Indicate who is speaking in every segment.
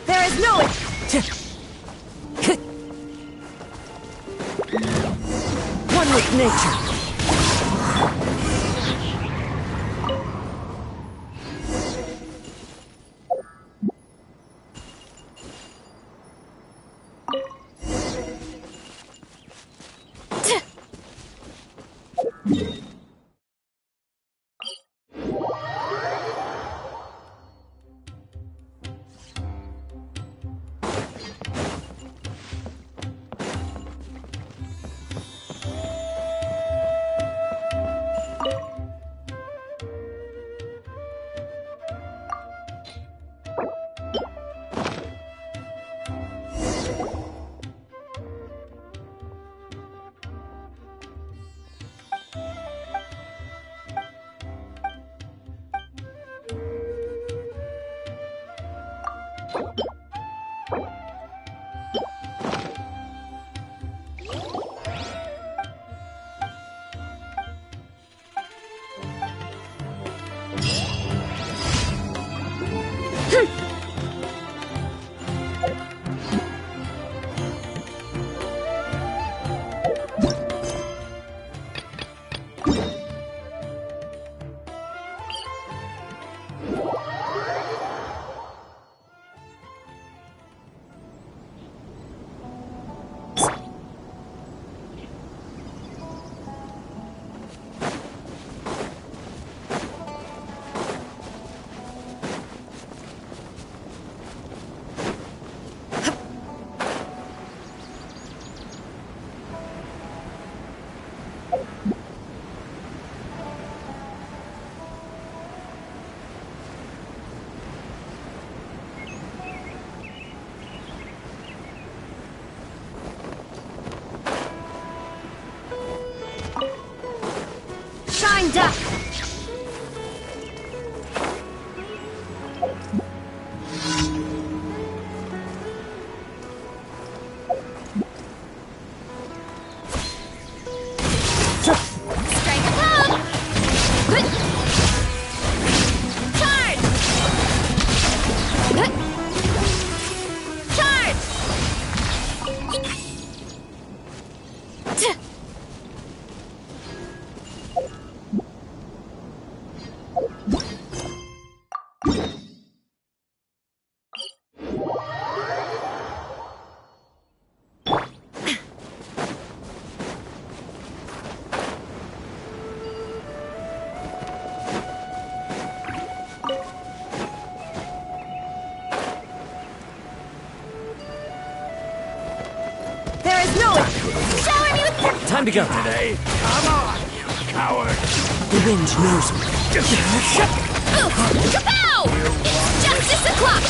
Speaker 1: There is no... One with nature.
Speaker 2: Time to go today. Come on, you coward!
Speaker 1: The wind knows me.
Speaker 3: Kapow! It's justice o'clock!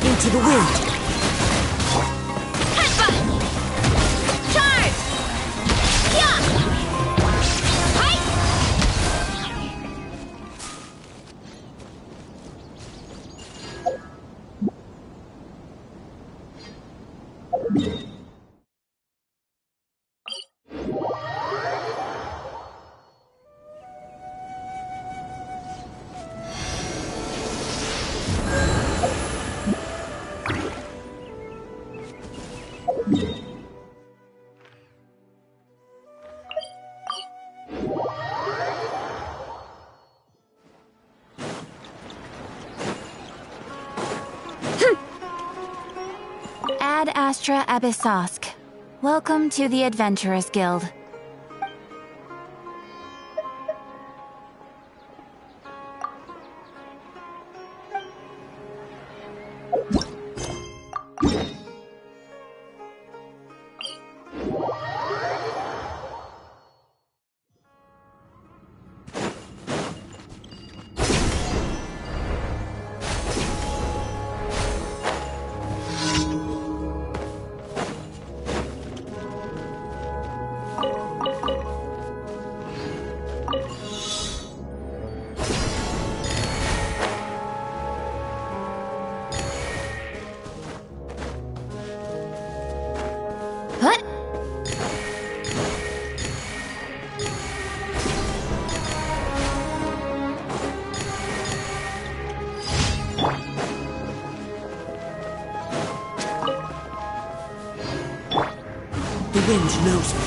Speaker 1: Into the wind.
Speaker 3: Headbutt! Charge! Yeah! Height! Ad Astra Abyssosk. Welcome to the Adventurers Guild. What?
Speaker 1: The wind knows me.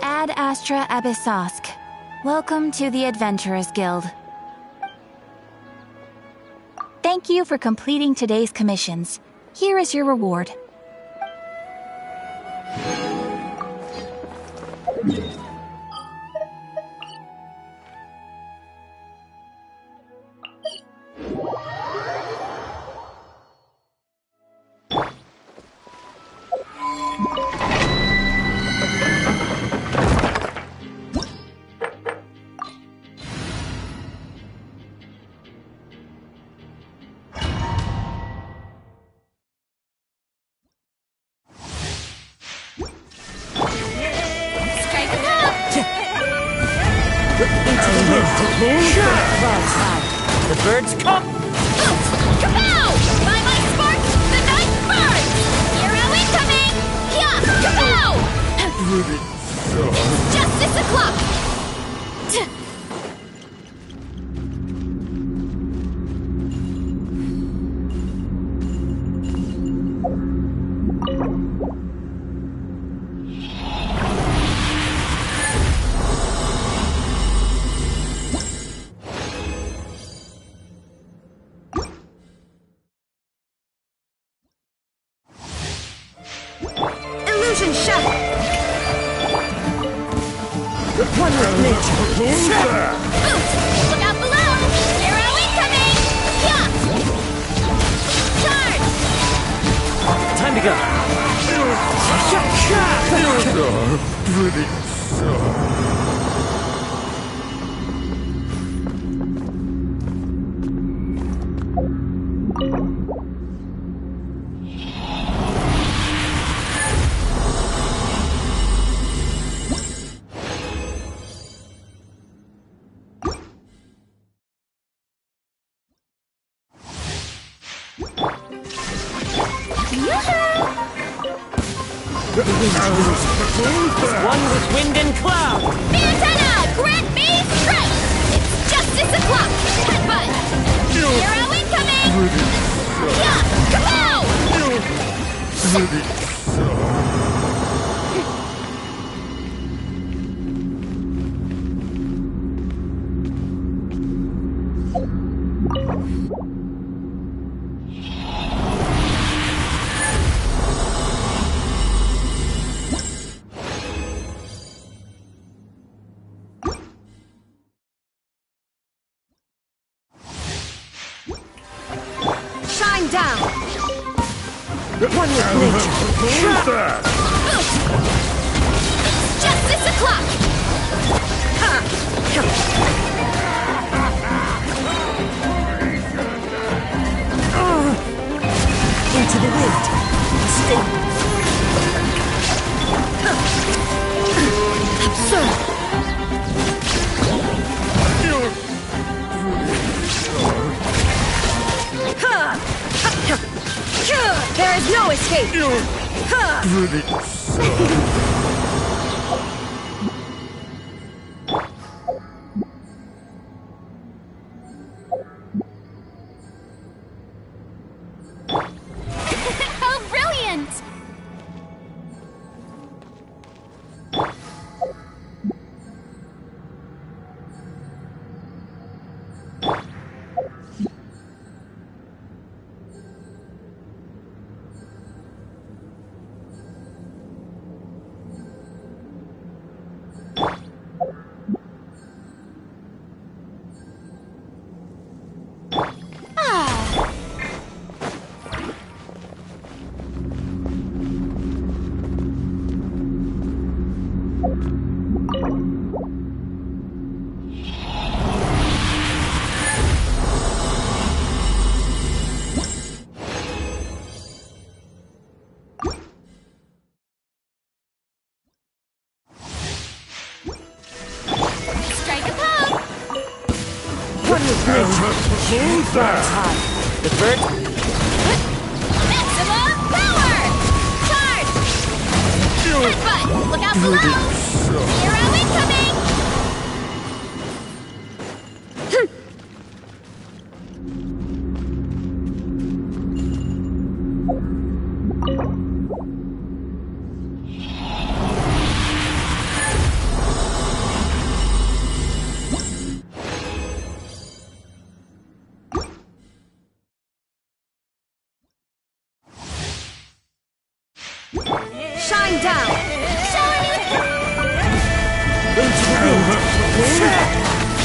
Speaker 3: Ad Astra Abyssosk. Welcome to the Adventurers Guild. Thank you for completing today's commissions. Here is your reward.
Speaker 2: The birds come!
Speaker 3: Kapow! By my spark, the night burns! Hero incoming! Yeah! Kapow! Justice o'clock!
Speaker 1: Illusion shattered. One with nature.
Speaker 3: Boots! Look out below! Hero incoming! Yeah! Charge!
Speaker 2: Time to go!
Speaker 4: Those are pretty soft.
Speaker 1: knows me.
Speaker 2: One with wind and cloud.
Speaker 3: Antenna, grant me strength! It's justice o'clock! Headbutt! Hero incoming! Yeah! Kapow! Shine down!
Speaker 1: One with nature.
Speaker 3: It's justice o'clock!
Speaker 1: Into the wind. Stay.
Speaker 3: Absurd! There is no escape! How brilliant!
Speaker 2: The bird.
Speaker 3: Maximum power! Charge! Headbutt! Look out below! Hero incoming! Shine down!
Speaker 1: Into the wind.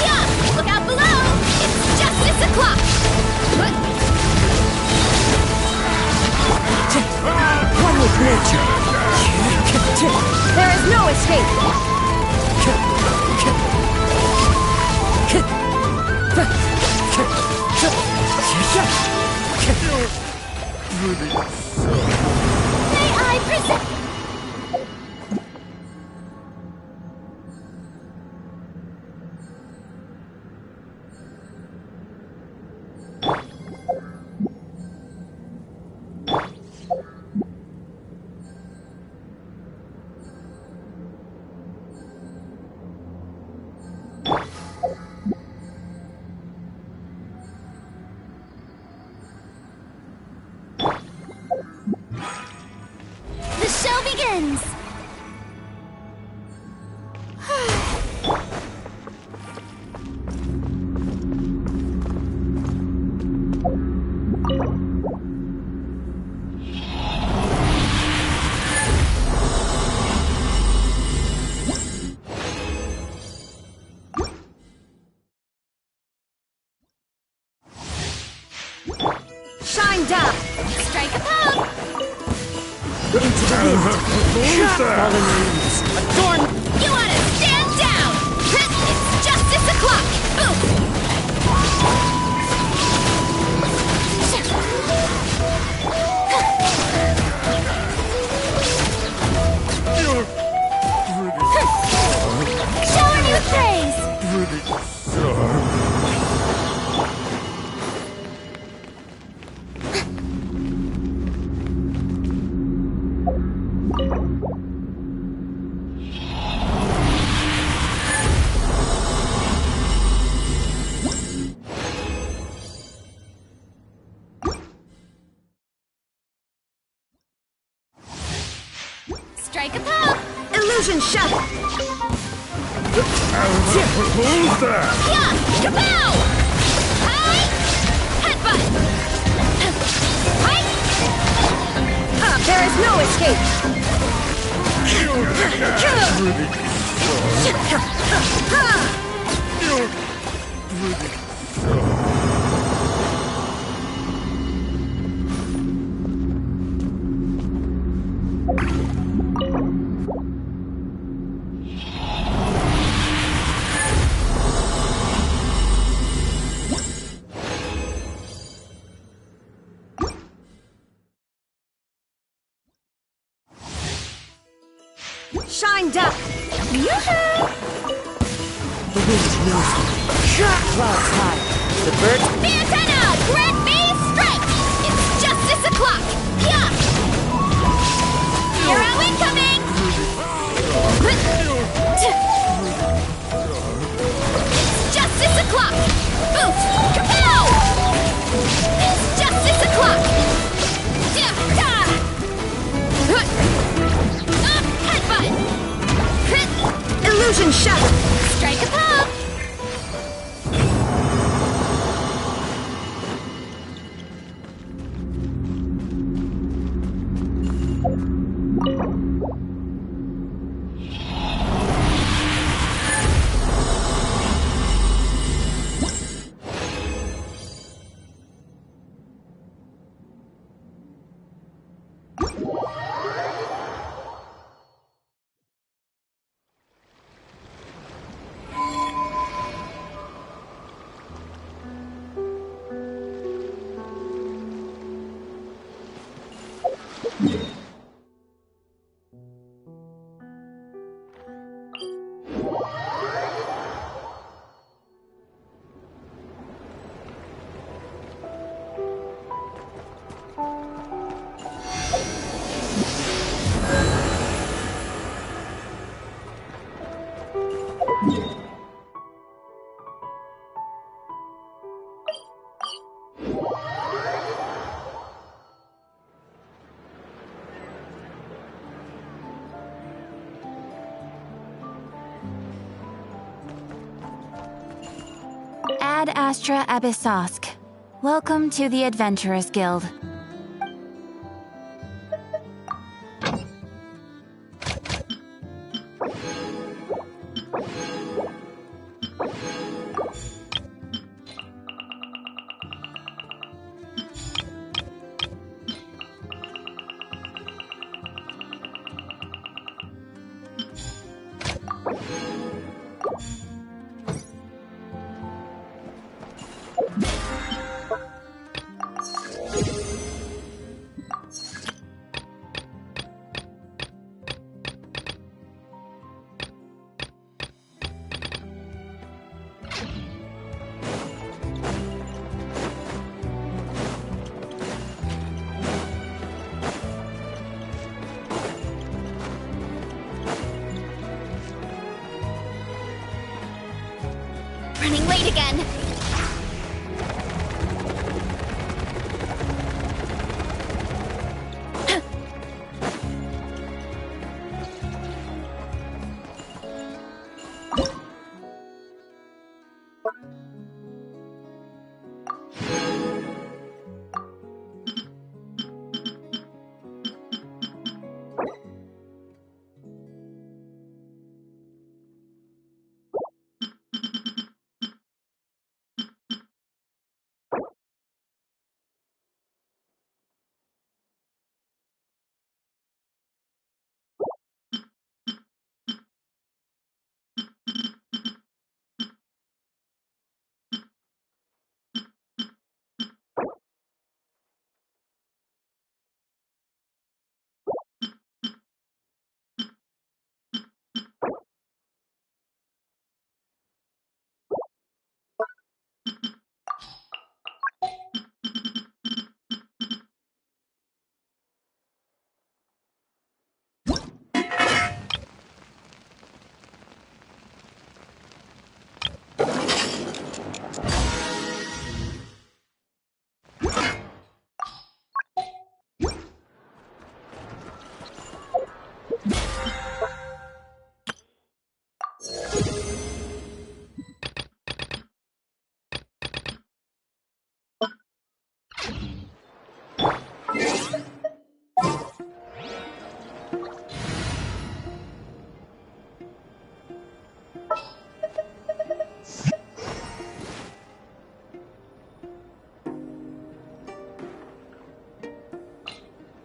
Speaker 3: Yeah! Look out below! It's justice o'clock!
Speaker 1: One with nature.
Speaker 3: There is no escape! May I present... The show begins! Shine down! Strike a pose!
Speaker 1: Into the wind. Fallen leaves.
Speaker 2: Adorn.
Speaker 3: You want to stand down! It's justice o'clock! Showing you praise!
Speaker 1: Illusion shattered.
Speaker 2: Who's that?
Speaker 3: Yeah! Kapow! Hi! Headbutt! Hi!
Speaker 1: There is no escape. Shine down.
Speaker 3: Yoo-hoo!
Speaker 1: The wind knows me. Clouds high. The birds.
Speaker 3: The antenna! Grant me strike! It's justice o'clock! Yeah! Hero incoming! It's justice o'clock! Boot! Kapow! It's justice o'clock! Headbutt!
Speaker 1: Illusion shattered.
Speaker 3: Strike a pop!
Speaker 4: Ad Astra Abyssosk. Welcome to the Adventurers Guild.
Speaker 3: Running late again.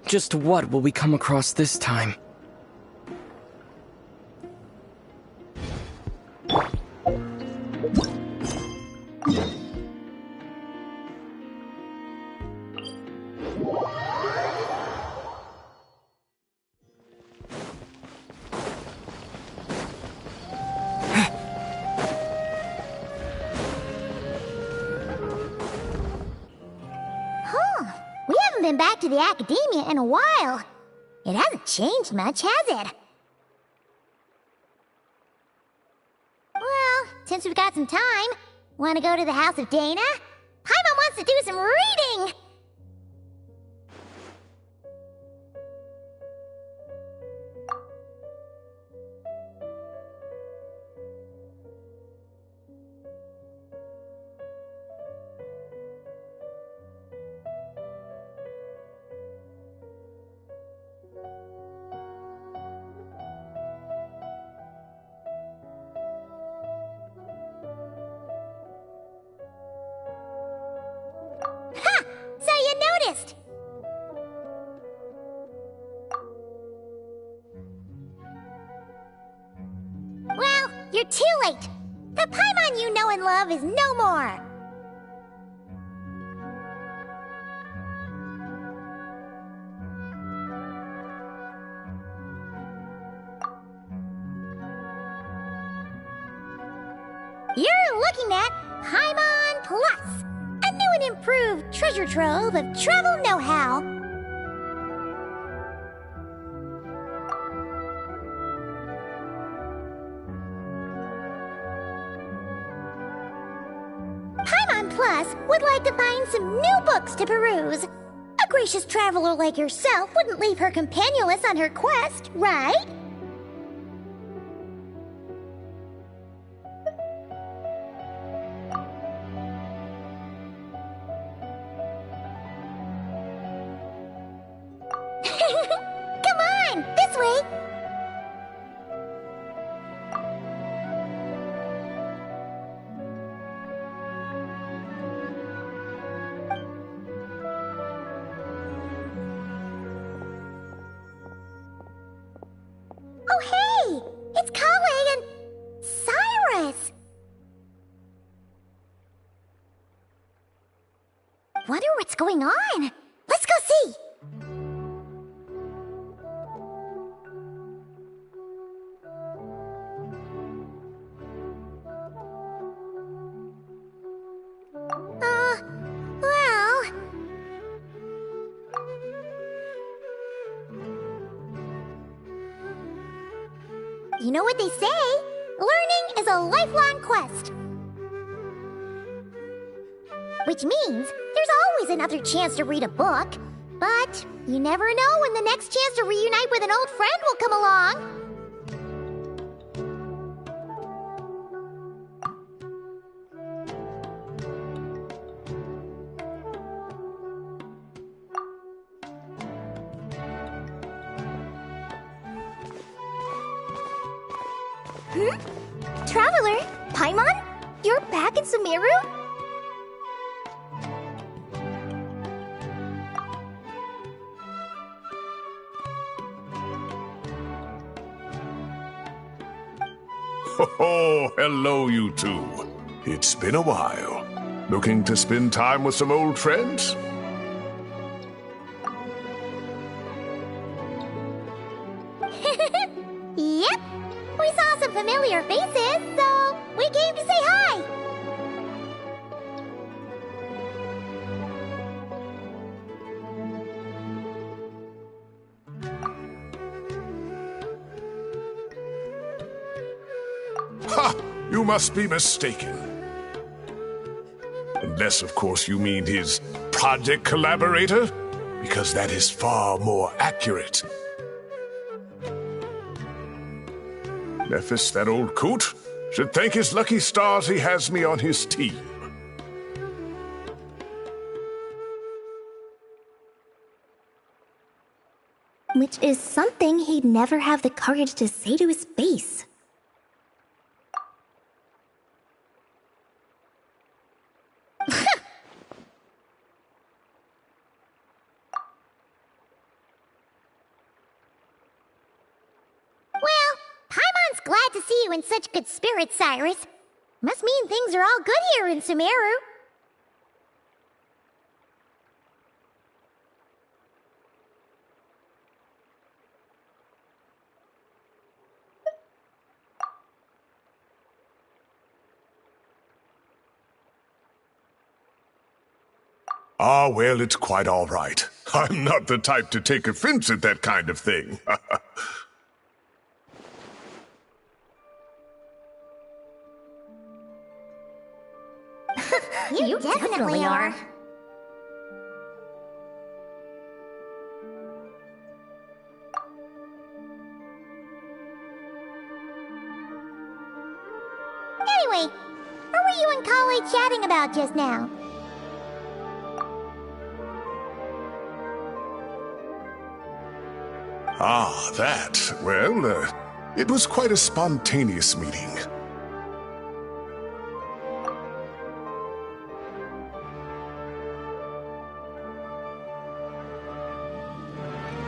Speaker 5: Just what will we come across this time?
Speaker 3: Been back to the academia in a while. It hasn't changed much, has it? Well, since we've got some time, want to go to the house of Dana? Paimon wants to do some reading! Well, you're too late. The Paimon you know and love is no more. You're looking at Paimon Plus, a new and improved treasure trove of travel know-how. Paimon Plus would like to find some new books to peruse. A gracious traveler like yourself wouldn't leave her companionless on her quest, right? Come on, this way! Oh, hey! It's Kale and Cyrus! Wonder what's going on? Let's go see! Well... You know what they say? Learning is a lifelong quest. Which means there's always another chance to read a book. But you never know when the next chance to reunite with an old friend will come along. Traveler, Paimon? You're back in Sumeru?
Speaker 2: Oh, hello, you two. It's been a while. Looking to spend time with some old friends?
Speaker 3: Yep. We saw some familiar faces, so we came to say hi.
Speaker 2: Ha! You must be mistaken. Unless, of course, you mean his project collaborator, because that is far more accurate. Nephis, that old coot, should thank his lucky stars he has me on his team.
Speaker 3: Which is something he'd never have the courage to say to his face. Glad to see you in such good spirits, Cyrus. Must mean things are all good here in Sumeru.
Speaker 2: Ah, well, it's quite all right. I'm not the type to take offense at that kind of thing.
Speaker 3: You definitely are. Anyway, what were you and Kale chatting about just now?
Speaker 2: Ah, that. Well, it was quite a spontaneous meeting.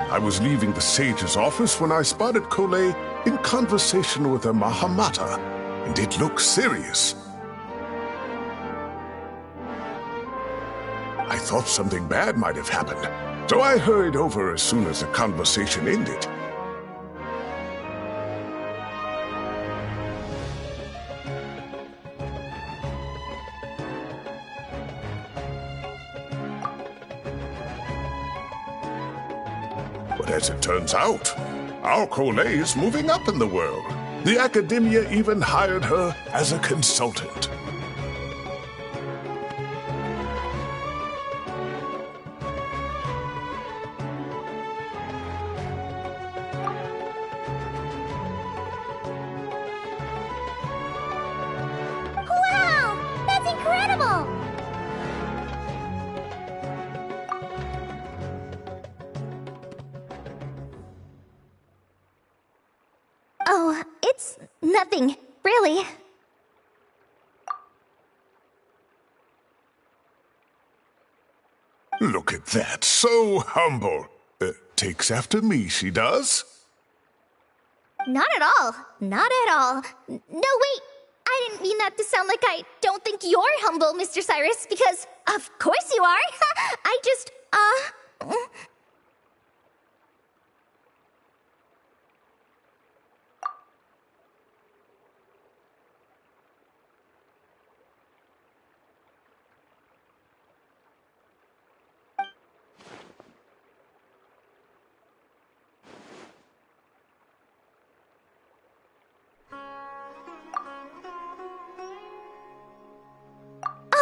Speaker 2: I was leaving the sage's office when I spotted Kole in conversation with a Mahamata, and it looked serious. I thought something bad might have happened, so I hurried over as soon as the conversation ended. But as it turns out, our Kole is moving up in the world. The academia even hired her as a consultant.
Speaker 3: Wow! That's incredible!
Speaker 6: Oh, it's nothing, really.
Speaker 2: Look at that, so humble. Takes after me, she does.
Speaker 6: Not at all. Not at all. No, wait. I didn't mean that to sound like I don't think you're humble, Mr. Cyrus, because of course you are. I just,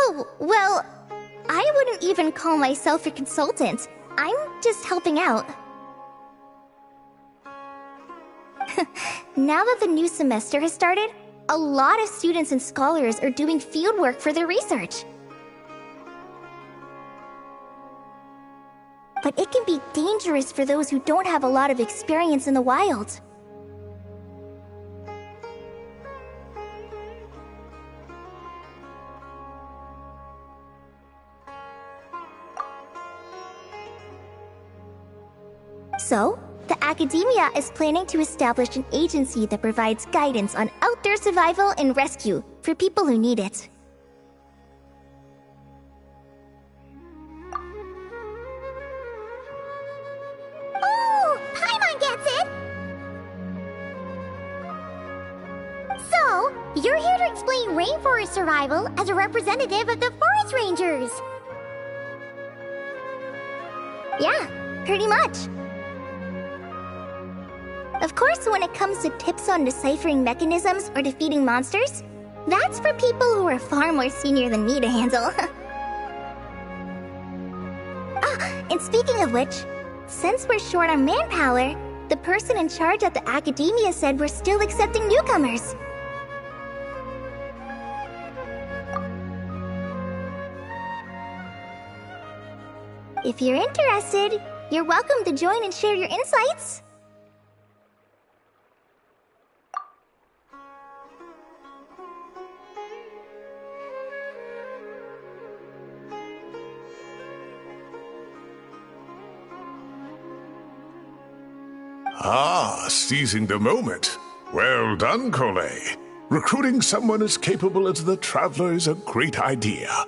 Speaker 6: Oh, well, I wouldn't even call myself a consultant. I'm just helping out. Now that the new semester has started, a lot of students and scholars are doing fieldwork for their research. But it can be dangerous for those who don't have a lot of experience in the wild. So, the academia is planning to establish an agency that provides guidance on outdoor survival and rescue for people who need it.
Speaker 3: Oh, Paimon gets it! So, you're here to explain rainforest survival as a representative of the forest rangers.
Speaker 6: Yeah, pretty much. Of course, when it comes to tips on deciphering mechanisms or defeating monsters, that's for people who are far more senior than me to handle. And speaking of which, since we're short on manpower, the person in charge at the academia said we're still accepting newcomers. If you're interested, you're welcome to join and share your insights.
Speaker 2: Ah, seizing the moment. Well done, Coley. Recruiting someone as capable as the Traveler is a great idea.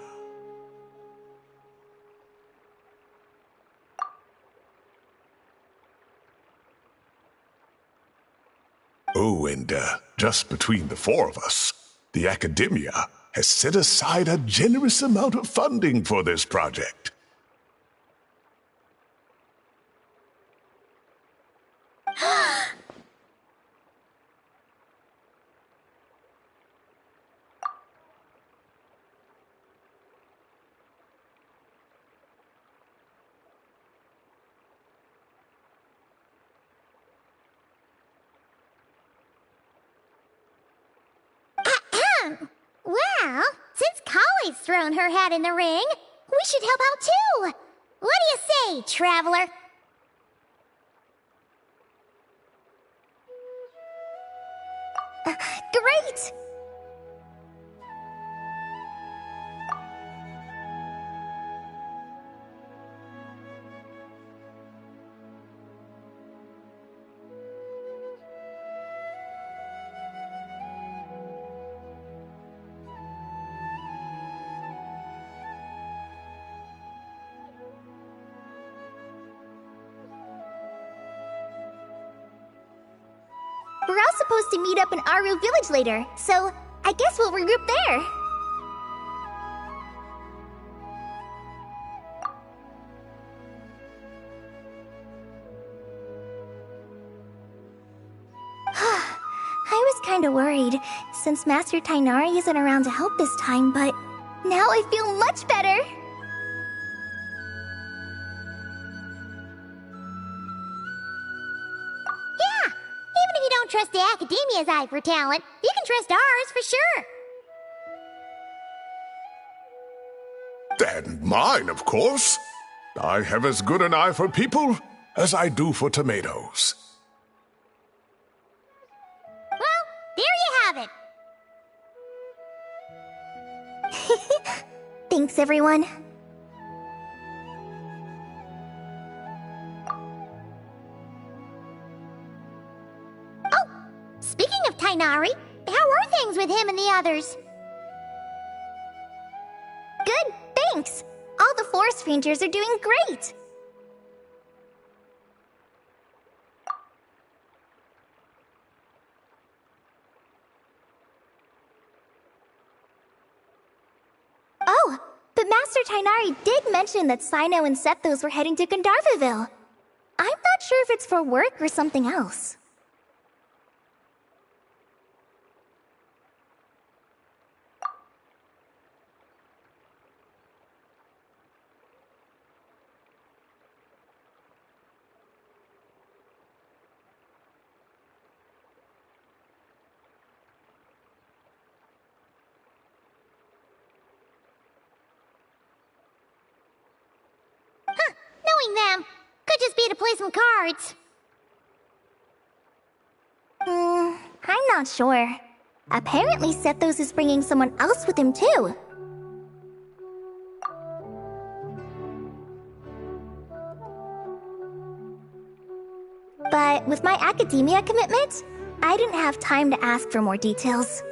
Speaker 2: Oh, and just between the four of us, the Academia has set aside a generous amount of funding for this project.
Speaker 3: Well, since Collie's thrown her hat in the ring, we should help out too. What do you say, Traveler?
Speaker 6: Great! We're all supposed to meet up in Aru Village later, so I guess we'll regroup there. I was kinda worried, since Master Tainari isn't around to help this time, but now I feel much better!
Speaker 3: Trust the Academia's eye for talent, you can trust ours for sure.
Speaker 2: And mine, of course. I have as good an eye for people as I do for tomatoes.
Speaker 3: Well, there you have it.
Speaker 6: Thanks, everyone.
Speaker 3: Speaking of Tainari, how are things with him and the others?
Speaker 6: Good, thanks. All the forest rangers are doing great. Oh, but Master Tainari did mention that Sino and Sethos were heading to Gandharvaville. I'm not sure if it's for work or something else.
Speaker 3: Knowing them, could just be to play some cards.
Speaker 6: I'm not sure. Apparently Sethos is bringing someone else with him too. But with my academia commitment, I didn't have time to ask for more details.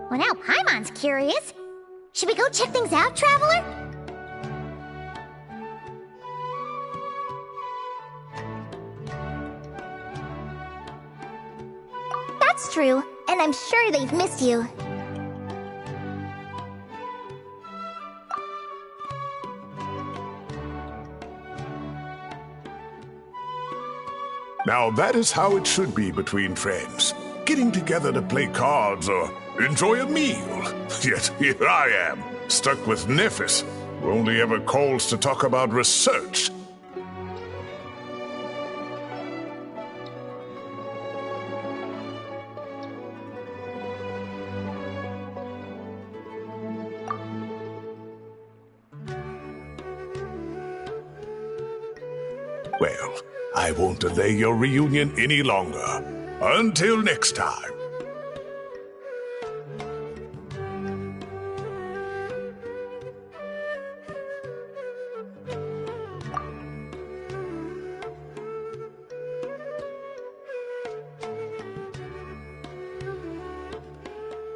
Speaker 3: Well, now Paimon's curious. Should we go check things out, Traveler?
Speaker 6: That's true, and I'm sure they've missed you.
Speaker 2: Now that is how it should be between friends. Getting together to play cards or enjoy a meal. Yet here I am, stuck with Nephis, who only ever calls to talk about research. Well, I won't delay your reunion any longer. Until next time.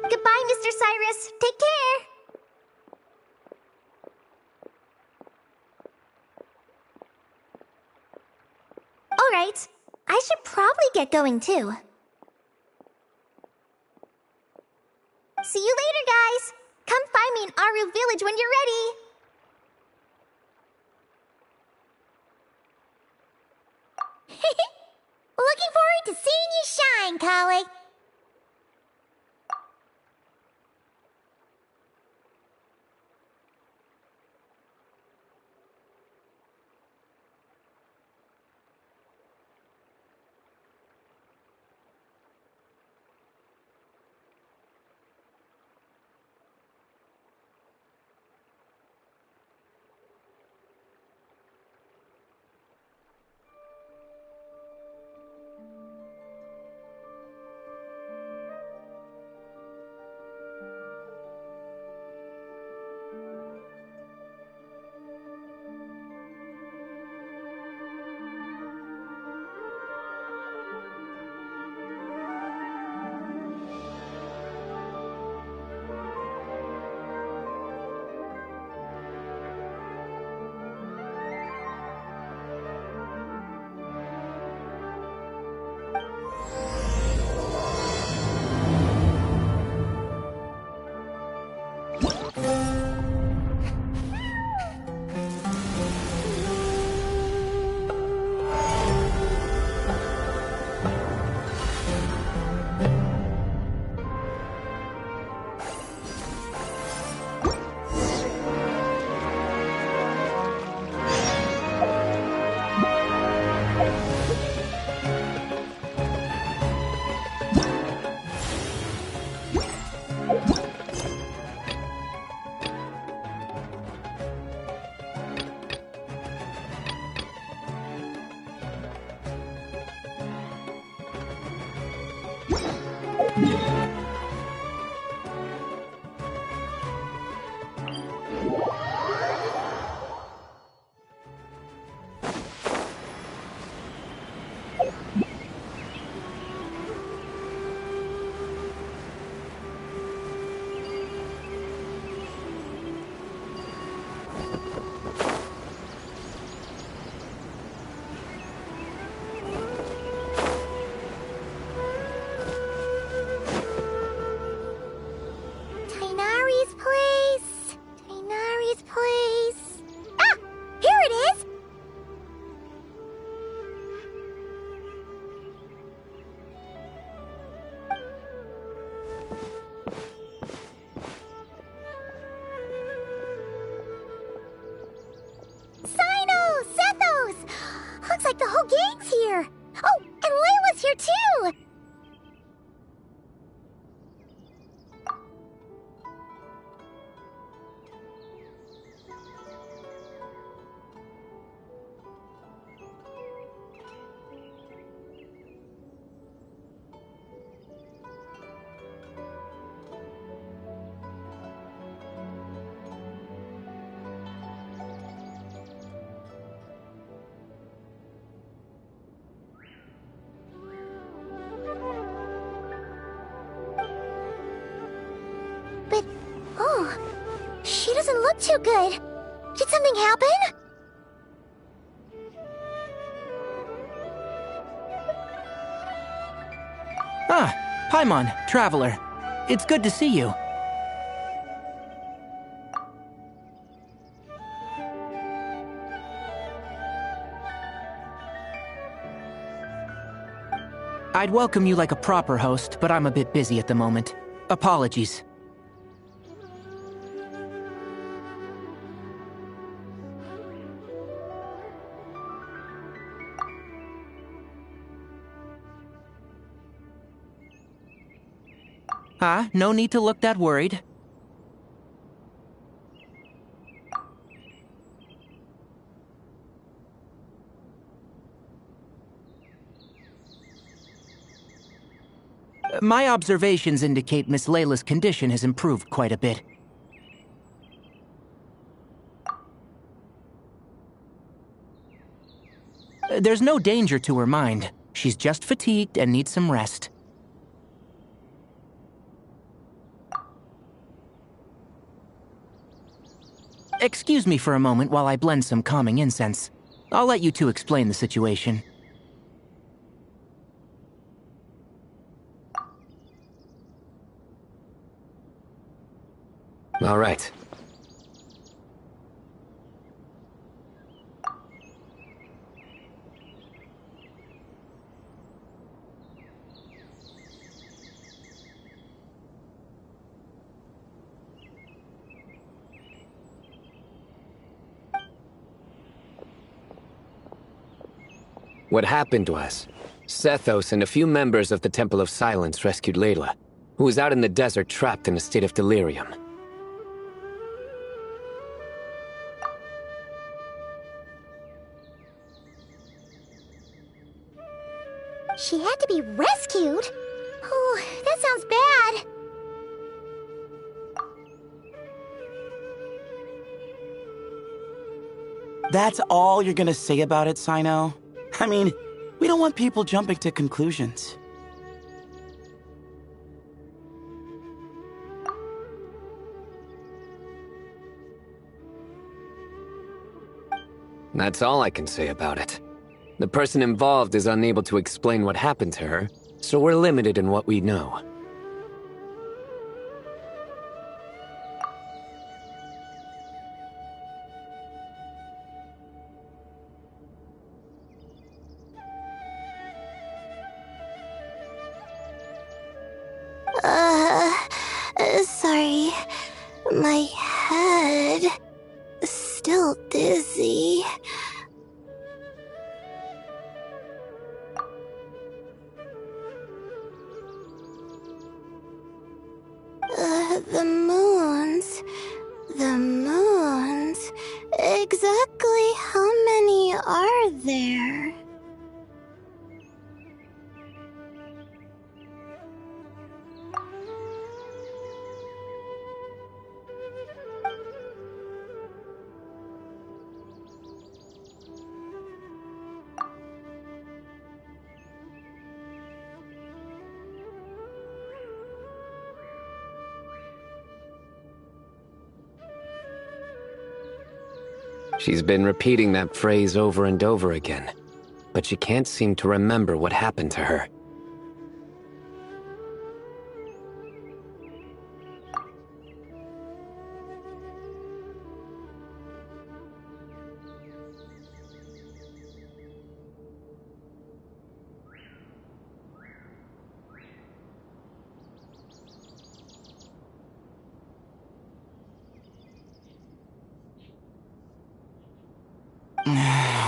Speaker 6: Goodbye, Mr. Cyrus. Take care. All right. I should probably get going too. See you later, guys. Come find me in Aru Village when you're ready.
Speaker 3: Looking forward to seeing you shine, colleague. Like the whole gang's here. Oh, and Layla's here too. But, oh, she doesn't look too good. Did something happen?
Speaker 5: Ah, Paimon, Traveler. It's good to see you. I'd welcome you like a proper host, but I'm a bit busy at the moment. Apologies. No need to look that worried. My observations indicate Miss Layla's condition has improved quite a bit. There's no danger to her mind. She's just fatigued and needs some rest. Excuse me for a moment while I blend some calming incense. I'll let you two explain the situation.
Speaker 7: All right. What happened was, Sethos and a few members of the Temple of Silence rescued Layla, who was out in the desert trapped in a state of delirium.
Speaker 3: She had to be rescued? Oh, that sounds bad.
Speaker 8: That's all you're gonna say about it, Sino? I mean, we don't want people jumping to conclusions.
Speaker 7: That's all I can say about it. The person involved is unable to explain what happened to her, so we're limited in what we know.
Speaker 3: Sorry. My head is still dizzy. The moons. Exactly how many are there?
Speaker 7: She's been repeating that phrase over and over again, but she can't seem to remember what happened to her.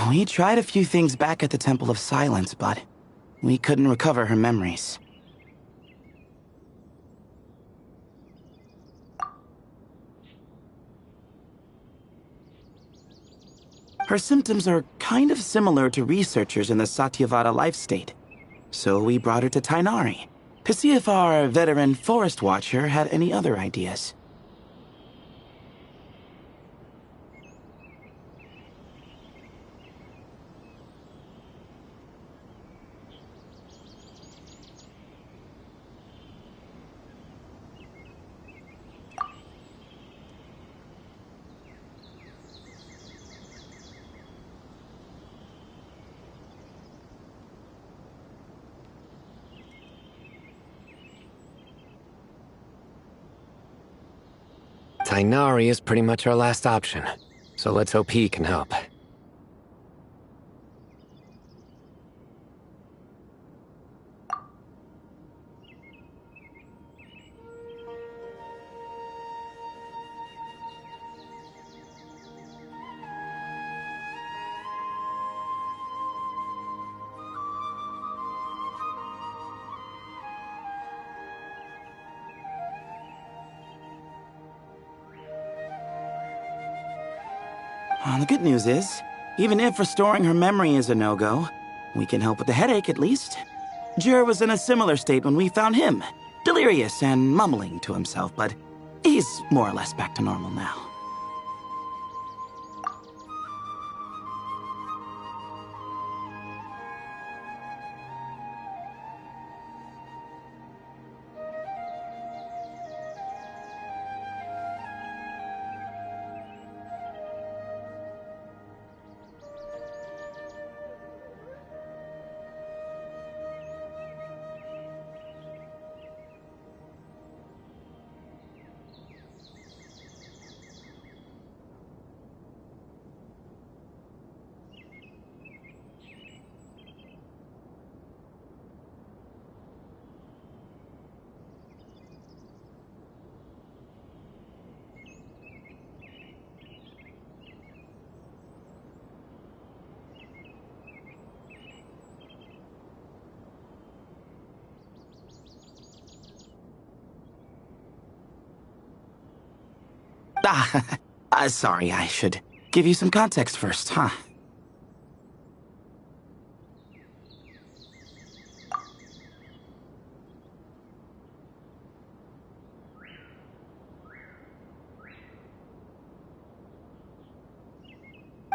Speaker 8: We tried a few things back at the Temple of Silence, but we couldn't recover her memories. Her symptoms are kind of similar to researchers in the Satyavada life state, so we brought her to Tainari to see if our veteran forest watcher had any other ideas.
Speaker 7: Tainari is pretty much our last option, so let's hope he can help.
Speaker 8: The good news is, even if restoring her memory is a no-go, we can help with the headache at least. Jer was in a similar state when we found him, delirious and mumbling to himself, but he's more or less back to normal now. Sorry, I should give you some context first, huh?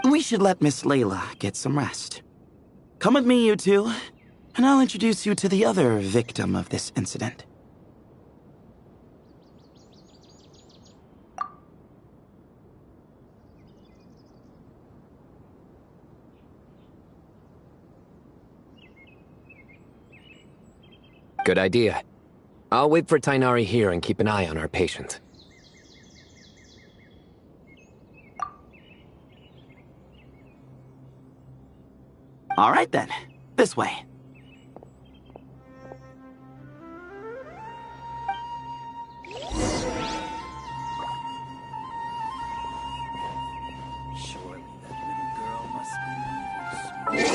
Speaker 8: We should let Miss Layla get some rest. Come with me, you two, and I'll introduce you to the other victim of this incident.
Speaker 7: Good idea. I'll wait for Tainari here and keep an eye on our patient.
Speaker 8: All right then. This way. Surely that little girl must be...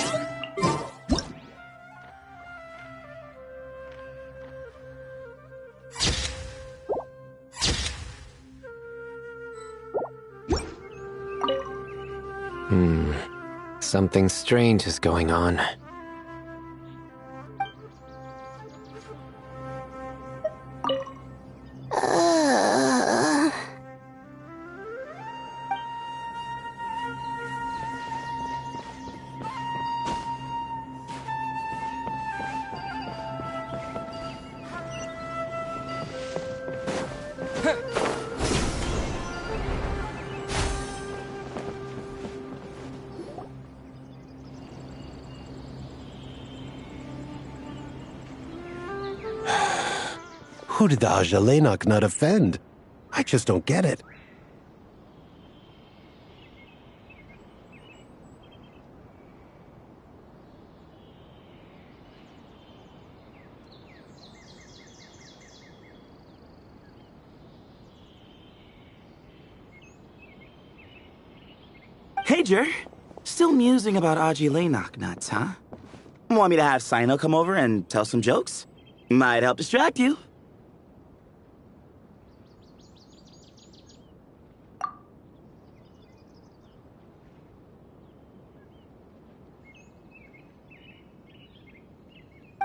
Speaker 7: Something strange is going on.
Speaker 9: Who did the Ajalenok not offend? I just don't get it.
Speaker 8: Hey, Jer. Still musing about Ajalenok nuts, huh? Want me to have Sino come over and tell some jokes? Might help distract you.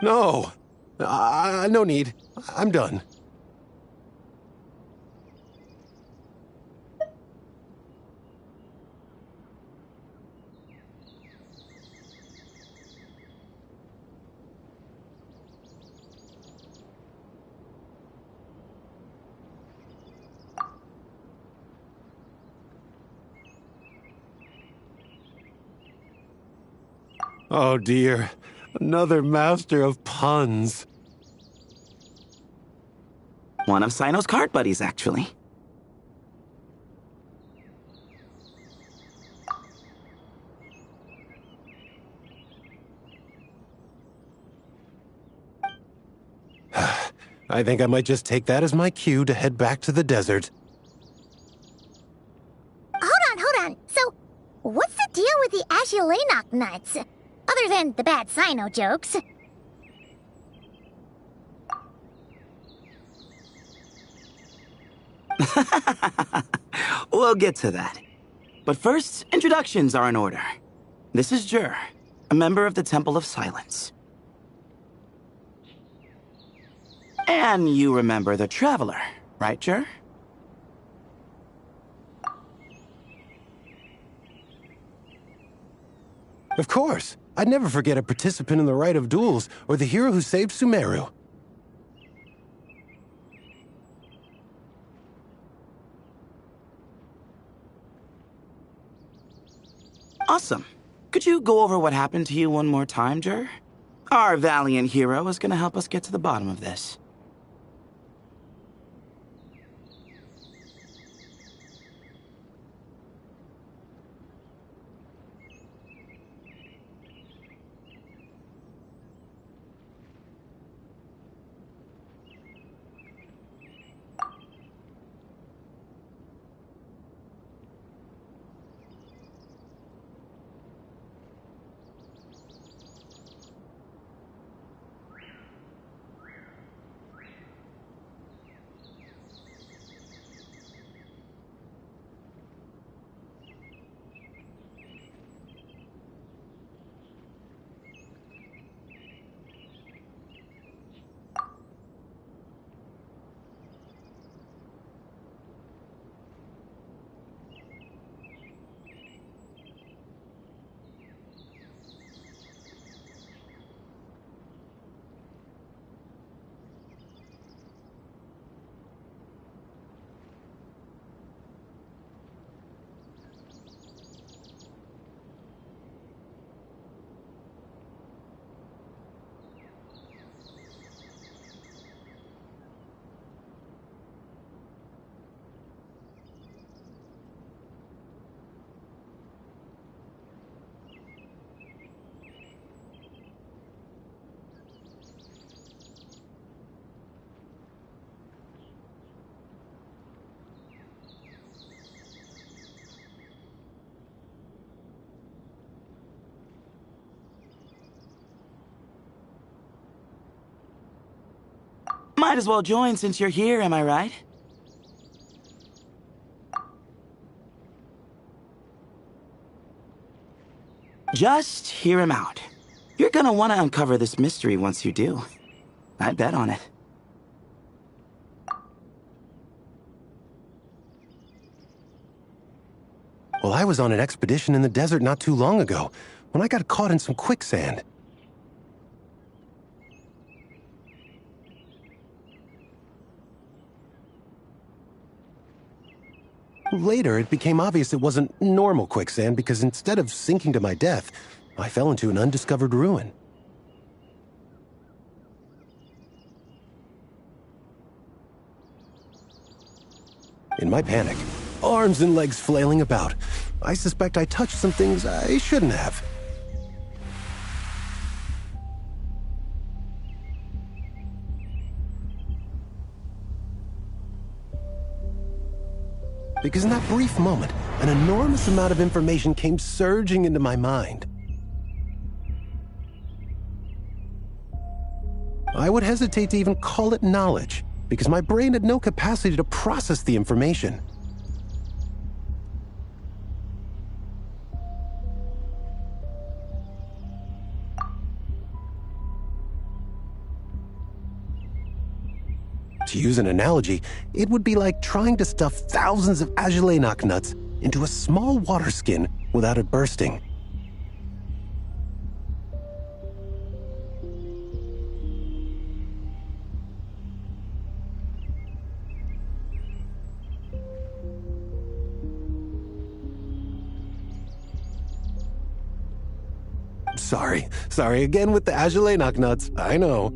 Speaker 9: No. No need. I'm done. Oh dear. Another master of puns.
Speaker 8: One of Sino's card buddies, actually.
Speaker 9: I think I might just take that as my cue to head back to the desert.
Speaker 3: Hold on. So, what's the deal with the Ajalenok nuts? Other than the bad Sino jokes.
Speaker 8: We'll get to that. But first, introductions are in order. This is Jer, a member of the Temple of Silence. And you remember the Traveler, right, Jer?
Speaker 9: Of course. I'd never forget a participant in the Rite of Duels or the hero who saved Sumeru.
Speaker 8: Awesome. Could you go over what happened to you one more time, Jer? Our valiant hero is gonna help us get to the bottom of this. Might as well join since you're here, am I right? Just hear him out. You're gonna want to uncover this mystery once you do. I bet on it.
Speaker 9: Well, I was on an expedition in the desert not too long ago, when I got caught in some quicksand. Later, it became obvious it wasn't normal quicksand because instead of sinking to my death, I fell into an undiscovered ruin. In my panic, arms and legs flailing about, I suspect I touched some things I shouldn't have. Because in that brief moment, an enormous amount of information came surging into my mind. I would hesitate to even call it knowledge, because my brain had no capacity to process the information. To use an analogy, it would be like trying to stuff thousands of Agelenok nuts into a small water skin without it bursting. Sorry again with the Agelenok nuts, I know.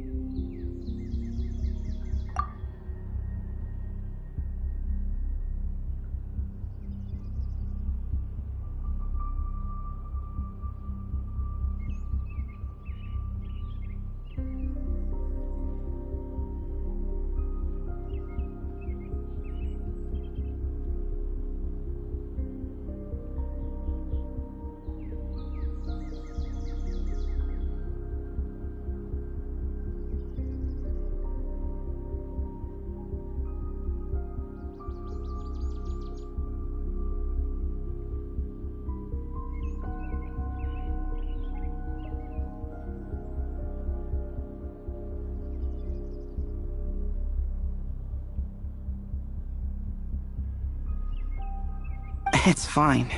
Speaker 8: It's fine.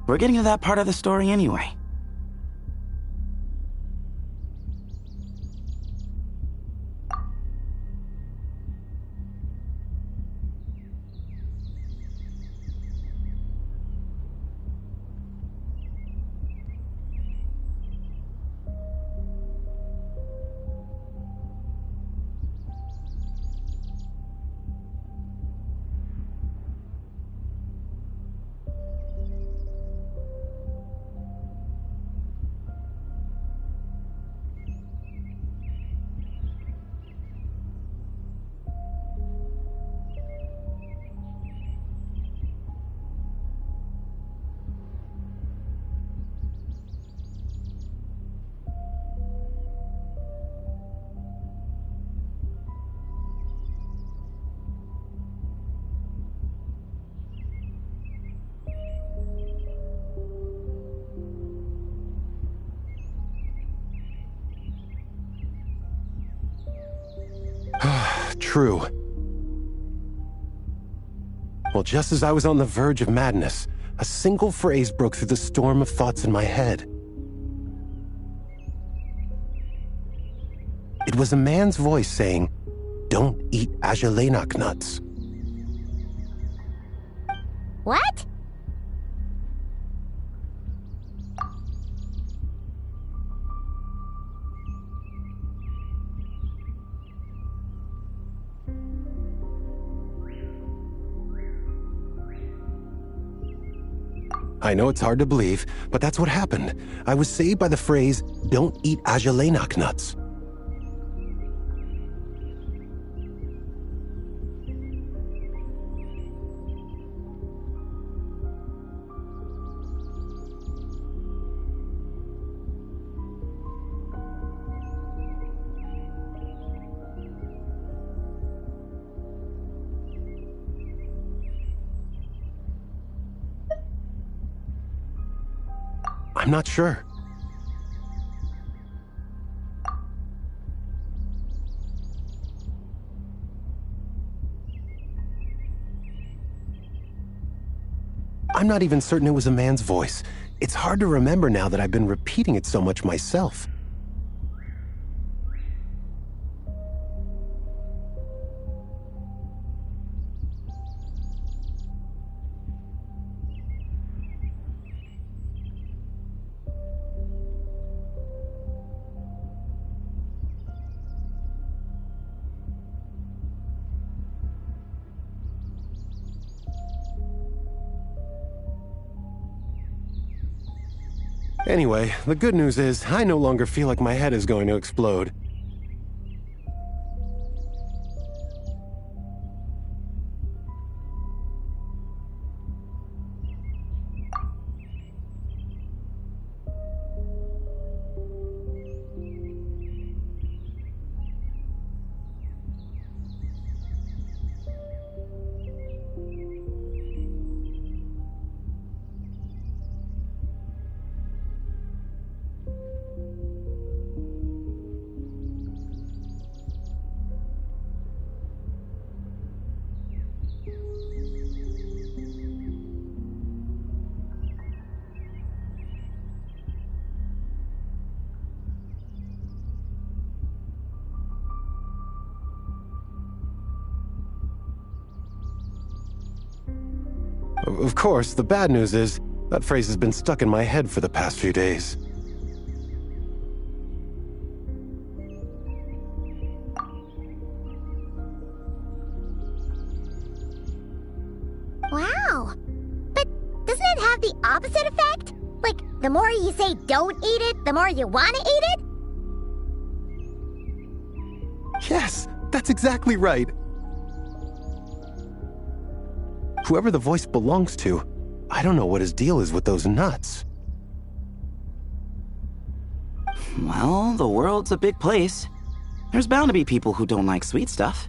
Speaker 8: We're getting to that part of the story anyway.
Speaker 9: True. Well, just as I was on the verge of madness, a single phrase broke through the storm of thoughts in my head. It was a man's voice saying, "Don't eat Ajalainak nuts."
Speaker 3: What?
Speaker 9: I know it's hard to believe, but that's what happened. I was saved by the phrase, "Don't eat Ajalainak nuts." I'm not sure. I'm not even certain it was a man's voice. It's hard to remember now that I've been repeating it so much myself. Anyway, the good news is, I no longer feel like my head is going to explode. Of course, the bad news is, that phrase has been stuck in my head for the past few days.
Speaker 3: Wow. But doesn't it have the opposite effect? Like, the more you say don't eat it, the more you want to eat it?
Speaker 9: Yes, that's exactly right. Whoever the voice belongs to, I don't know what his deal is with those nuts.
Speaker 8: Well, the world's a big place. There's bound to be people who don't like sweet stuff.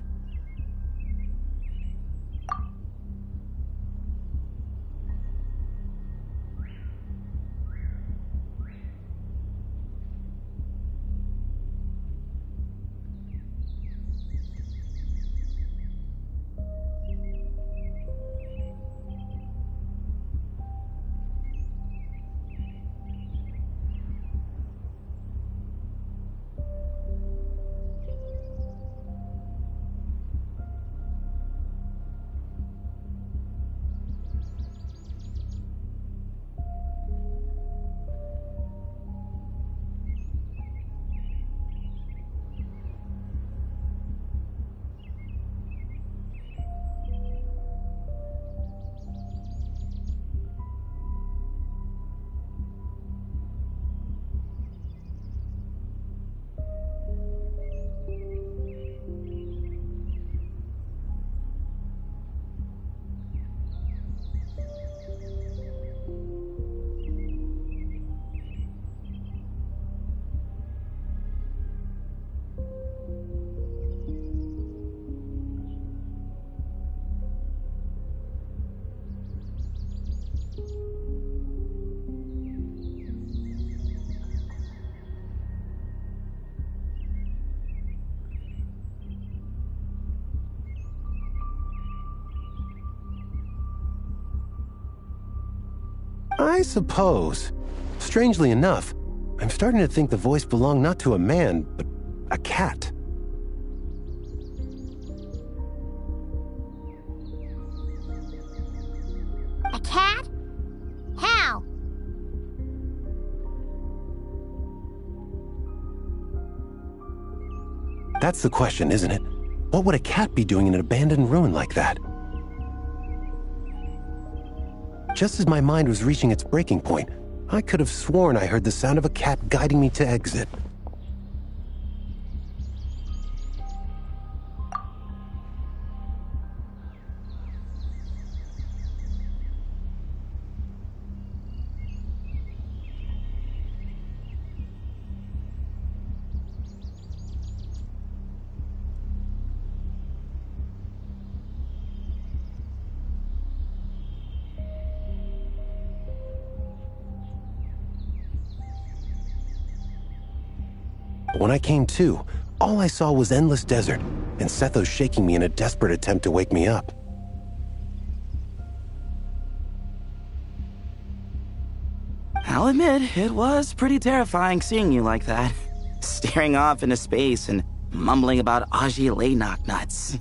Speaker 9: I suppose. Strangely enough, I'm starting to think the voice belonged not to a man, but a cat.
Speaker 3: A cat? How?
Speaker 9: That's the question, isn't it? What would a cat be doing in an abandoned ruin like that? Just as my mind was reaching its breaking point, I could have sworn I heard the sound of a cat guiding me to exit. When I came to, all I saw was endless desert, and Sethos shaking me in a desperate attempt to wake me up.
Speaker 8: I'll admit, it was pretty terrifying seeing you like that. Staring off into space and mumbling about Ajilay knock-nuts.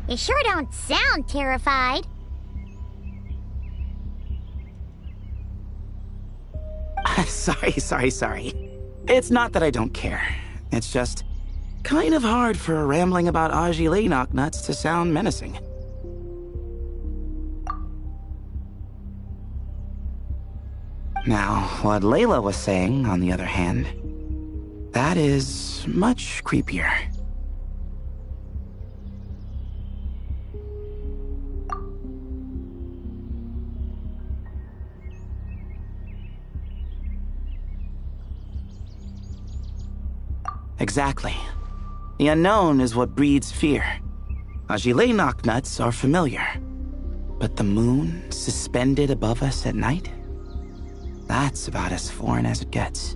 Speaker 3: You sure don't sound terrified.
Speaker 8: Sorry. It's not that I don't care. It's just kind of hard for rambling about Ajilay knock-nuts to sound menacing. Now, what Layla was saying, on the other hand, that is much creepier. Exactly. The unknown is what breeds fear. Ajilay knock-nuts are familiar. But the moon suspended above us at night? That's about as foreign as it gets.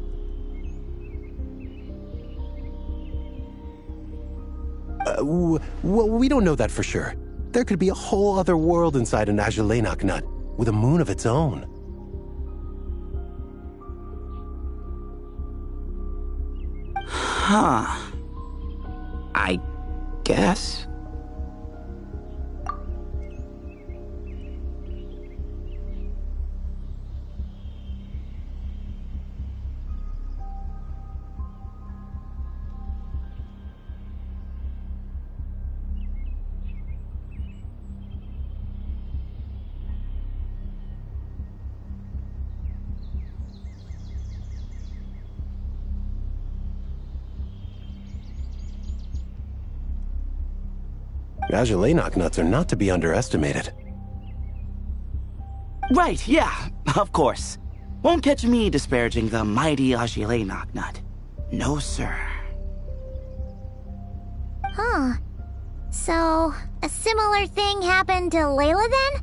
Speaker 9: Well, we don't know that for sure. There could be a whole other world inside an Ajilay knock-nut, with a moon of its own.
Speaker 8: Huh. I guess.
Speaker 9: Ajilay knock-nuts are not to be underestimated.
Speaker 8: Right, yeah, of course. Won't catch me disparaging the mighty Ajilay knock-nut. No, sir.
Speaker 3: Huh. So, a similar thing happened to Layla then?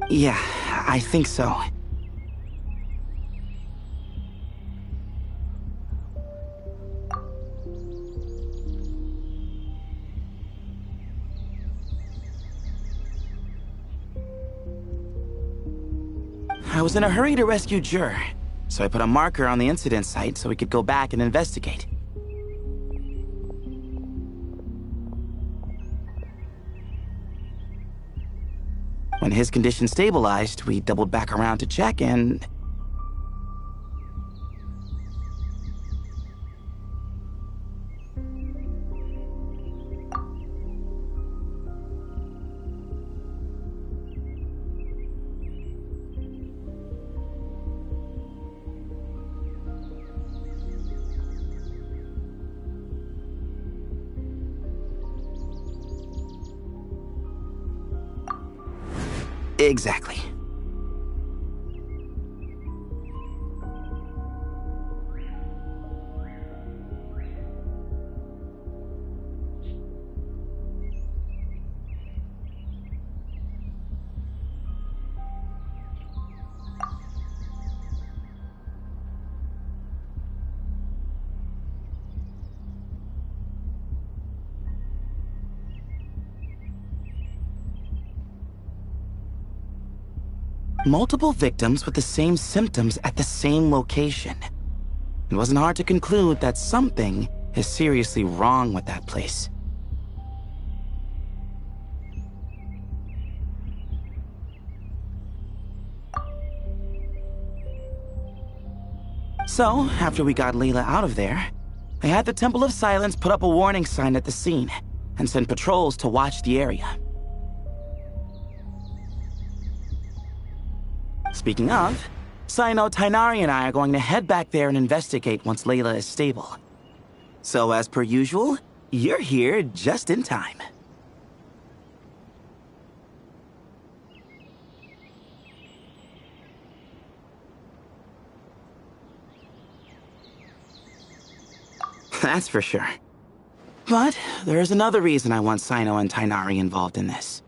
Speaker 8: Yeah, I think so. I was in a hurry to rescue Jur, so I put a marker on the incident site so we could go back and investigate. When his condition stabilized, we doubled back around to check and... Exactly. Multiple victims with the same symptoms at the same location. It wasn't hard to conclude that something is seriously wrong with that place. So, after we got Layla out of there, I had the Temple of Silence put up a warning sign at the scene and send patrols to watch the area. Speaking of, Sino, Tighnari, and I are going to head back there and investigate once Layla is stable. So, as per usual, you're here just in time. That's for sure. But there's another reason I want Sino and Tighnari involved in this.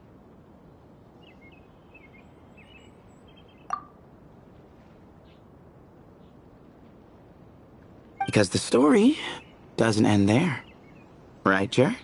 Speaker 8: Because the story doesn't end there. Right, Jer?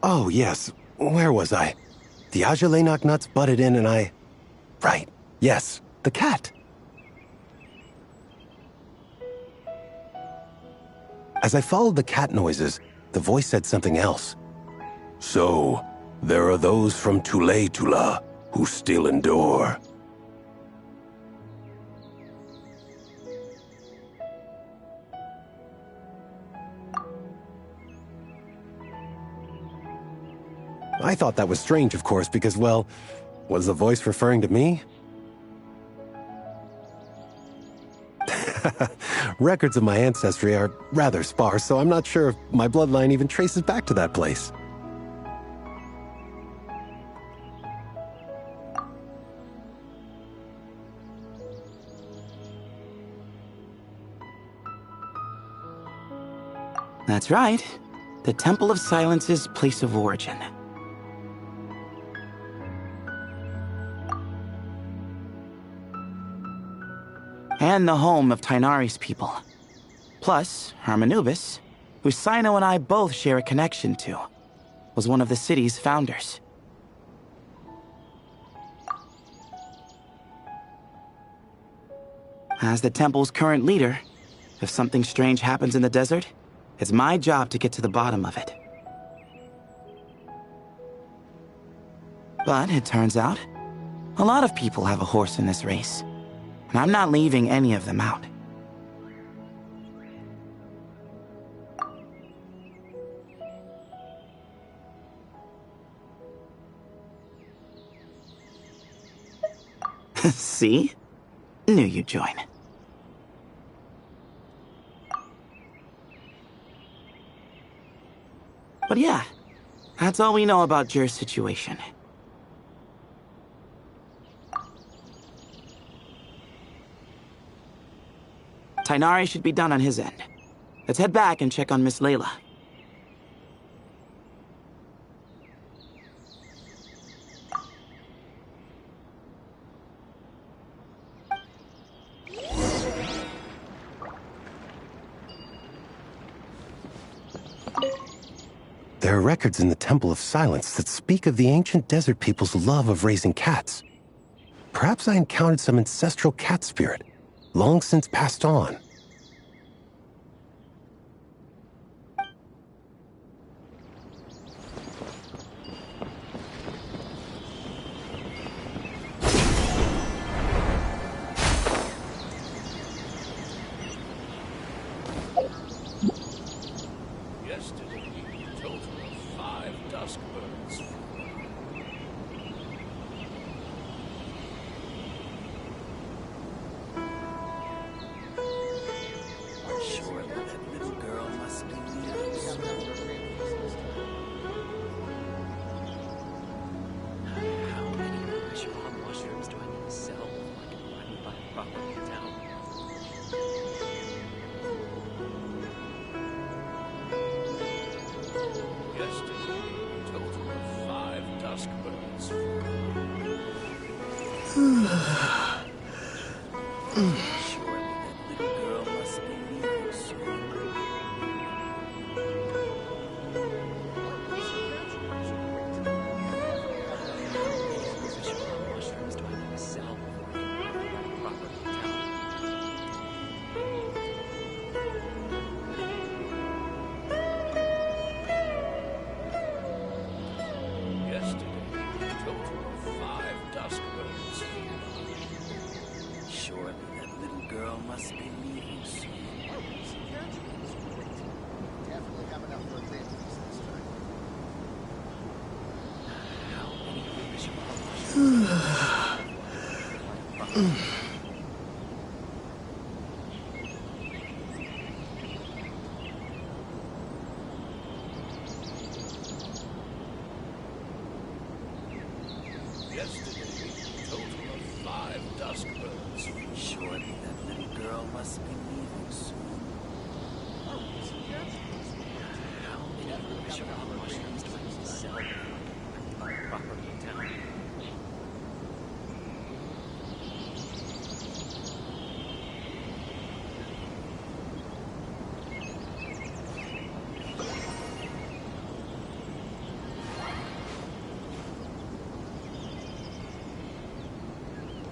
Speaker 9: Oh, yes. Where was I? The Ajalenok nuts butted in and I... Right. Yes. The cat. As I followed the cat noises, the voice said something else. So, there are those from Tula who still endure. I thought that was strange, of course, because, well, was the voice referring to me? Records of my ancestry are rather sparse, so I'm not sure if my bloodline even traces back to that place.
Speaker 8: That's right. The Temple of Silence's place of origin. And the home of Tighnari's people. Plus, Harmonubis, who Sino and I both share a connection to, was one of the city's founders. As the temple's current leader, if something strange happens in the desert, it's my job to get to the bottom of it. But it turns out, a lot of people have a horse in this race. And I'm not leaving any of them out. See? Knew you'd join. But yeah, that's all we know about Jer's situation. Tighnari should be done on his end. Let's head back and check on Miss Layla.
Speaker 9: There are records in the Temple of Silence that speak of the ancient desert people's love of raising cats. Perhaps I encountered some ancestral cat spirit, long since passed on.
Speaker 10: Yesterday, a total of 5 dusk birds.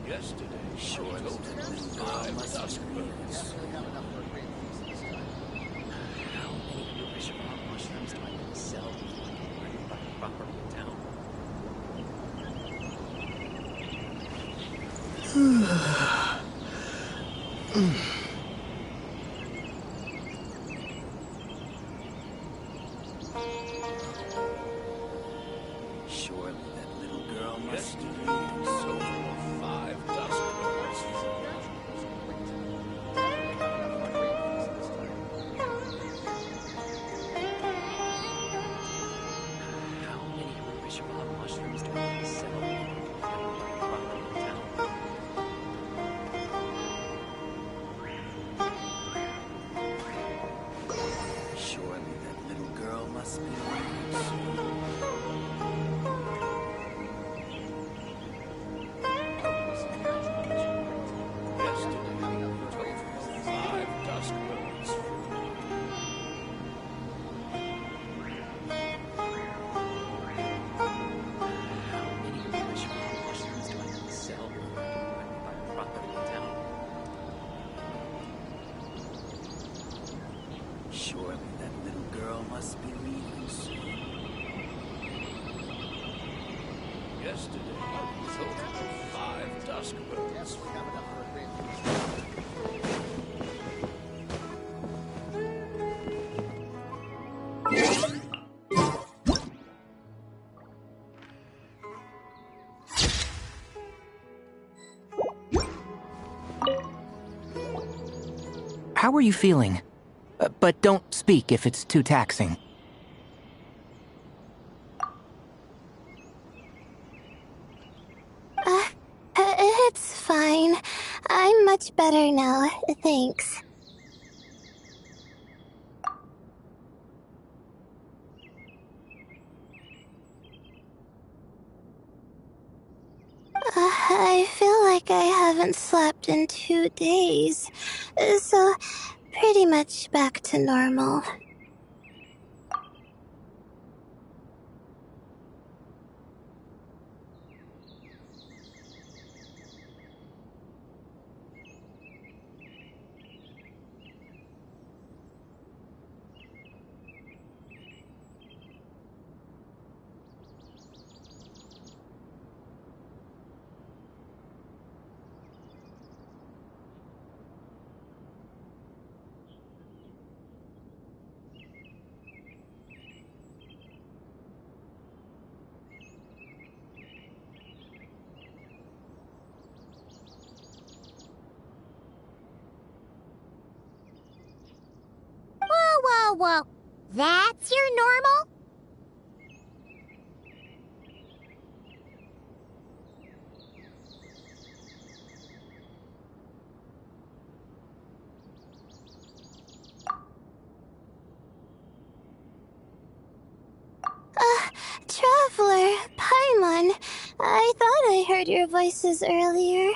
Speaker 10: Yesterday, sure, told five dusk birds. How many Bishop mushrooms do I sell by property in town? Surely that little girl must be so five dusk birds. How many Bishop mushrooms do I sell by property in town? Surely that little girl must be Surely that little girl must be leaving soon. Yesterday, I told her five dusk birds.
Speaker 5: How are you feeling? But don't speak if it's too taxing.
Speaker 6: It's fine. I'm much better now, thanks. I feel like I haven't slept in 2 days, so pretty much back to normal.
Speaker 3: Whoa. That's your normal?
Speaker 6: Traveler, Paimon, I thought I heard your voices earlier.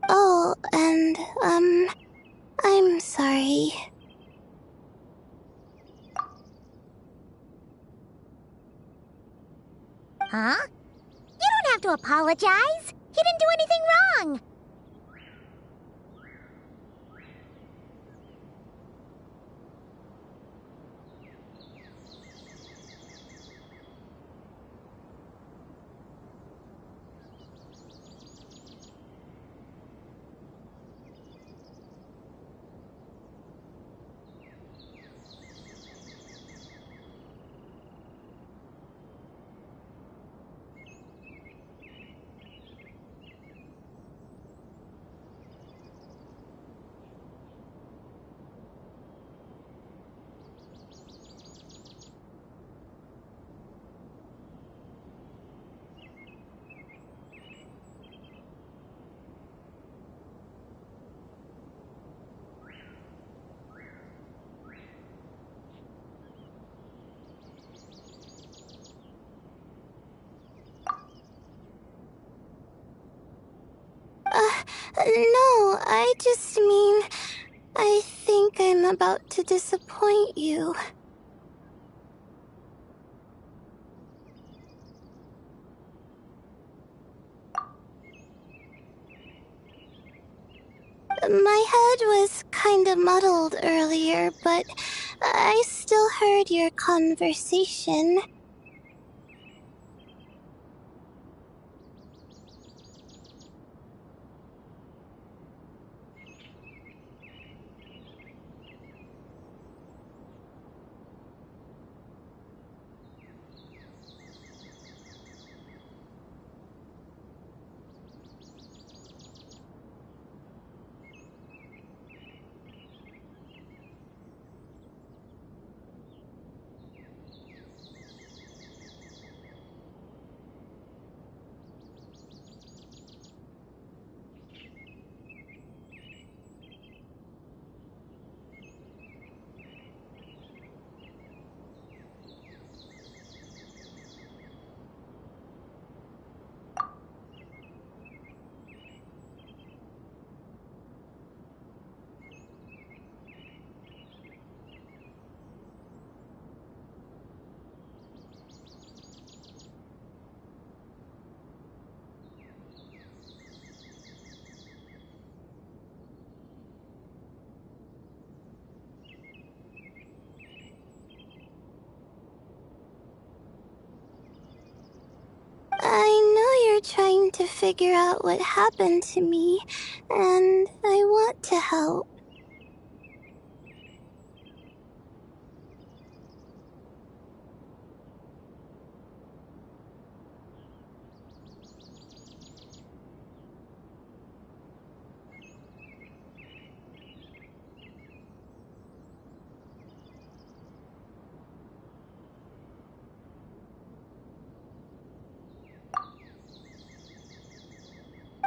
Speaker 6: Oh, and, I'm sorry.
Speaker 3: Huh? You don't have to apologize. He didn't do anything wrong.
Speaker 6: No, I just mean, I think I'm about to disappoint you. My head was kinda muddled earlier, but I still heard your conversation. I know you're trying to figure out what happened to me, and I want to help.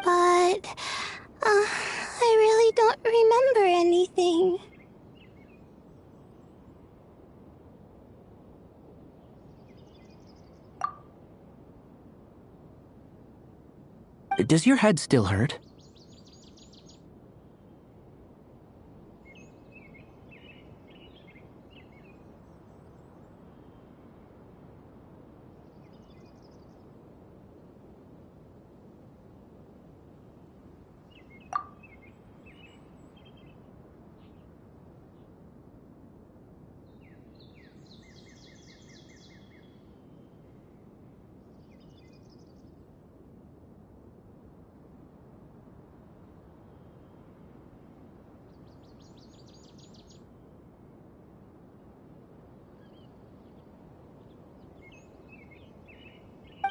Speaker 6: But, I really don't remember anything.
Speaker 5: Does your head still hurt?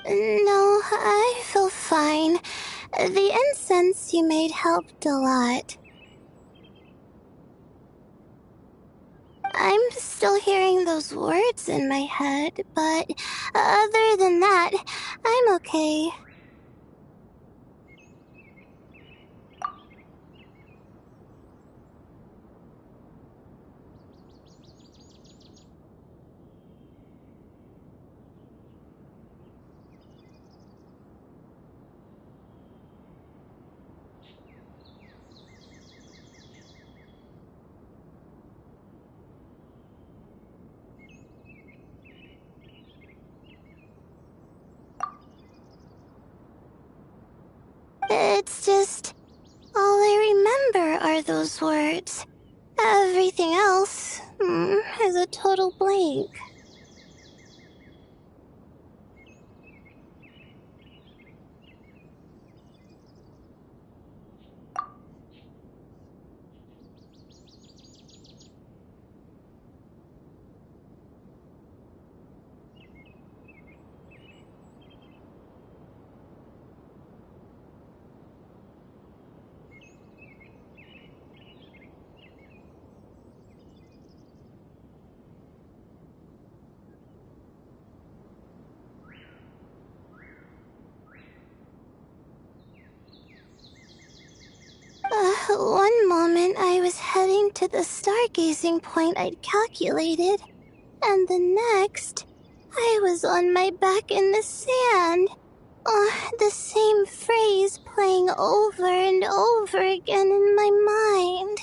Speaker 6: No, I feel fine. The incense you made helped a lot. I'm still hearing those words in my head, but other than that, I'm okay. It's just... all I remember are those words. Everything else is a total blank. One moment I was heading to the stargazing point I'd calculated, and the next, I was on my back in the sand. The same phrase playing over and over again in my mind.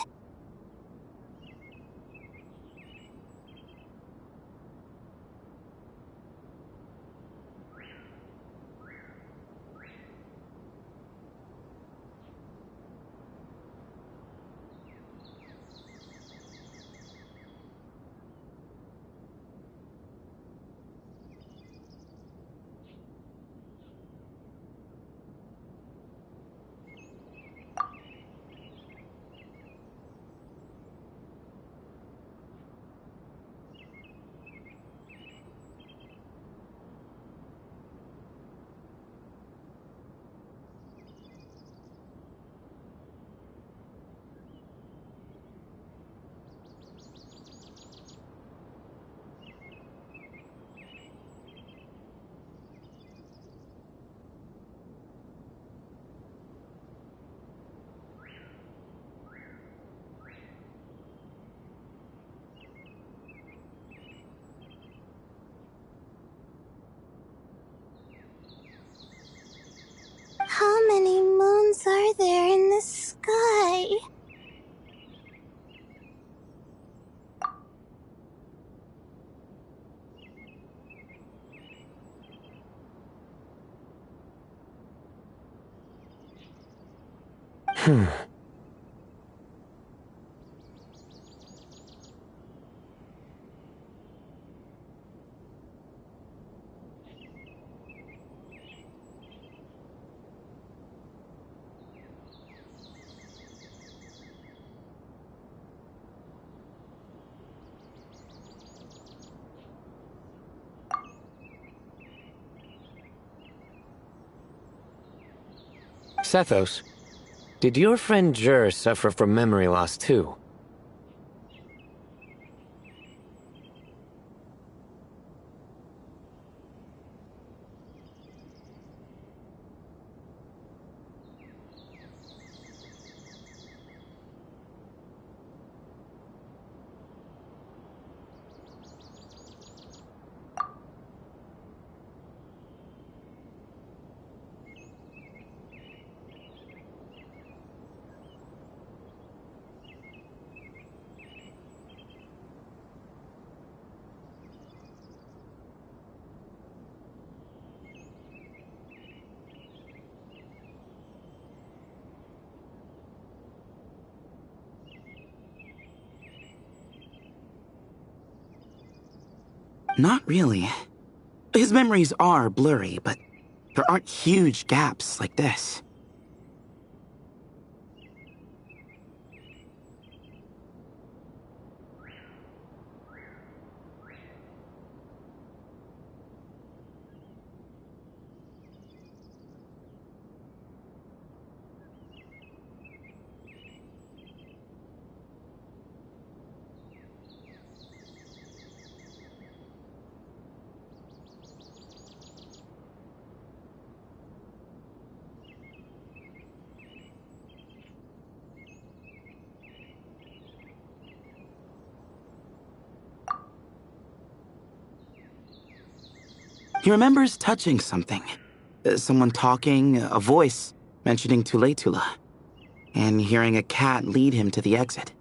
Speaker 6: How many moons are there in the sky?
Speaker 7: Sethos, did your friend Jur suffer from memory loss too?
Speaker 8: Not really. His memories are blurry, but there aren't huge gaps like this. He remembers touching something. Someone talking, a voice mentioning Tuletula, and hearing a cat lead him to the exit.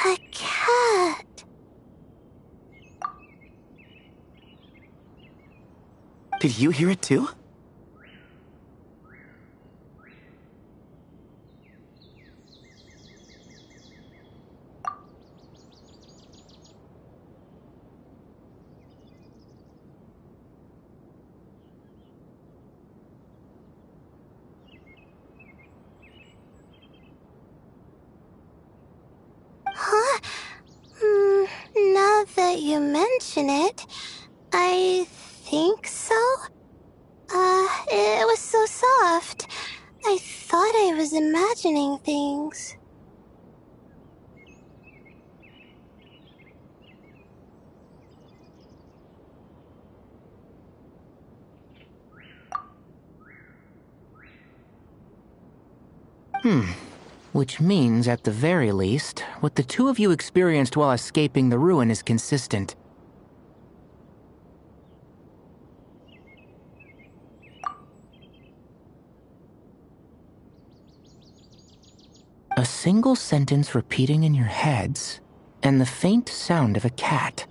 Speaker 6: A cat.
Speaker 8: Did you hear it too?
Speaker 6: Huh? Now that you mention it, I think so. It was so soft. I thought I was imagining things.
Speaker 5: Which means, at the very least, what the two of you experienced while escaping the ruin is consistent. A single sentence repeating in your heads, and the faint sound of a cat.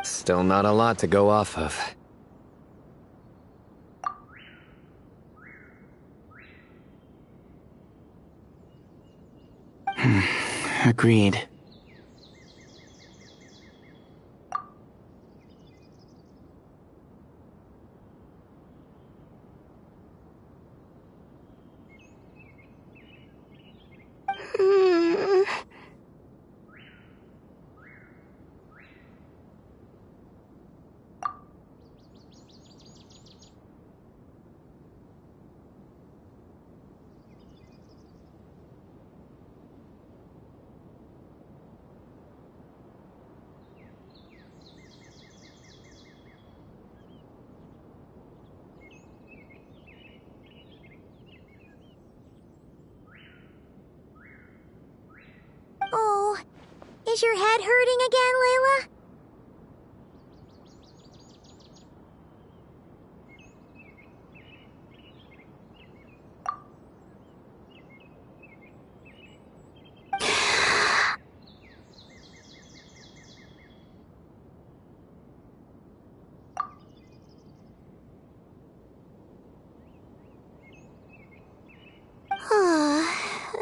Speaker 7: Still not a lot to go off of.
Speaker 8: Agreed.
Speaker 3: Oh, is your head hurting again, Layla?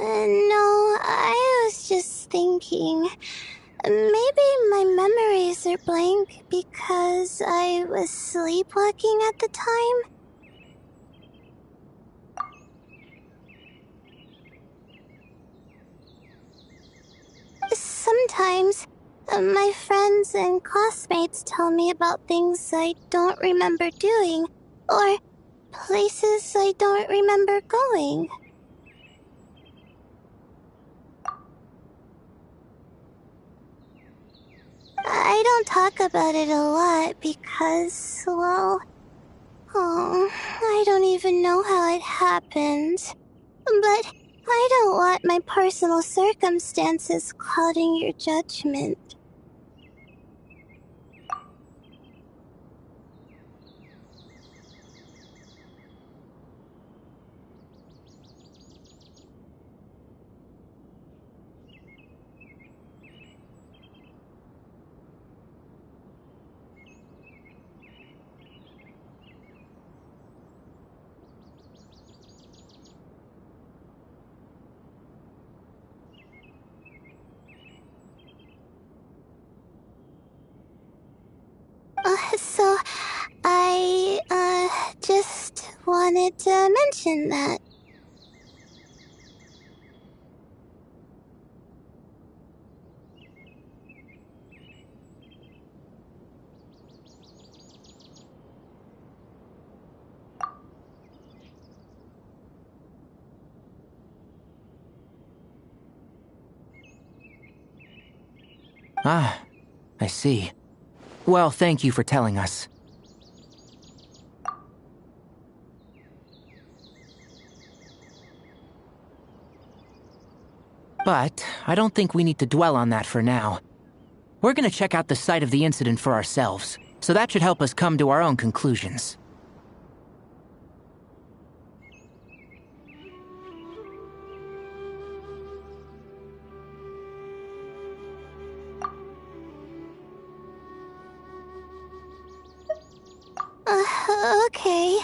Speaker 6: No, I was just thinking. Maybe my memories are blank because I was sleepwalking at the time. Sometimes, my friends and classmates tell me about things I don't remember doing, or places I don't remember going. I don't talk about it a lot because, well, Oh, I don't even know how it happened. But I don't want my personal circumstances clouding your judgment. So, I, just wanted to mention that.
Speaker 5: Ah, I see. Well, thank you for telling us. But I don't think we need to dwell on that for now. We're gonna check out the site of the incident for ourselves, so that should help us come to our own conclusions.
Speaker 6: Okay.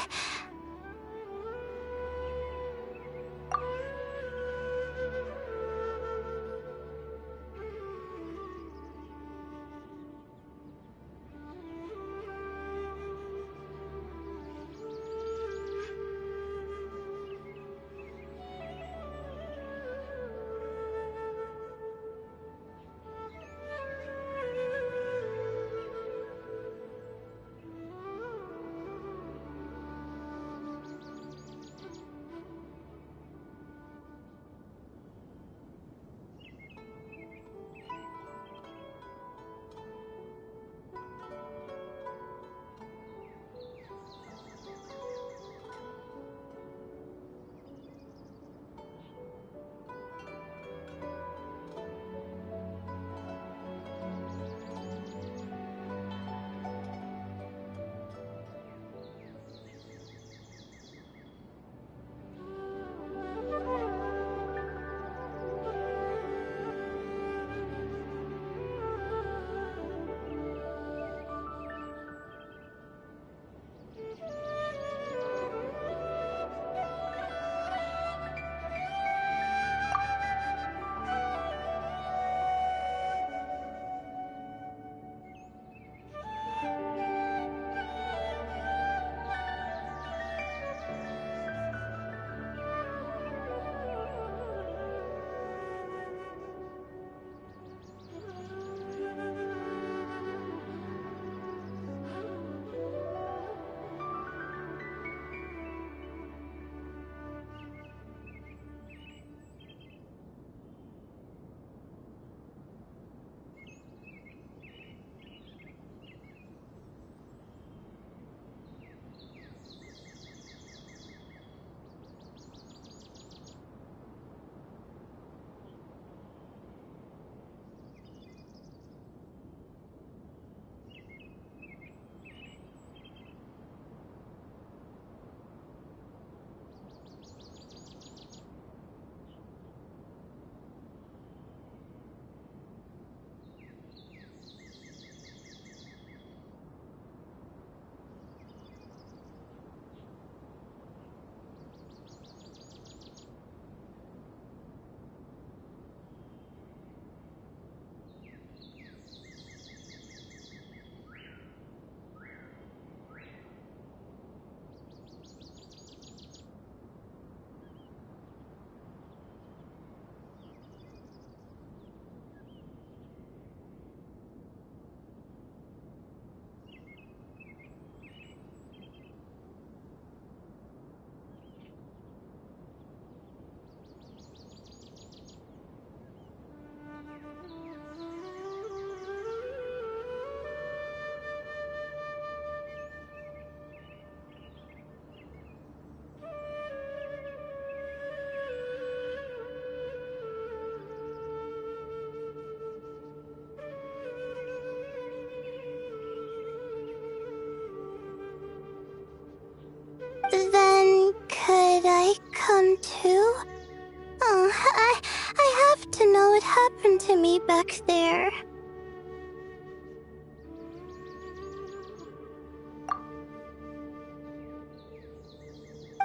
Speaker 6: out there.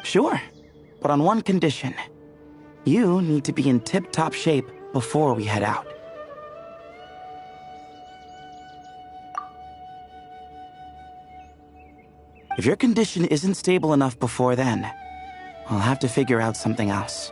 Speaker 8: Sure, but on one condition. You need to be in tip-top shape before we head out. If your condition isn't stable enough before then, I'll have to figure out something else.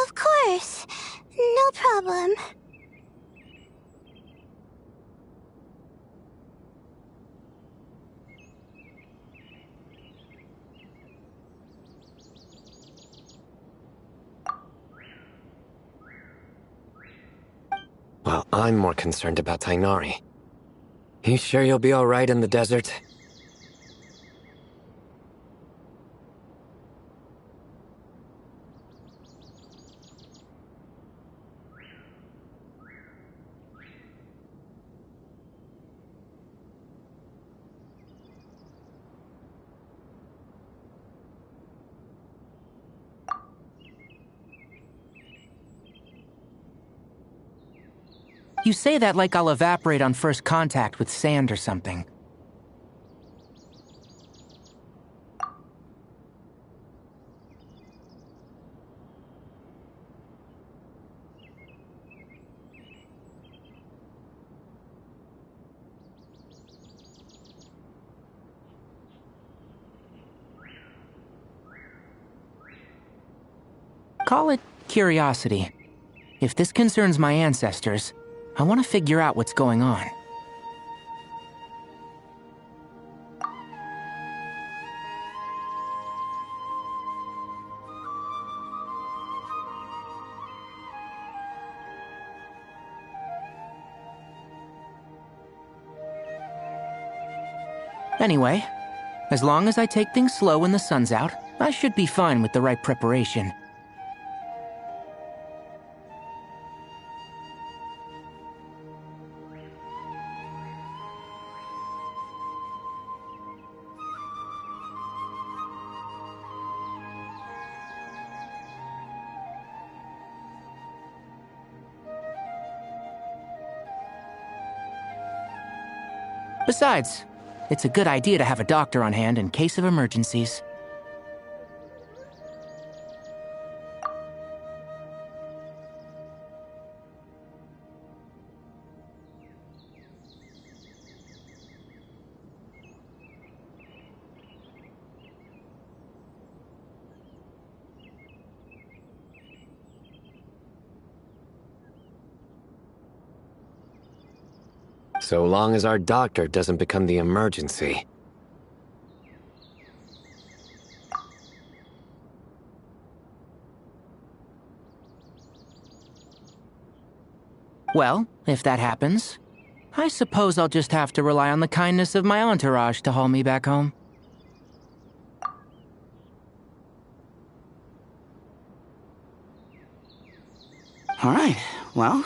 Speaker 6: Of course. No problem.
Speaker 7: Well, I'm more concerned about Tighnari. You sure you'll be all right in the desert?
Speaker 5: You say that like I'll evaporate on first contact with sand or something. Call it curiosity. If this concerns my ancestors, I want to figure out what's going on. Anyway, as long as I take things slow when the sun's out, I should be fine with the right preparation. Besides, it's a good idea to have a doctor on hand in case of emergencies.
Speaker 7: So long as our doctor doesn't become the emergency.
Speaker 5: Well, if that happens, I suppose I'll just have to rely on the kindness of my entourage to haul me back home.
Speaker 8: All right, well,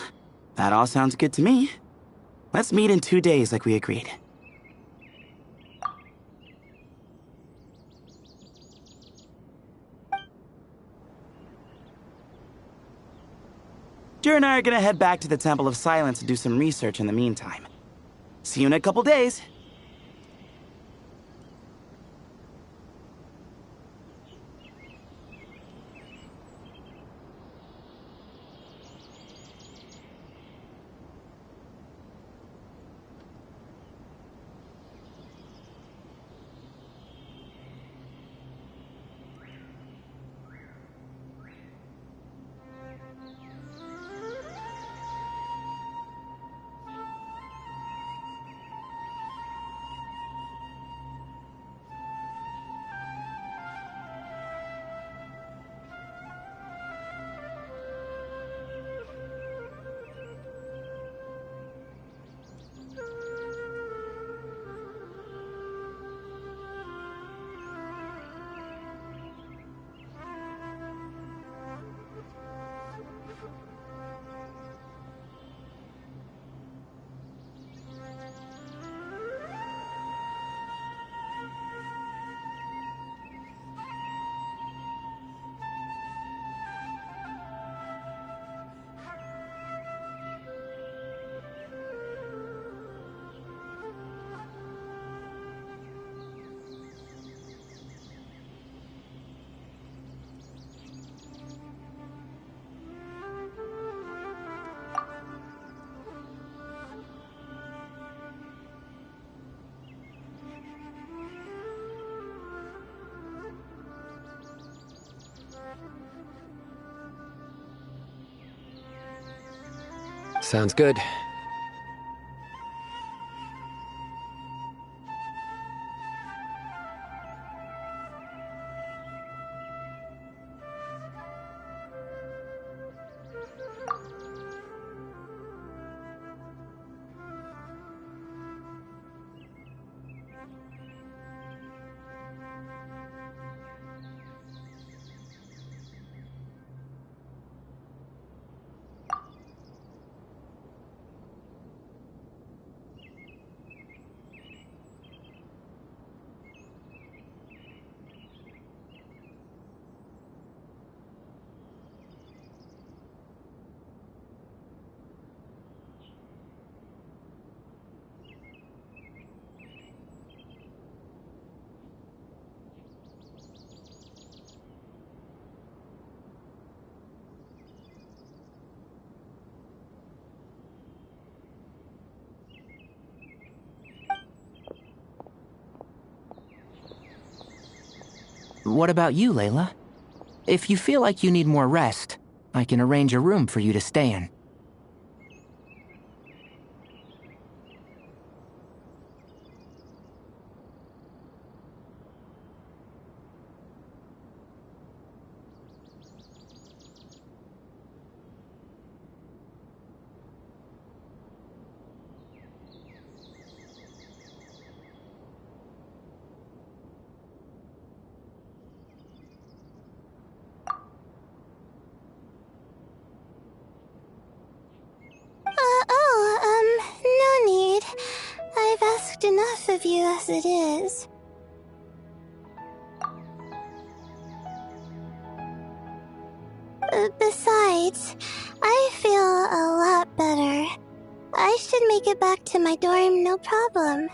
Speaker 8: that all sounds good to me. Let's meet in 2 days like we agreed. Astra and I are gonna head back to the Temple of Silence to do some research in the meantime. See you in a couple days.
Speaker 7: Sounds good.
Speaker 5: What about you, Layla? If you feel like you need more rest, I can arrange a room for you to stay in.
Speaker 6: No need. I've asked enough of you as it is. Besides, I feel a lot better. I should make it back to my dorm, no problem.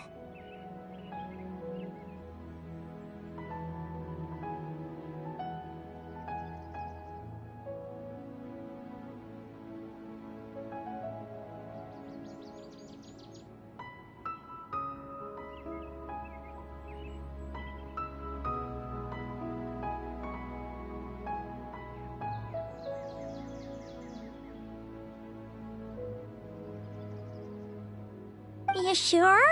Speaker 3: You sure?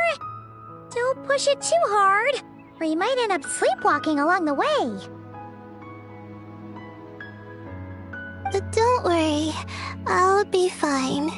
Speaker 3: Don't push it too hard, or you might end up sleepwalking along the way.
Speaker 6: Don't worry, I'll be fine.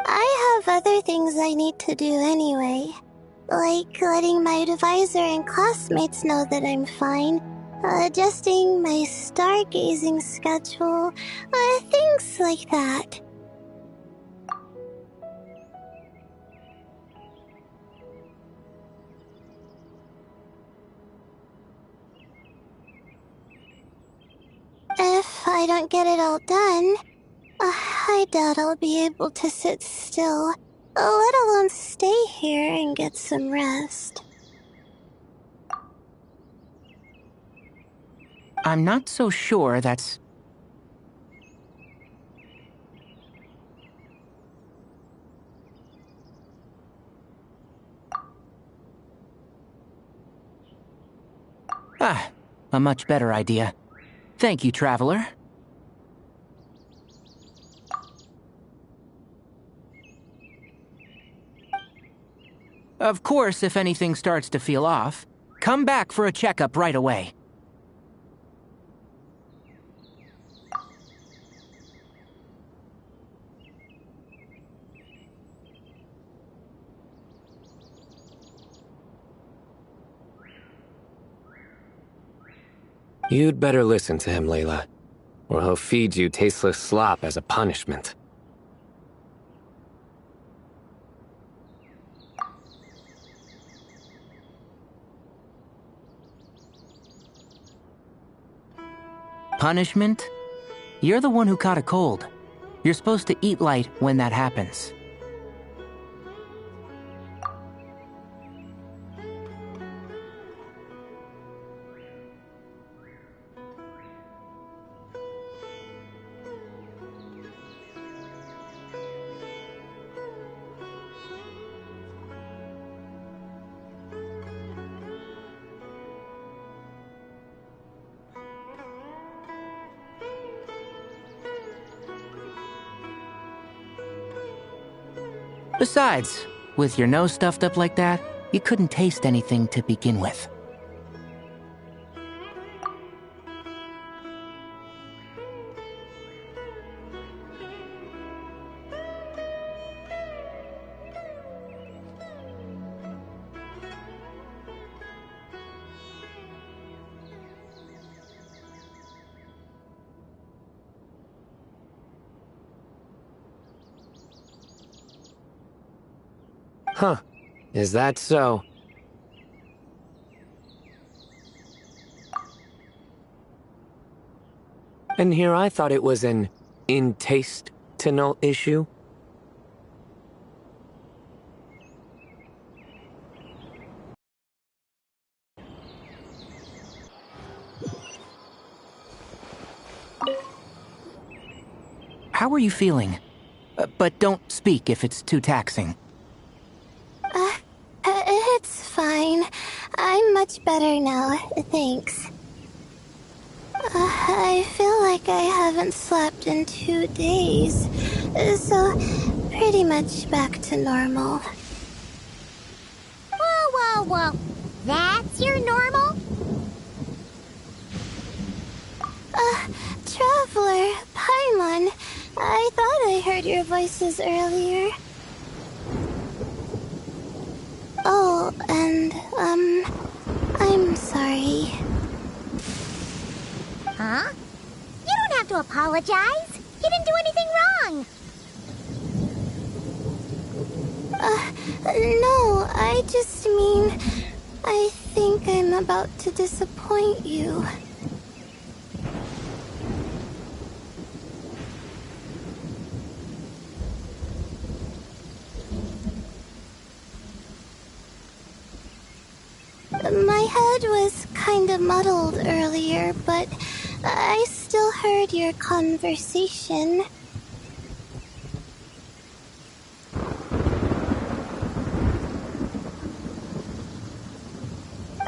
Speaker 6: I have other things I need to do anyway. Like letting my advisor and classmates know that I'm fine, adjusting my stargazing schedule, things like that. If I don't get it all done, I doubt I'll be able to sit still, let alone stay here and get some rest.
Speaker 5: I'm not so sure that's... a much better idea. Thank you, Traveler. Of course, if anything starts to feel off, come back for a checkup right away.
Speaker 7: You'd better listen to him, Layla, or he'll feed you tasteless slop as a punishment.
Speaker 5: Punishment? You're the one who caught a cold. You're supposed to eat light when that happens. Besides, with your nose stuffed up like that, you couldn't taste anything to begin with.
Speaker 7: Huh. Is that so? And here I thought it was an intestinal issue.
Speaker 5: How are you feeling? But don't speak if it's too taxing.
Speaker 6: It's fine. I'm much better now, thanks. I feel like I haven't slept in 2 days, so pretty much back to normal.
Speaker 3: Whoa, whoa, whoa. That's your normal?
Speaker 6: Traveler, Paimon, I thought I heard your voices earlier. Oh, and, I'm sorry.
Speaker 3: Huh? You don't have to apologize. You didn't do anything wrong.
Speaker 6: No, I just mean, I think I'm about to disappoint you. My head was kind of muddled earlier, but I still heard your conversation.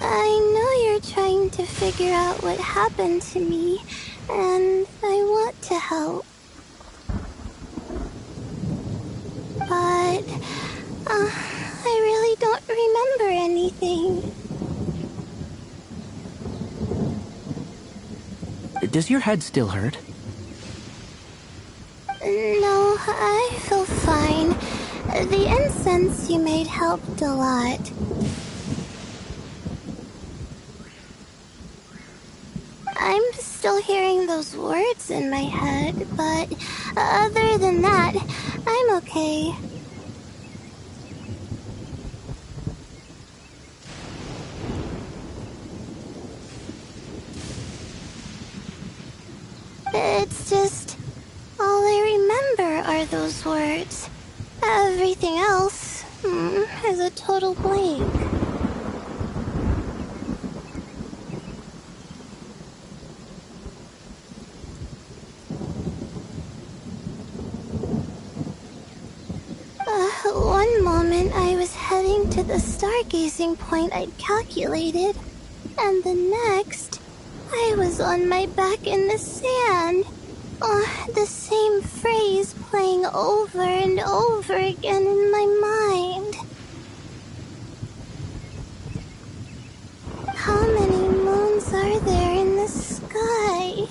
Speaker 6: I know you're trying to figure out what happened to me, and I want to help. But, I really don't remember anything.
Speaker 5: Does your head still hurt?
Speaker 6: No, I feel fine. The incense you made helped a lot. I'm still hearing those words in my head, but other than that, I'm okay. It's just, all I remember are those words. Everything else is a total blank. One moment I was heading to the stargazing point I'd calculated, and the next, I was on my back in the sand. The same phrase playing over and over again in my mind. How many moons are there in the sky?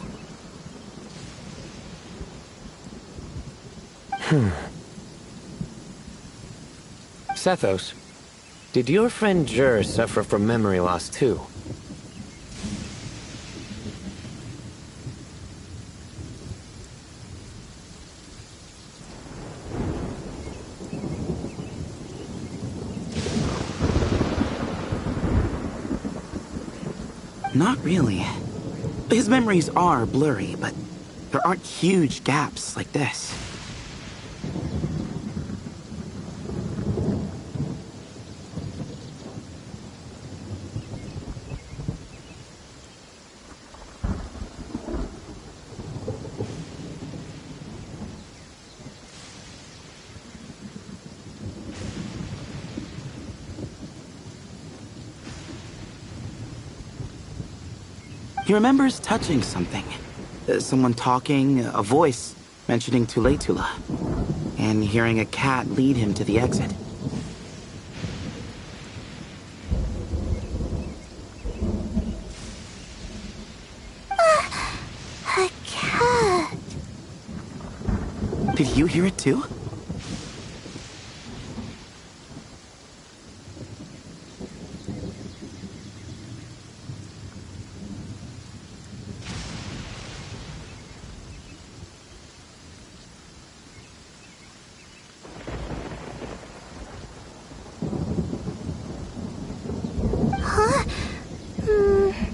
Speaker 7: Sethos, did your friend Jur suffer from memory loss too?
Speaker 8: Not really. His memories are blurry, but there aren't huge gaps like this. He remembers touching something. Someone talking, a voice mentioning Tuletula, and hearing a cat lead him to the exit.
Speaker 6: A cat.
Speaker 8: Did you hear it too?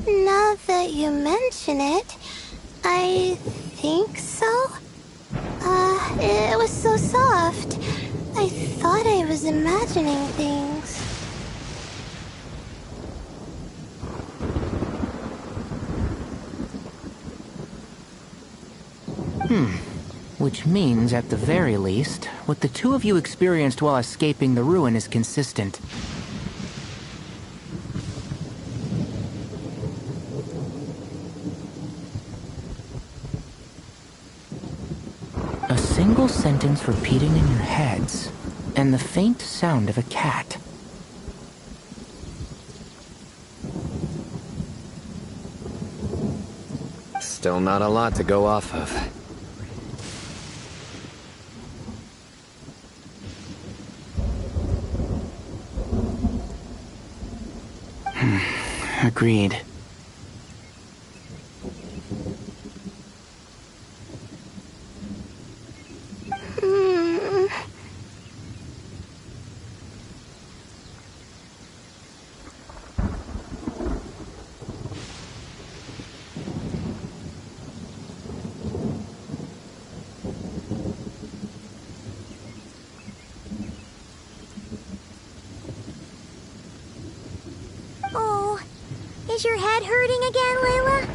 Speaker 6: Now that you mention it, I think so. It was so soft. I thought I was imagining things.
Speaker 5: Which means, at the very least, what the two of you experienced while escaping the ruin is consistent. A single sentence repeating in your heads, and the faint sound of a cat.
Speaker 7: Still not a lot to go off of.
Speaker 8: Agreed.
Speaker 3: Oh, is your head hurting again, Layla?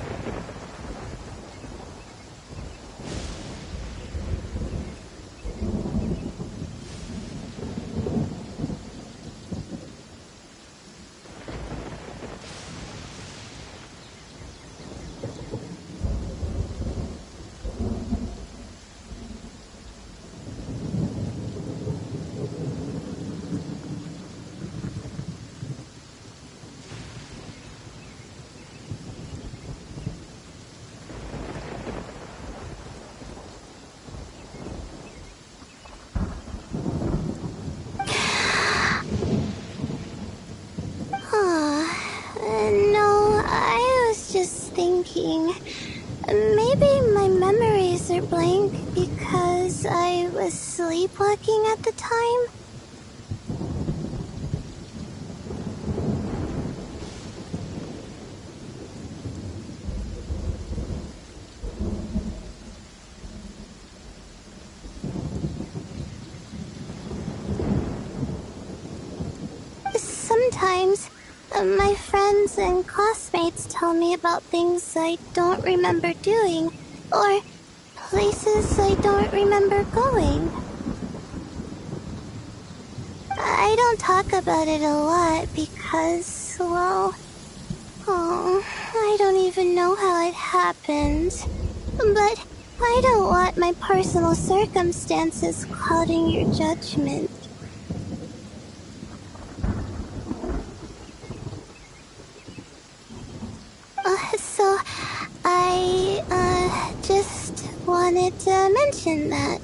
Speaker 6: sleepwalking. Maybe my memories are blank because I was sleepwalking at the time. Sometimes, my friends and classmates tell me about things I don't remember doing, or places I don't remember going. I don't talk about it a lot because, well, I don't even know how it happened. But I don't want my personal circumstances clouding your judgment. So, I, just wanted to mention that.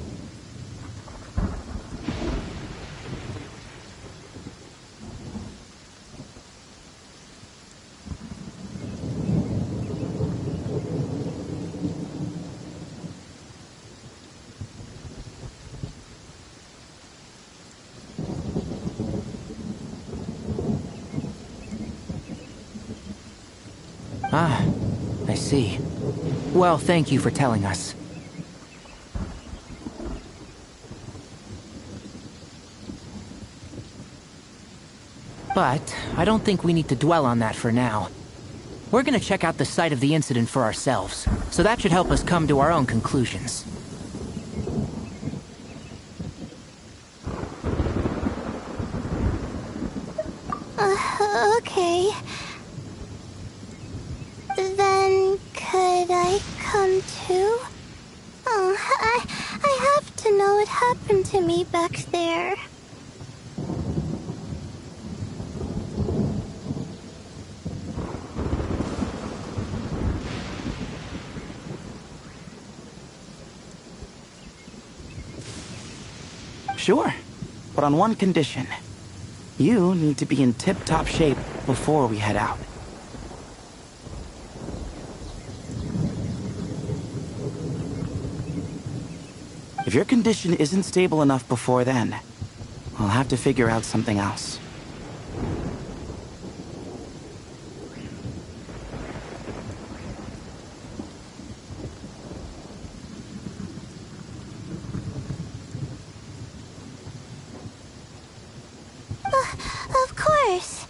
Speaker 5: Ah, I see. Well, thank you for telling us. But I don't think we need to dwell on that for now. We're gonna check out the site of the incident for ourselves, so that should help us come to our own conclusions.
Speaker 6: Okay. Then could I come too? Oh, I have to know what happened to me back there.
Speaker 8: Sure, but on one condition. You need to be in tip-top shape before we head out. If your condition isn't stable enough before then, we'll have to figure out something else.
Speaker 6: Of course.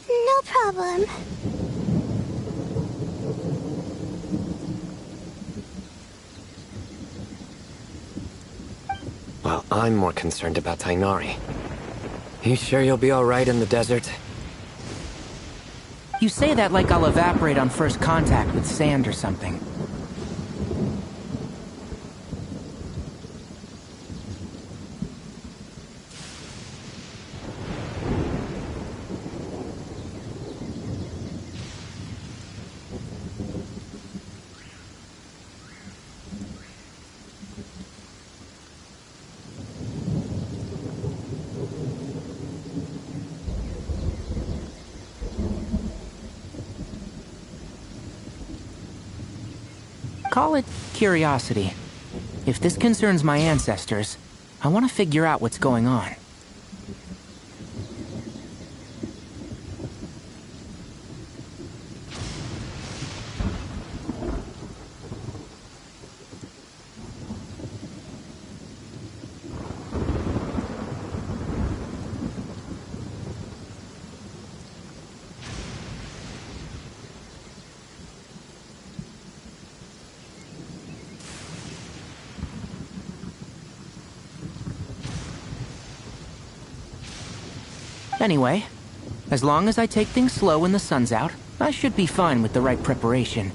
Speaker 6: No problem.
Speaker 7: Well, I'm more concerned about Tighnari. You sure you'll be alright in the desert?
Speaker 5: You say that like I'll evaporate on first contact with sand or something. Call it curiosity. If this concerns my ancestors, I want to figure out what's going on. Anyway, as long as I take things slow when the sun's out, I should be fine with the right preparation.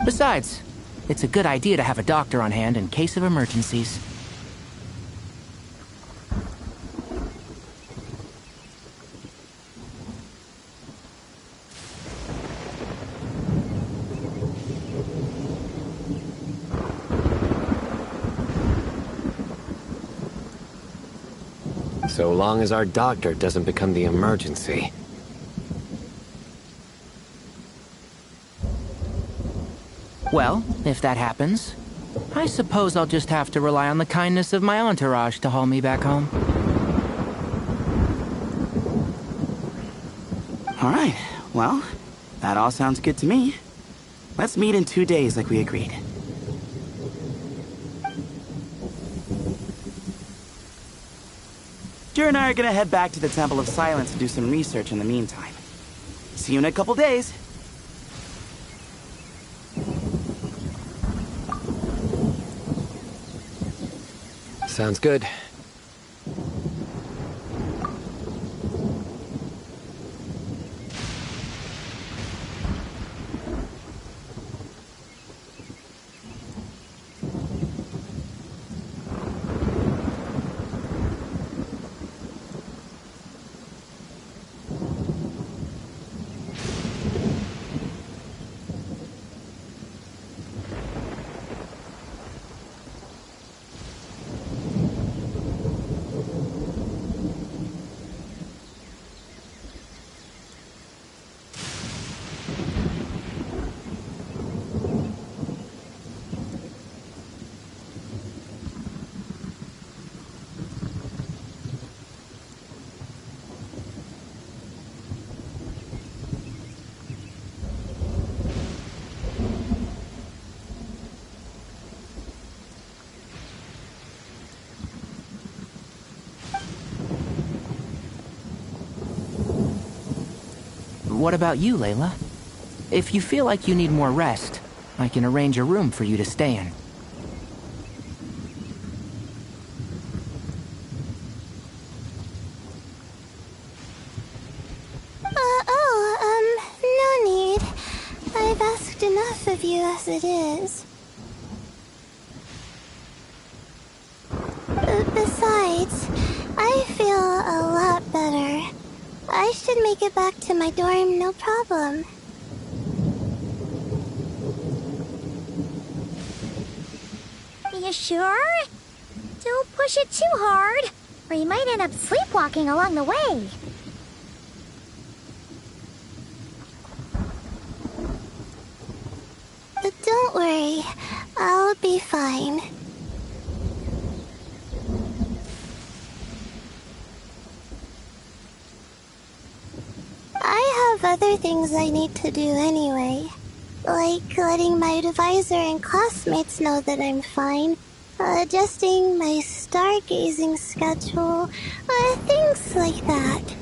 Speaker 5: Besides, it's a good idea to have a doctor on hand in case of emergencies.
Speaker 7: So long as our doctor doesn't become the emergency.
Speaker 5: Well, if that happens, I suppose I'll just have to rely on the kindness of my entourage to haul me back home.
Speaker 8: All right, well, that all sounds good to me. Let's meet in 2 days like we agreed. Jer and I are gonna head back to the Temple of Silence to do some research in the meantime. See you in a couple days.
Speaker 7: Sounds good.
Speaker 5: What about you, Layla? If you feel like you need more rest, I can arrange a room for you to stay in.
Speaker 6: No need. I've asked enough of you as it is. Besides, I feel a lot better. I should make it back to my dorm, no problem.
Speaker 3: You sure? Don't push it too hard, or you might end up sleepwalking along the way.
Speaker 6: Don't worry, I'll be fine. I have other things I need to do anyway. Like letting my advisor and classmates know that I'm fine, adjusting my stargazing schedule, things like that.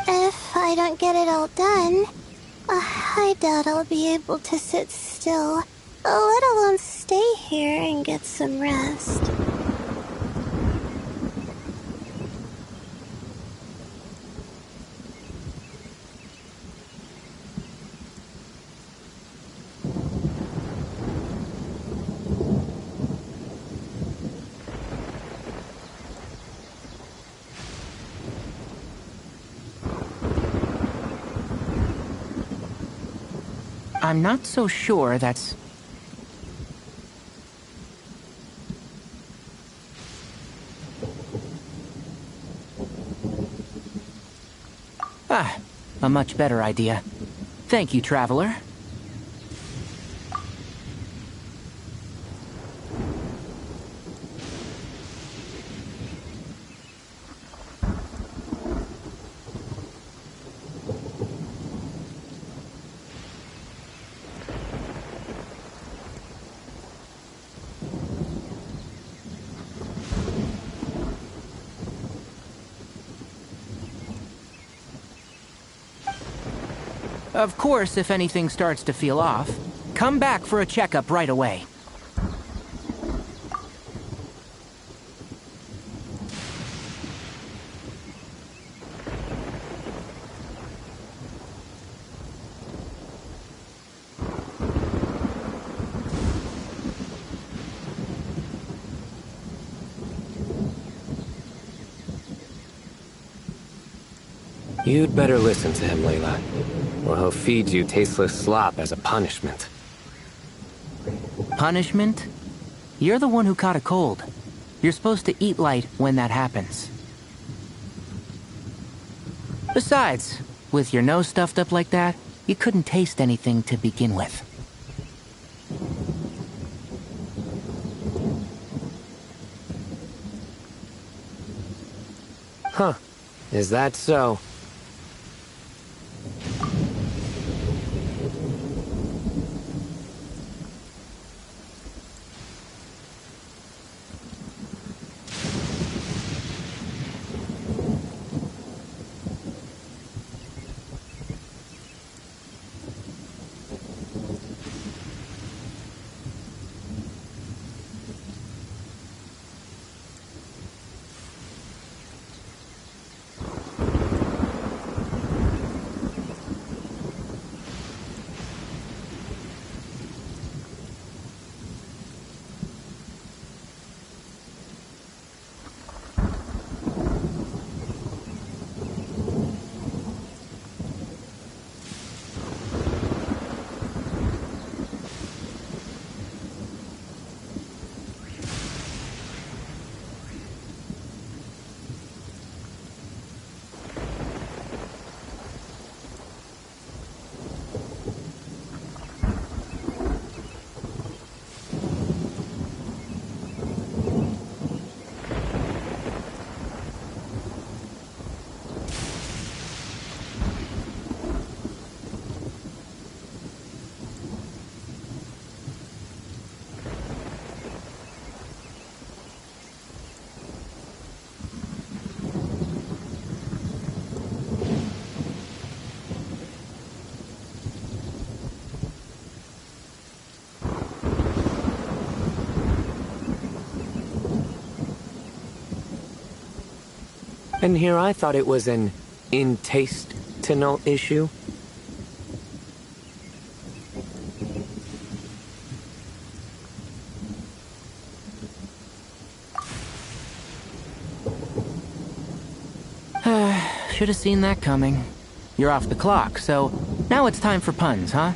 Speaker 6: If I don't get it all done, I doubt I'll be able to sit still, let alone stay here and get some rest.
Speaker 5: I'm not so sure that's... a much better idea. Thank you, Traveler. Of course, if anything starts to feel off, come back for a checkup right away.
Speaker 7: You'd better listen to him, Layla, or he'll feed you tasteless slop as a punishment.
Speaker 5: Punishment? You're the one who caught a cold. You're supposed to eat light when that happens. Besides, with your nose stuffed up like that, you couldn't taste anything to begin with.
Speaker 7: Huh. Is that so? And here I thought it was an intestinal issue.
Speaker 5: Should have seen that coming. You're off the clock, so now it's time for puns, huh?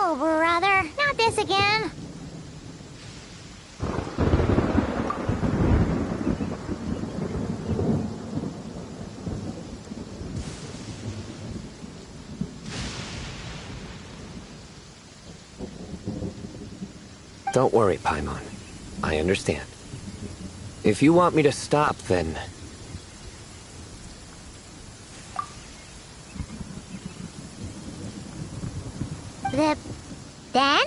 Speaker 3: Oh, brother, not this again.
Speaker 7: Don't worry, Paimon. I understand. If you want me to stop, then...
Speaker 3: Dan?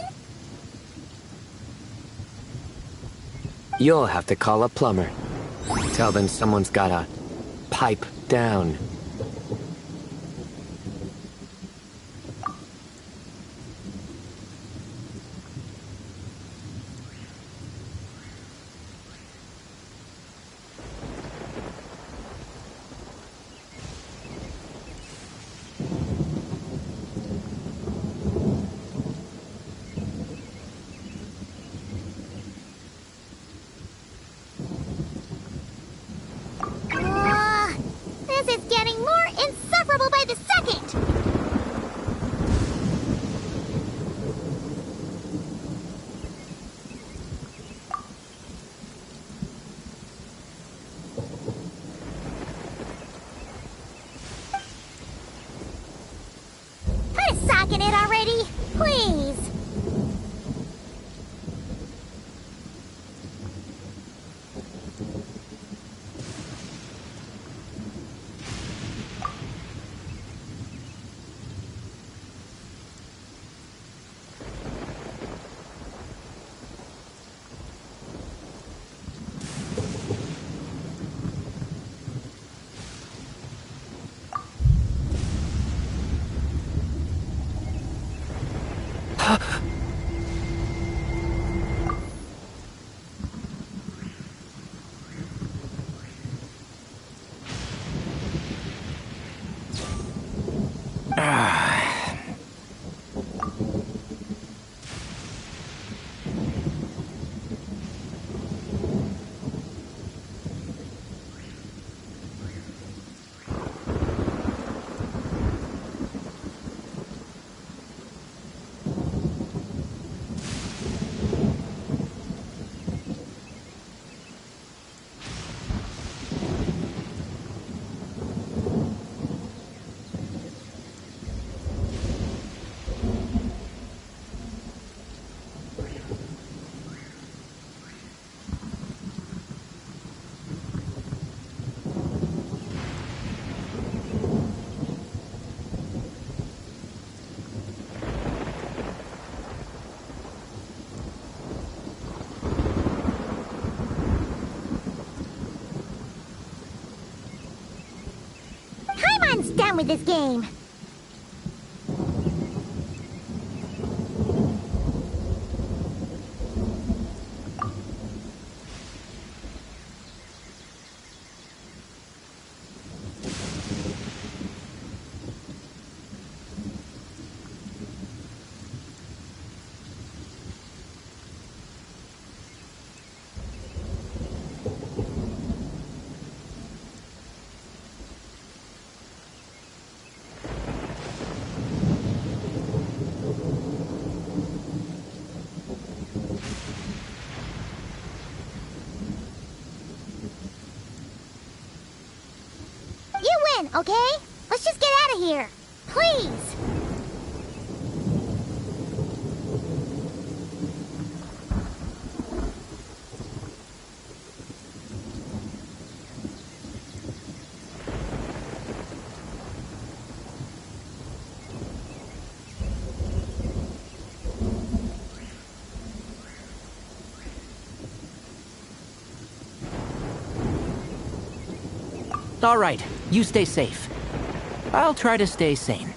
Speaker 7: You'll have to call a plumber. Tell them someone's gotta pipe down.
Speaker 3: done with this game. Okay? Let's just get out of here. Please!
Speaker 5: All right, you stay safe. I'll try to stay sane.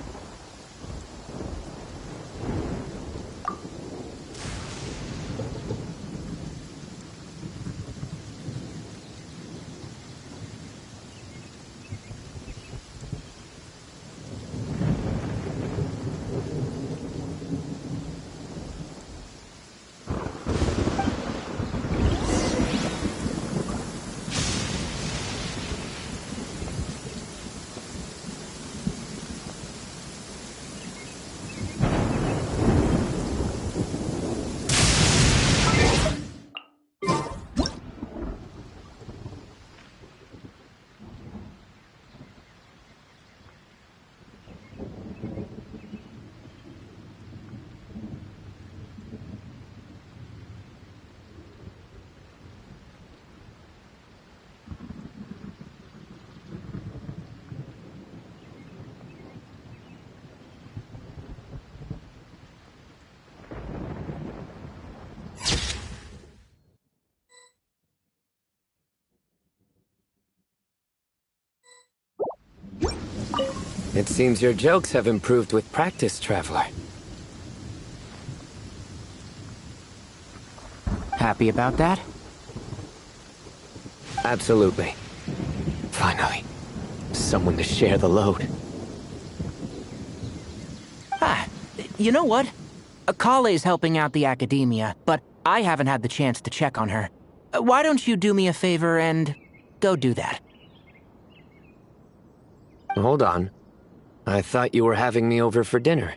Speaker 7: It seems your jokes have improved with practice, Traveler.
Speaker 5: Happy about that?
Speaker 7: Absolutely. Finally, someone to share the load.
Speaker 5: You know what? Kale's helping out the academia, but I haven't had the chance to check on her. Why don't you do me a favor and go do that?
Speaker 7: Hold on. I thought you were having me over for dinner.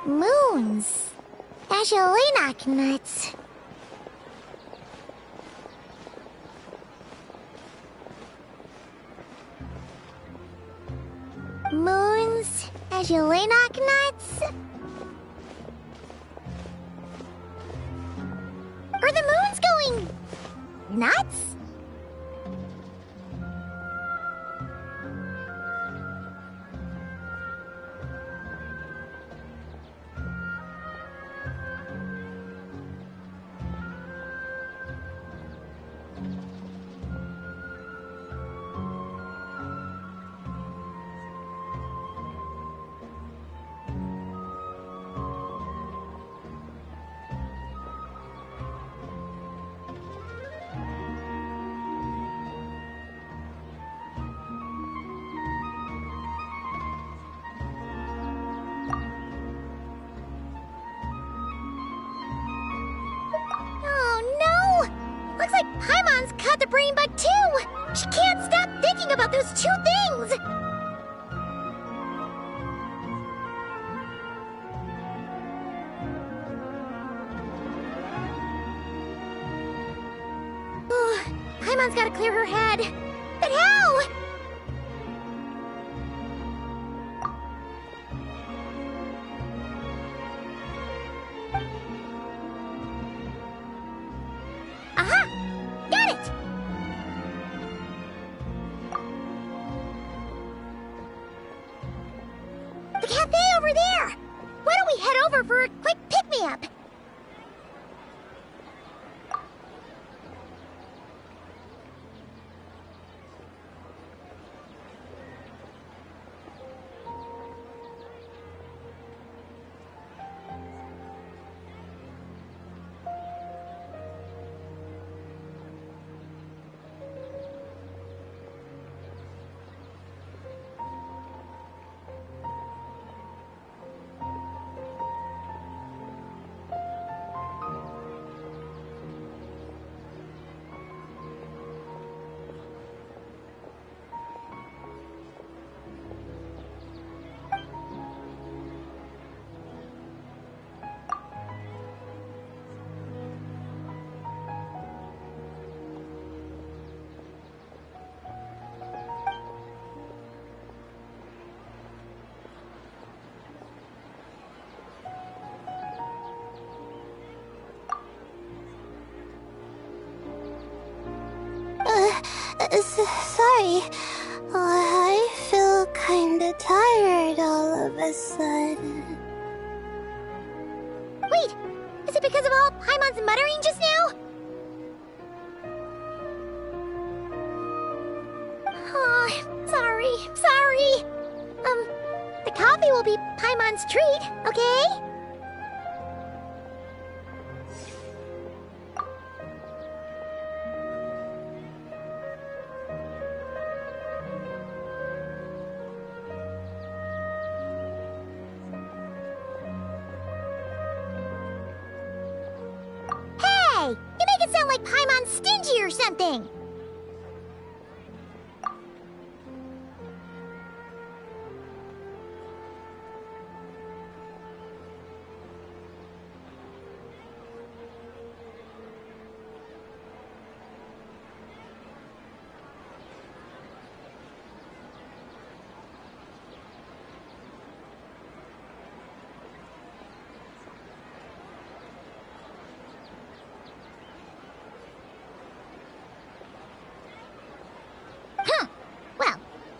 Speaker 3: Moons. Ashalinak nuts. Moons. Ashalinak nuts. Are the moons going nuts? Looks like Paimon's caught the brain bug too! She can't stop thinking about those two things! Paimon's gotta clear her head. But how? Aha! Got it! The cafe over there! Why don't we head over for a quick pick-me-up?
Speaker 6: Sorry. I feel kinda tired all of a sudden.
Speaker 3: Wait! Is it because of all Paimon's muttering just now? Oh, sorry. The coffee will be Paimon's treat, okay? Hey! You make it sound like Paimon's stingy or something! Well,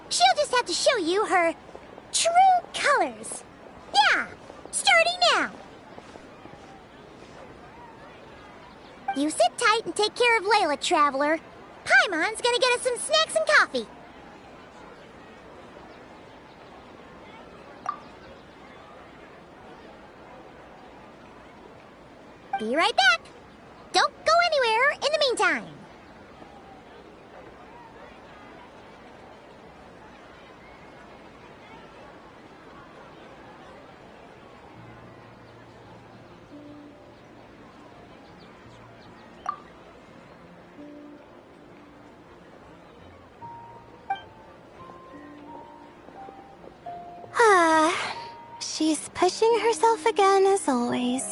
Speaker 3: she'll just have to show you her true colors. Yeah, starting now. You sit tight and take care of Layla, Traveler. Paimon's gonna get us some snacks and coffee. Be right back. Don't go anywhere in the meantime.
Speaker 6: She's pushing herself again as always.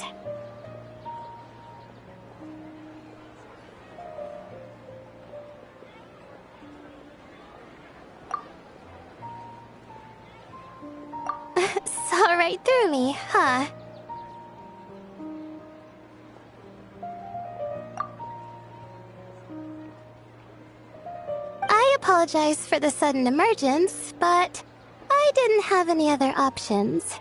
Speaker 6: Saw right through me, huh? I apologize for the sudden emergence, but I didn't have any other options.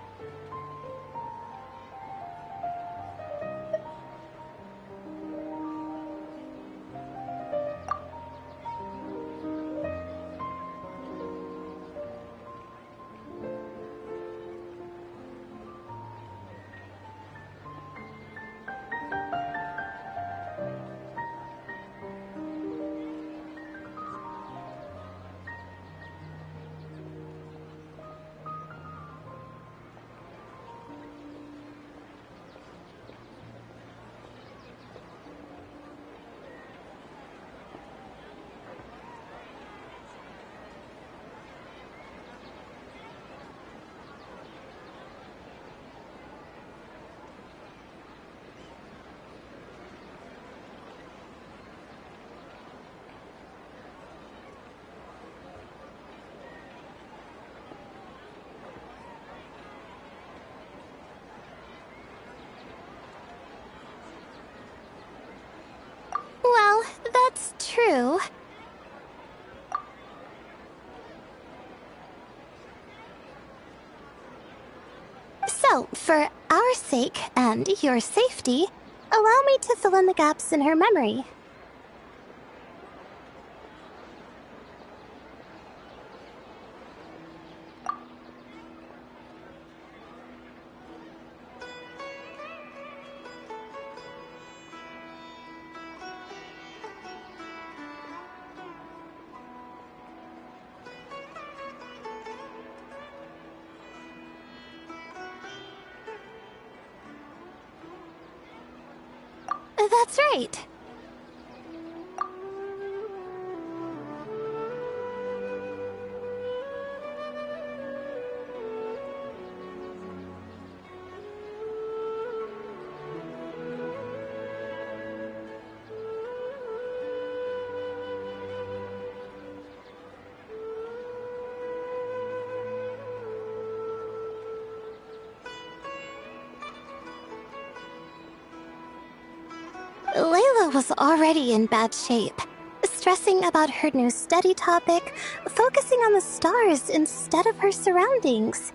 Speaker 6: That's true. So, for our sake and your safety, allow me to fill in the gaps in her memory. That's right. Layla was already in bad shape, stressing about her new study topic, focusing on the stars instead of her surroundings.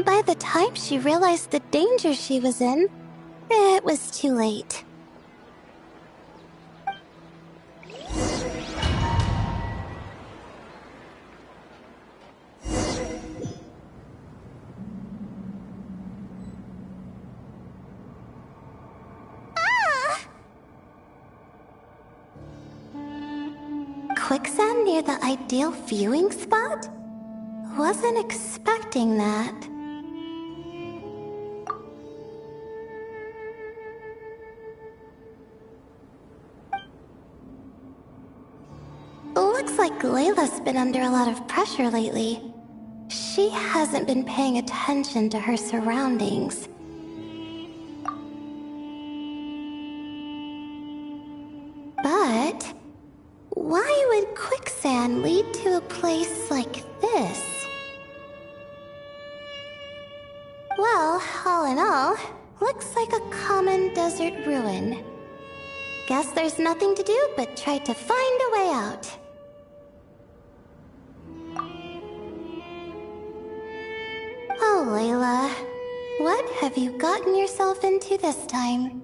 Speaker 6: By the time she realized the danger she was in, it was too late. Quicksand near the ideal viewing spot? Wasn't expecting that. Looks like Layla's been under a lot of pressure lately. She hasn't been paying attention to her surroundings. But why would quicksand lead to a place like this? Well, all in all, looks like a common desert ruin. Guess there's nothing to do but try to find a way out. Oh, Layla, what have you gotten yourself into this time?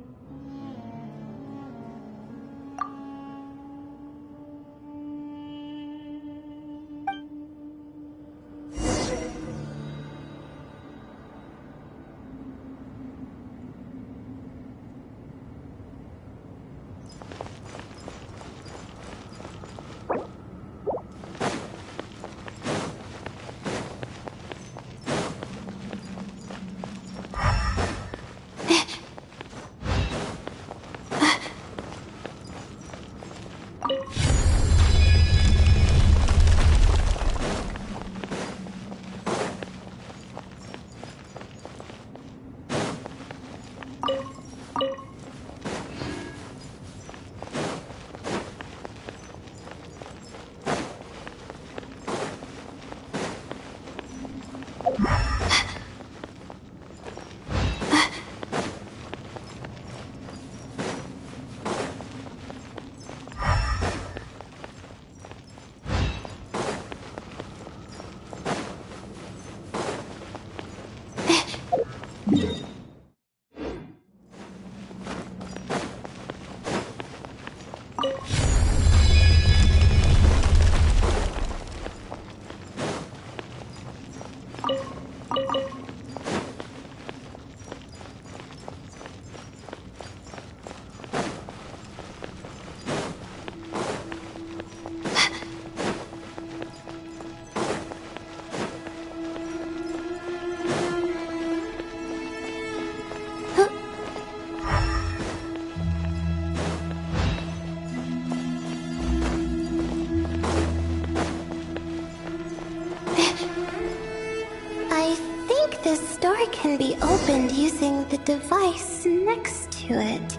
Speaker 6: This door can be opened using the device next to it.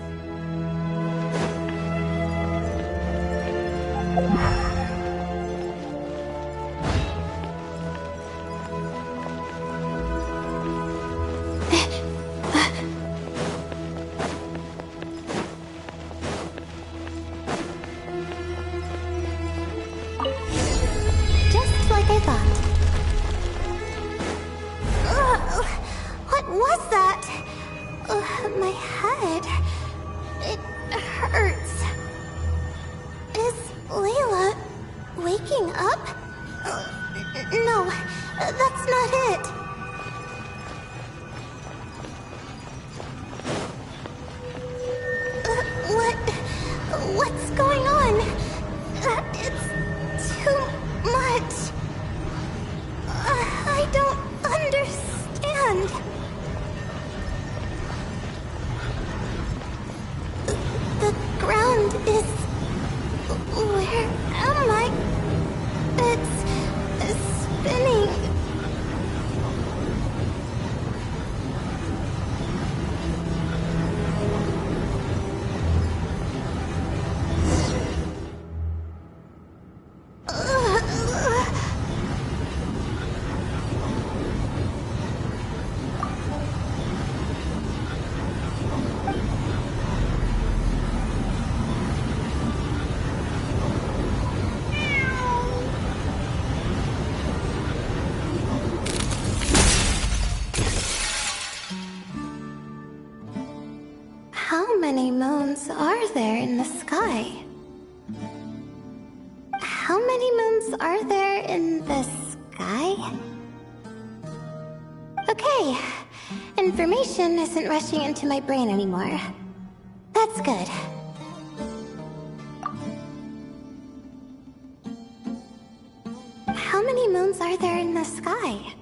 Speaker 6: waking up? No, that's not it. What's going on? It's too much. I don't understand. The ground is... Where am I? It's spinning. How many moons are there in the sky? How many moons are there in the sky? Okay, information isn't rushing into my brain anymore. That's good. How many moons are there in the sky?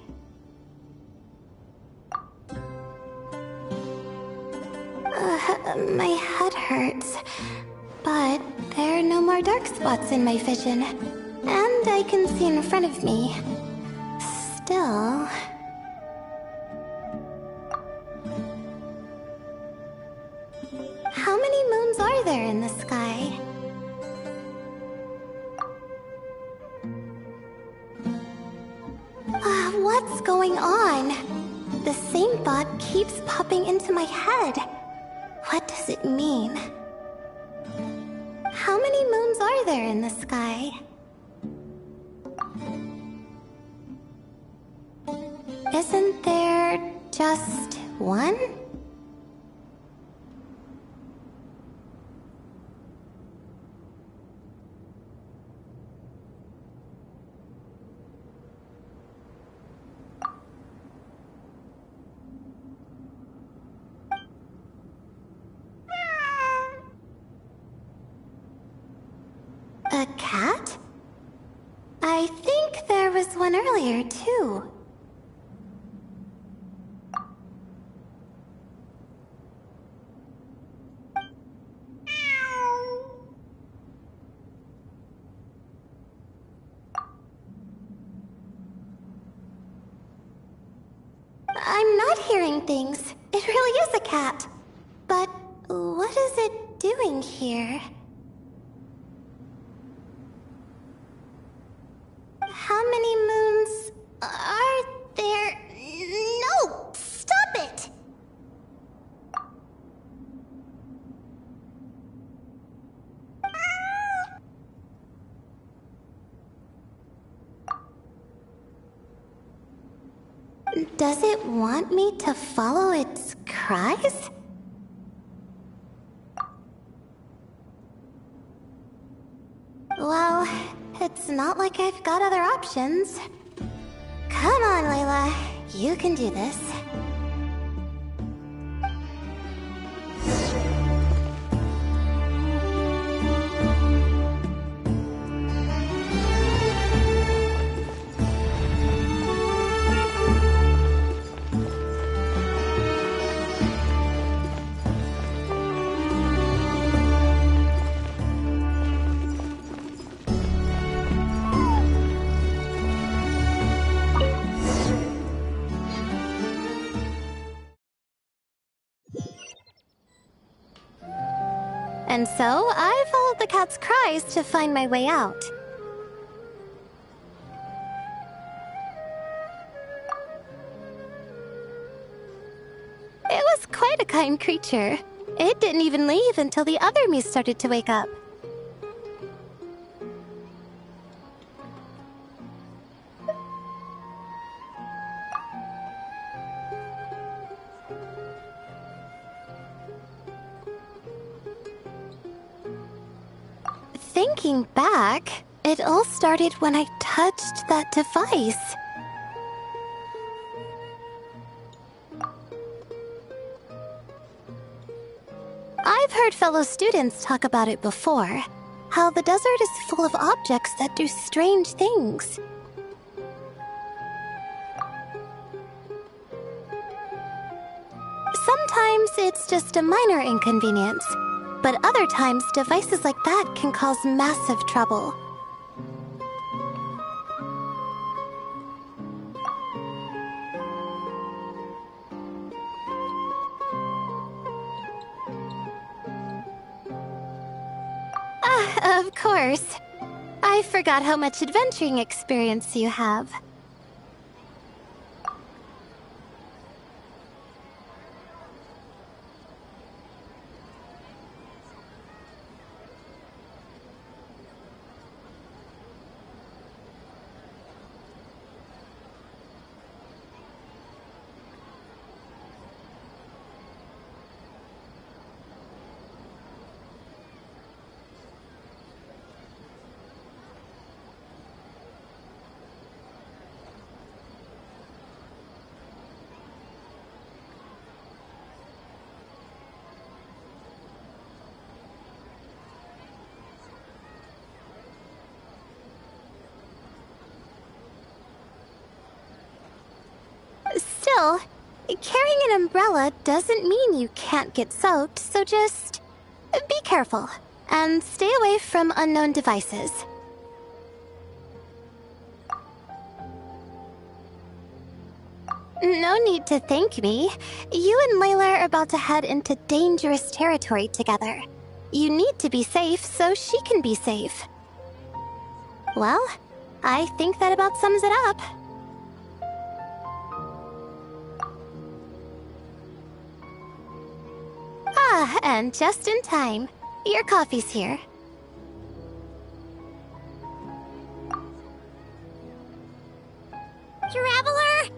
Speaker 6: My head hurts, but there are no more dark spots in my vision, and I can see in front of me. Still... How many moons are there in the sky? What's going on? The same thought keeps popping into my head. What does it mean? How many moons are there in the sky? Isn't there just one? A cat? I think there was one earlier, too. I'm not hearing things. It really is a cat. But what is it doing here? How many moons are there? No! Stop it! Does it want me to follow its cries? Well, it's not like I've got other options. Come on, Layla. You can do this. And so, I followed the cat's cries to find my way out. It was quite a kind creature. It didn't even leave until the other me started to wake up. Thinking back, It all started when I touched that device. I've heard fellow students talk about it before. How the desert is full of objects that do strange things. Sometimes it's just a minor inconvenience, but other times devices like that can cause massive trouble. Of course. I forgot how much adventuring experience you have. Still, carrying an umbrella doesn't mean you can't get soaked, so just be careful and stay away from unknown devices. No need to thank me. You and Layla are about to head into dangerous territory together. You need to be safe so she can be safe. Well, I think that about sums it up. Ah, and just in time. Your coffee's here.
Speaker 3: Traveler?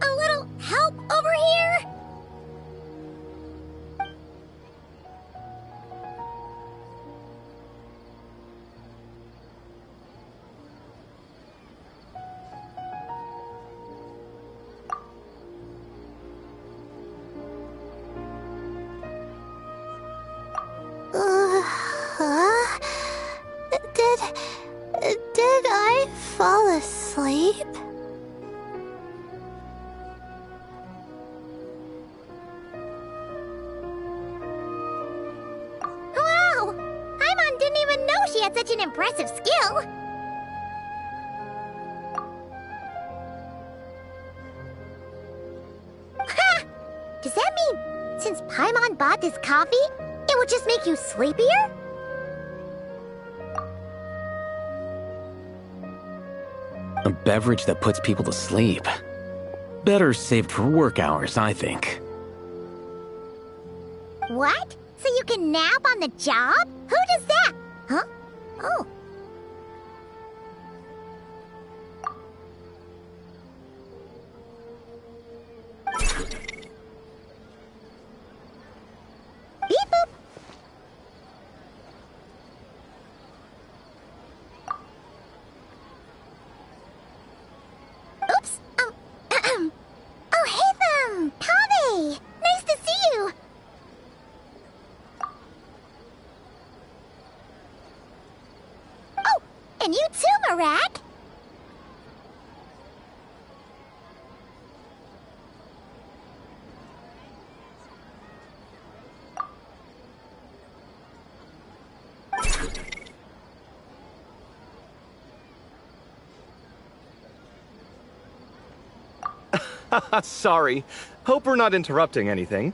Speaker 3: A little help over here?
Speaker 6: Did I fall asleep?
Speaker 3: Wow! Paimon didn't even know she had such an impressive skill! Ha! Does that mean since Paimon bought this coffee, it would just make you sleepier?
Speaker 11: A beverage that puts people to sleep. Better saved for work hours, I think.
Speaker 3: What? So you can nap on the job? Who does that? Huh? Oh. Beep boop. Oops. Oh, hey, Kaveh! Nice to see you! Oh, and you too, Marak!
Speaker 12: Sorry. Hope we're not interrupting anything.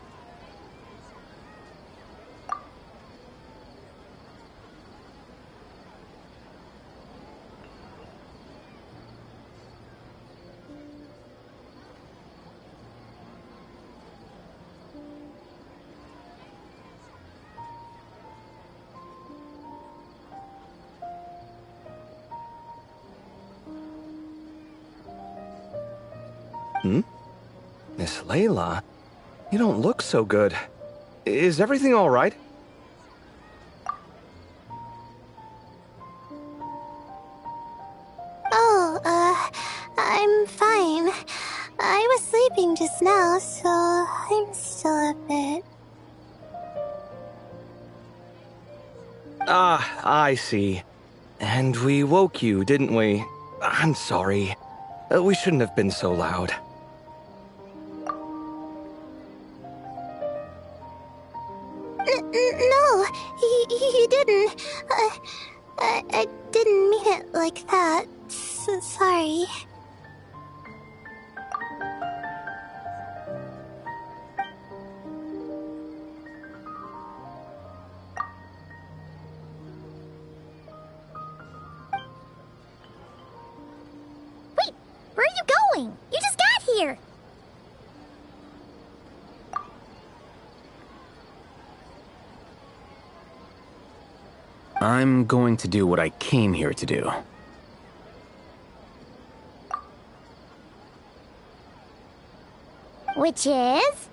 Speaker 12: Miss Layla, you don't look so good. Is everything all right?
Speaker 6: I'm fine. I was sleeping just now, so I'm still a bit...
Speaker 12: Ah, I see. And we woke you, didn't we? I'm sorry. We shouldn't have been so loud.
Speaker 6: No, you didn't. I didn't mean it like that. Sorry.
Speaker 3: Wait, where are you going? You just got here.
Speaker 11: I'm going to do what I came here to do.
Speaker 3: Which is?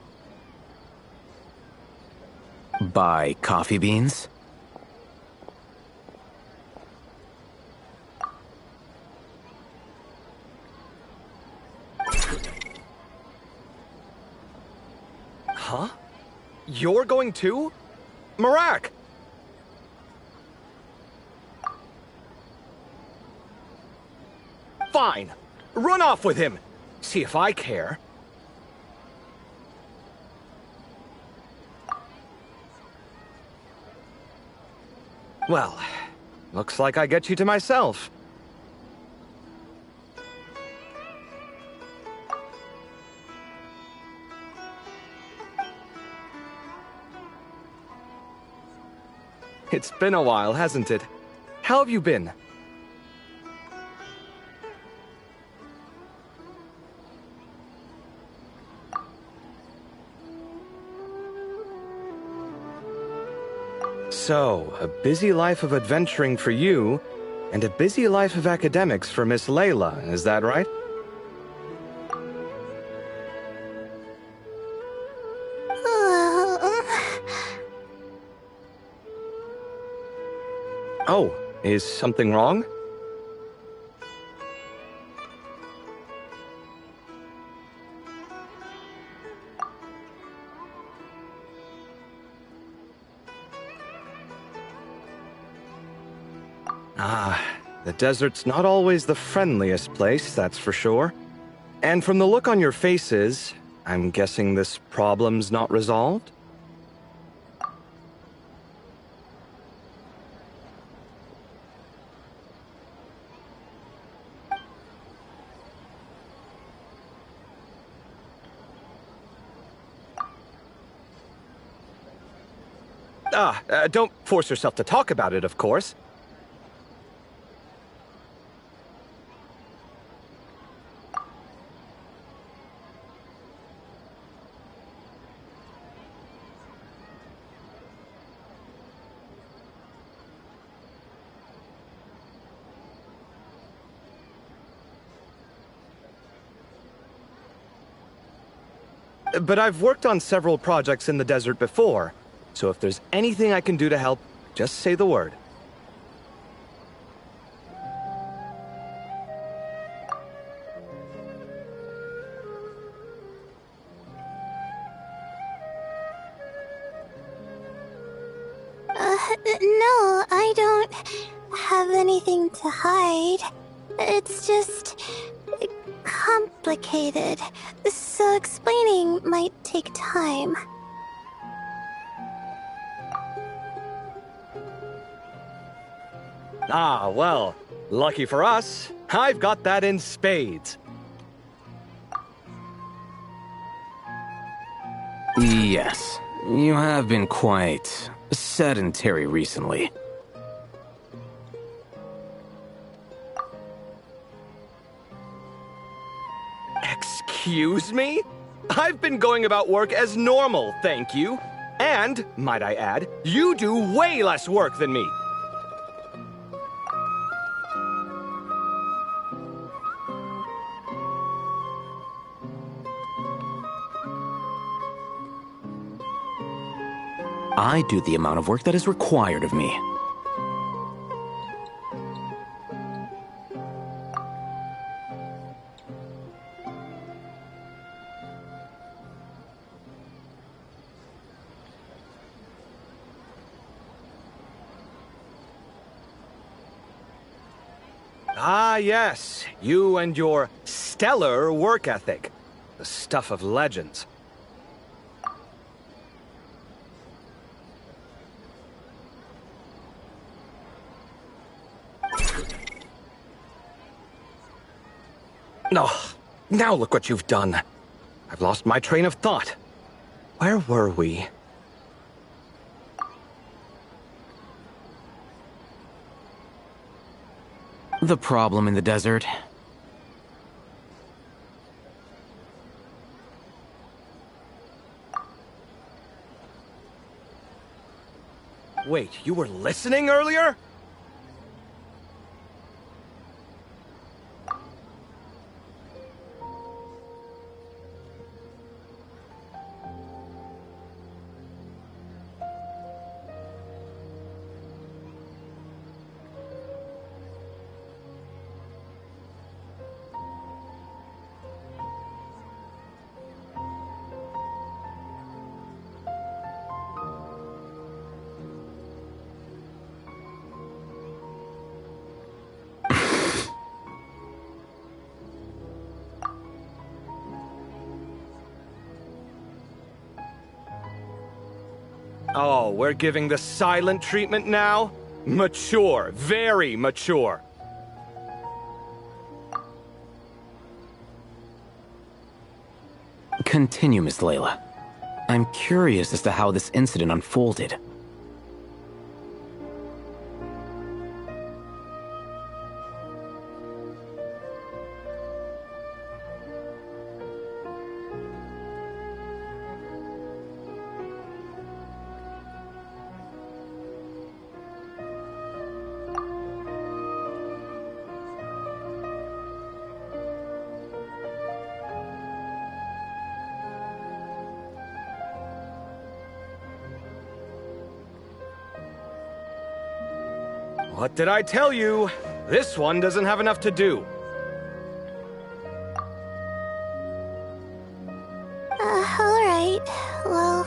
Speaker 11: Buy coffee beans?
Speaker 12: Huh? You're going too? Marak! Fine. Run off with him. See if I care. Well, looks like I get you to myself. It's been a while, hasn't it? How have you been? So, a busy life of adventuring for you, and a busy life of academics for Miss Layla, is that right? Oh, is something wrong? Ah, the desert's not always the friendliest place, that's for sure. And from the look on your faces, I'm guessing this problem's not resolved? Don't force yourself to talk about it, of course. But I've worked on several projects in the desert before, so if there's anything I can do to help, just say the word.
Speaker 6: No, I don't have anything to hide. It's just complicated, so explaining might take time.
Speaker 12: Ah, well, lucky for us, I've got that in spades.
Speaker 11: Yes, you have been quite sedentary recently.
Speaker 12: Excuse me? I've been going about work as normal, thank you. And, might I add, you do way less work than me.
Speaker 11: I do the amount of work that is required of me.
Speaker 12: Ah, yes. You and your stellar work ethic. The stuff of legends. Oh, now look what you've done. I've lost my train of thought. Where were we?
Speaker 11: The problem in the desert.
Speaker 12: Wait, you were listening earlier? Oh, we're giving the silent treatment now? Mature, very mature.
Speaker 11: Continue, Miss Layla. I'm curious as to how this incident unfolded.
Speaker 12: What did I tell you? This one doesn't have enough to do.
Speaker 6: Alright. Well...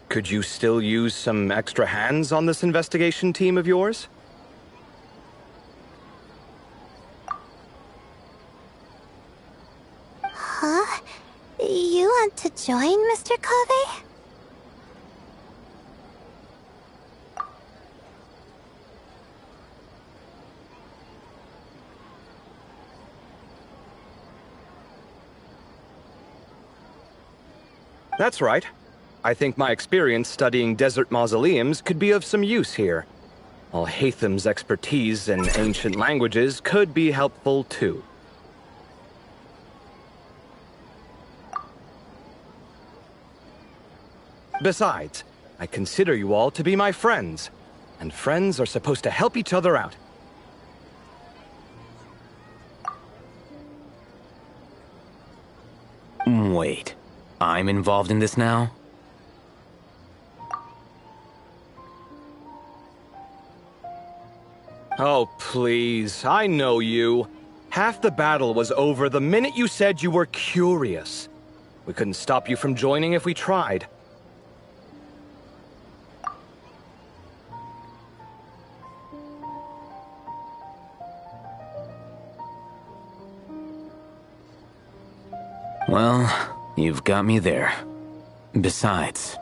Speaker 12: Could you still use some extra hands on this investigation team of yours?
Speaker 6: Huh? You want to join, Mr. Covey?
Speaker 12: That's right. I think my experience studying desert mausoleums could be of some use here. Al-Haytham's expertise in ancient languages could be helpful too. Besides, I consider you all to be my friends, and friends are supposed to help each other out.
Speaker 11: Wait, I'm involved in this now?
Speaker 12: Oh, please, I know you. Half the battle was over the minute you said you were curious. We couldn't stop you from joining if we tried.
Speaker 11: Well, you've got me there. Besides...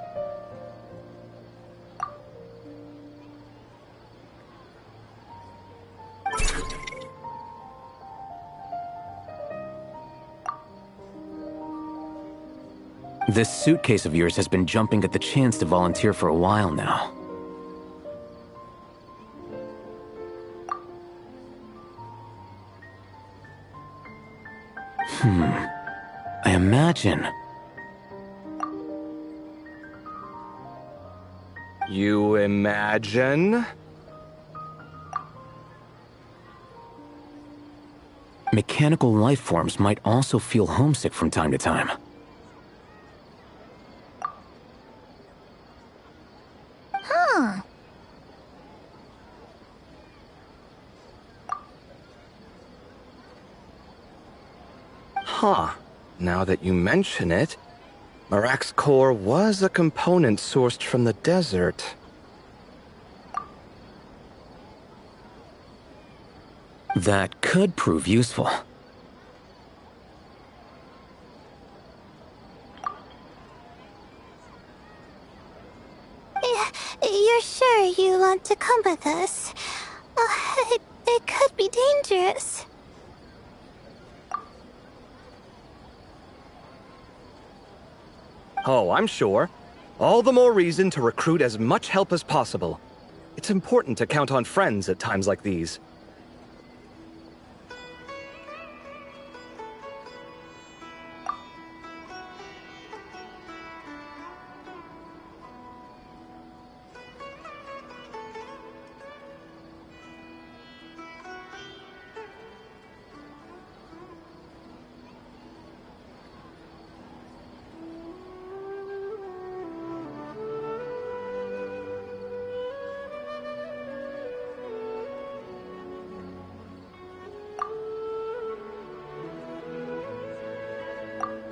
Speaker 11: This suitcase of yours has been jumping at the chance to volunteer for a while now. I imagine...
Speaker 12: You imagine?
Speaker 11: Mechanical life forms might also feel homesick from time to time.
Speaker 12: Huh. Now that you mention it, Marak's core was a component sourced from the desert.
Speaker 11: That could prove useful.
Speaker 6: You're sure you want to come with us? It could be dangerous.
Speaker 12: Oh, I'm sure. All the more reason to recruit as much help as possible. It's important to count on friends at times like these.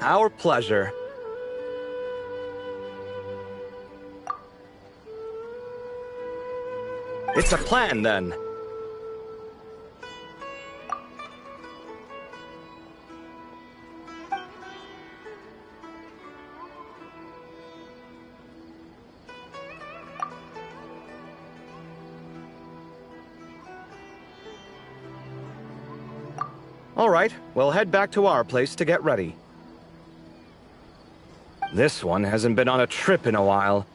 Speaker 12: Our pleasure. It's a plan, then. All right, we'll head back to our place to get ready. This one hasn't been on a trip in a while.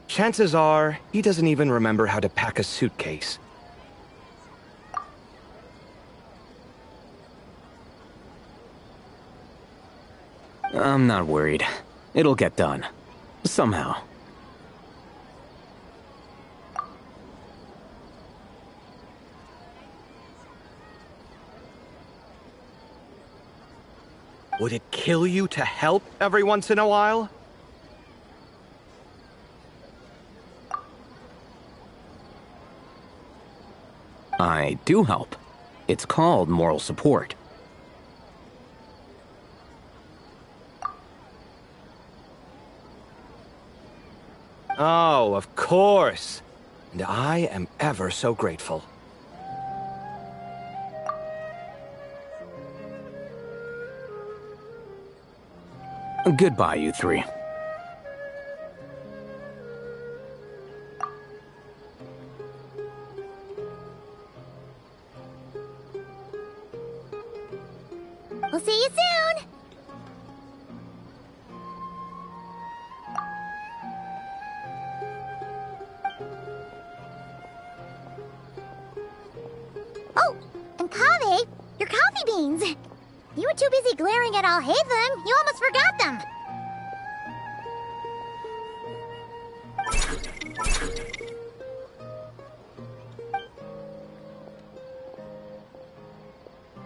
Speaker 12: Chances are, he doesn't even remember how to pack a suitcase.
Speaker 11: I'm not worried. It'll get done. Somehow.
Speaker 12: Would it kill you to help every once in a while?
Speaker 11: I do help. It's called moral support.
Speaker 12: Oh, of course. And I am ever so grateful.
Speaker 11: Goodbye, you three.
Speaker 3: We'll see you soon! Oh, and Kaveh, your coffee beans! You were too busy glaring at Alhaitham, you almost forgot them!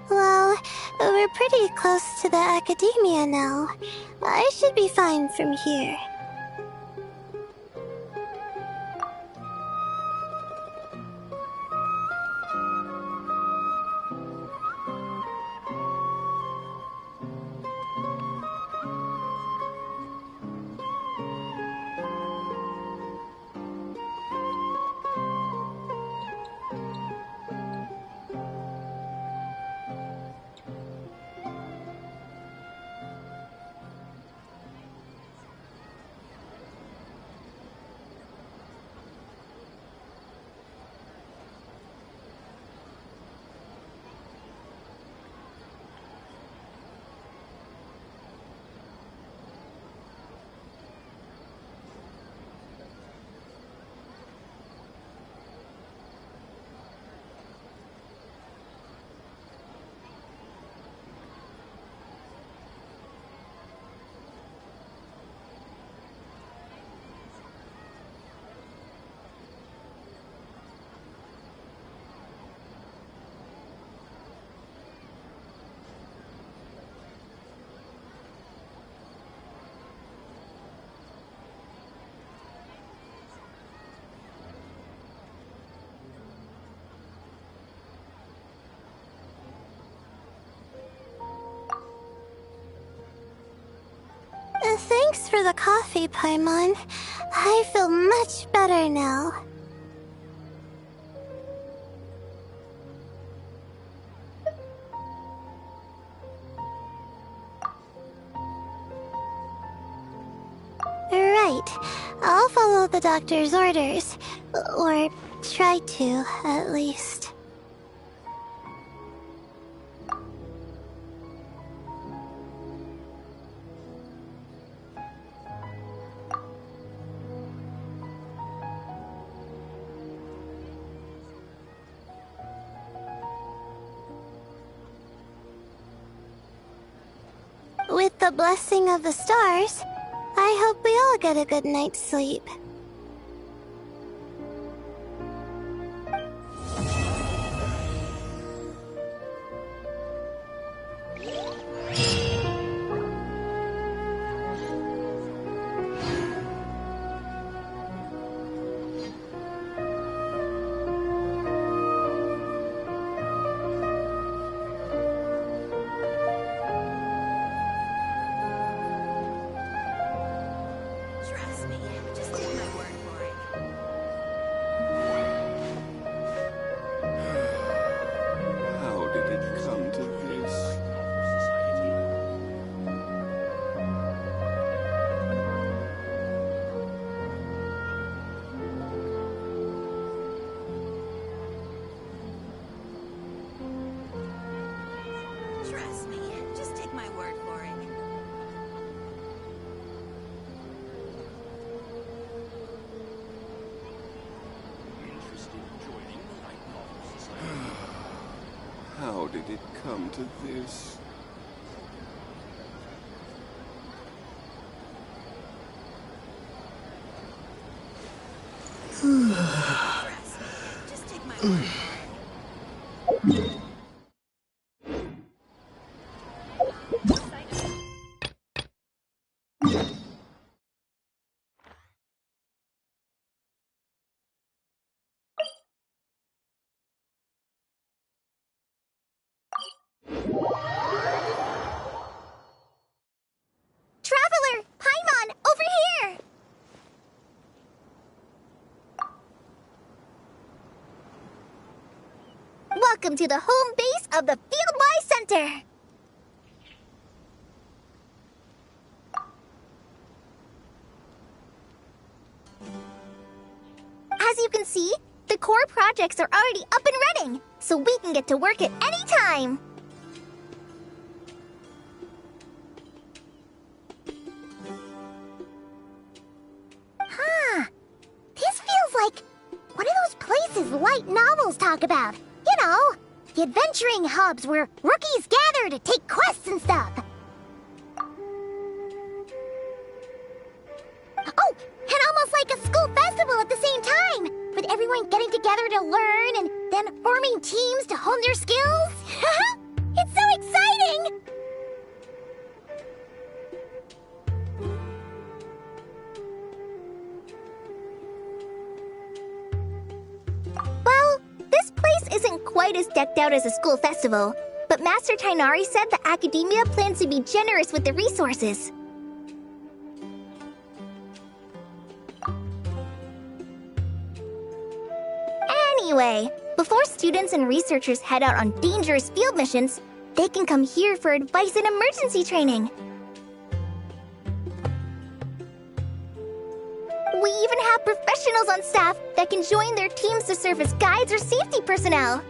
Speaker 6: Well, we're pretty close to the academia now. I should be fine from here. Thanks for the coffee, Paimon. I feel much better now. Right. I'll follow the doctor's orders. Or try to, at least. With the blessing of the stars, I hope we all get a good night's sleep.
Speaker 10: How did it come to this?
Speaker 1: Just take my word.
Speaker 3: Traveler! Paimon! Over here! Welcome to the home base of the Fieldwise Center! As you can see, the core projects are already up and running, so we can get to work at any time! Huh. This feels like one of those places light novels talk about. You know, the adventuring hubs where rookies gather to take quests and stuff. Oh, and almost like a school festival at the same time, with everyone getting together to learn and then forming teams to hone their skills. It's so exciting! Well, this place isn't quite as decked out as a school festival, but Master Tighnari said the Academia plans to be generous with the resources. Anyway, before students and researchers head out on dangerous field missions, they can come here for advice and emergency training. We even have professionals on staff that can join their teams to serve as guides or safety personnel.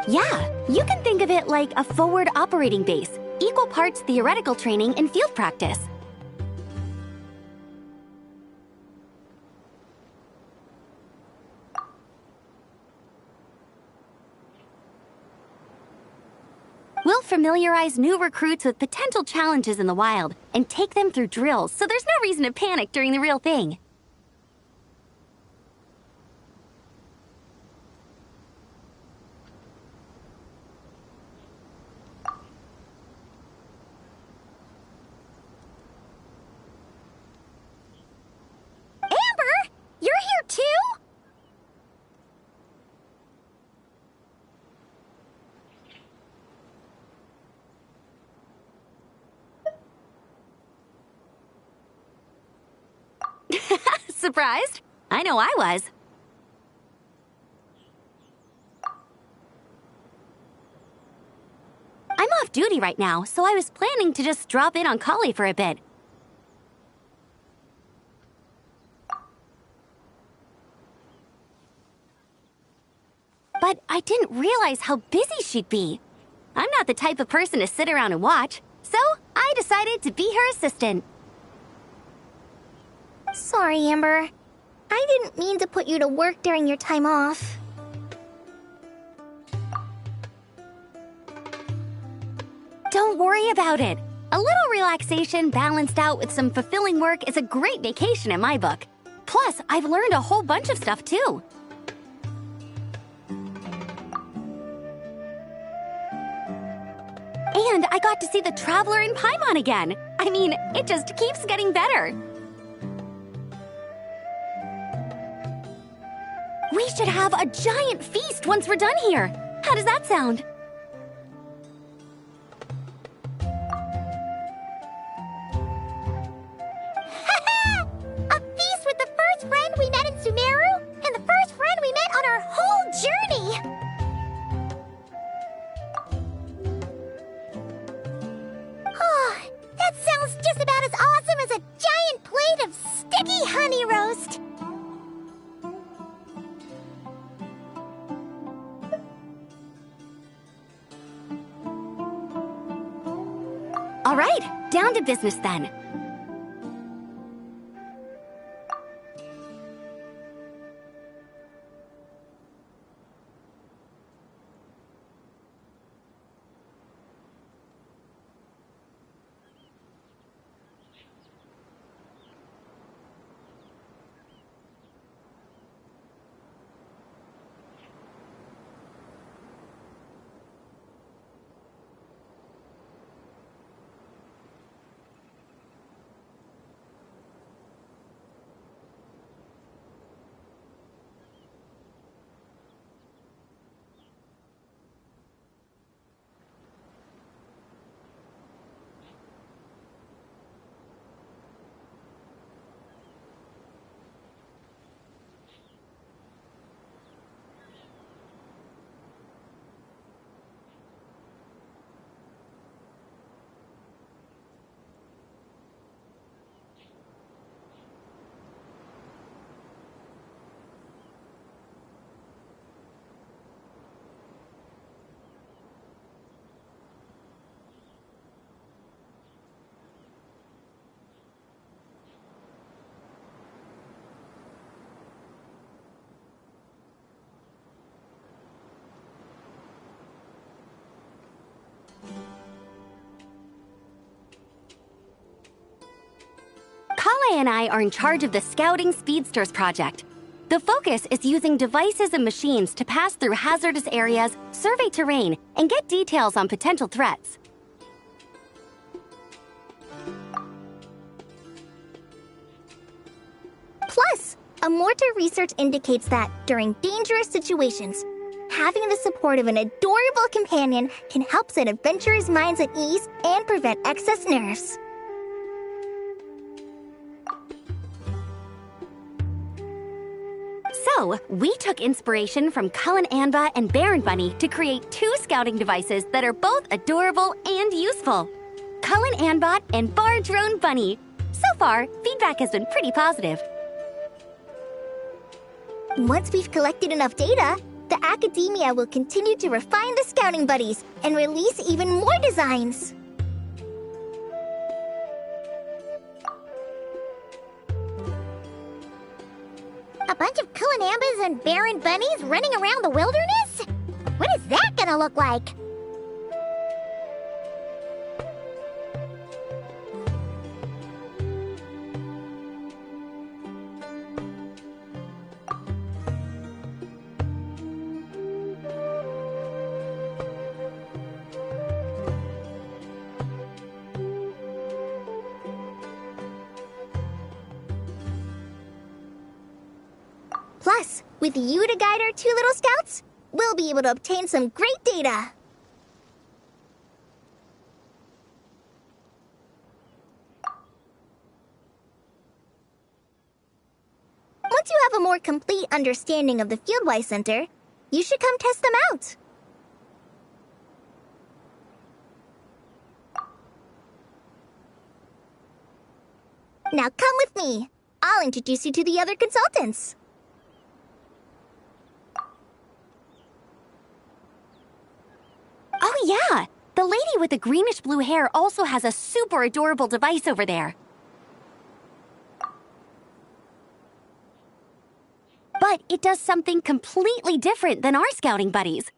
Speaker 13: Yeah, you can think of it like a forward operating base, equal parts theoretical training and field practice. We'll familiarize new recruits with potential challenges in the wild and take them through drills, so there's no reason to panic during the real thing.
Speaker 3: Amber, you're here too?
Speaker 13: Surprised? I know I was. I'm off duty right now, so I was planning to just drop in on Kali for a bit. But I didn't realize how busy she'd be. I'm not the type of person to sit around and watch, so I decided to be her assistant.
Speaker 6: Sorry, Amber. I didn't mean to put you to work during your time off.
Speaker 13: Don't worry about it. A little relaxation balanced out with some fulfilling work is a great vacation in my book. Plus, I've learned a whole bunch of stuff too. And I got to see the Traveler in Paimon again. I mean, it just keeps getting better. We should have a giant feast once we're done here. How does that sound?
Speaker 3: A feast with the first friend we met in Sumeru, and the first friend we met on our whole journey! Oh, that sounds just about as awesome as a giant plate of sticky honey roast!
Speaker 13: All right, down to business then. Kale and I are in charge of the Scouting Speedsters project. The focus is using devices and machines to pass through hazardous areas, survey terrain, and get details on potential threats.
Speaker 6: Plus, a mortar research indicates that during dangerous situations, having the support of an adorable companion can help set adventurers' minds at ease and prevent excess nerves.
Speaker 13: So, we took inspiration from Cullen Anba and Baron Bunny to create two scouting devices that are both adorable and useful. Cullen Anbot and Bar Drone Bunny. So far, feedback has been pretty positive.
Speaker 6: Once we've collected enough data, the academia will continue to refine the scouting buddies and release even more designs.
Speaker 3: A bunch of Kulanambas and Baron Bunnies running around the wilderness? What is that gonna look like?
Speaker 6: Plus, with you to guide our two little scouts, we'll be able to obtain some great data. Once you have a more complete understanding of the Fieldwise Center, you should come test them out. Now come with me. I'll introduce you to the other consultants.
Speaker 13: Oh yeah! The lady with the greenish-blue hair also has a super adorable device over there. But it does something completely different than our scouting buddies.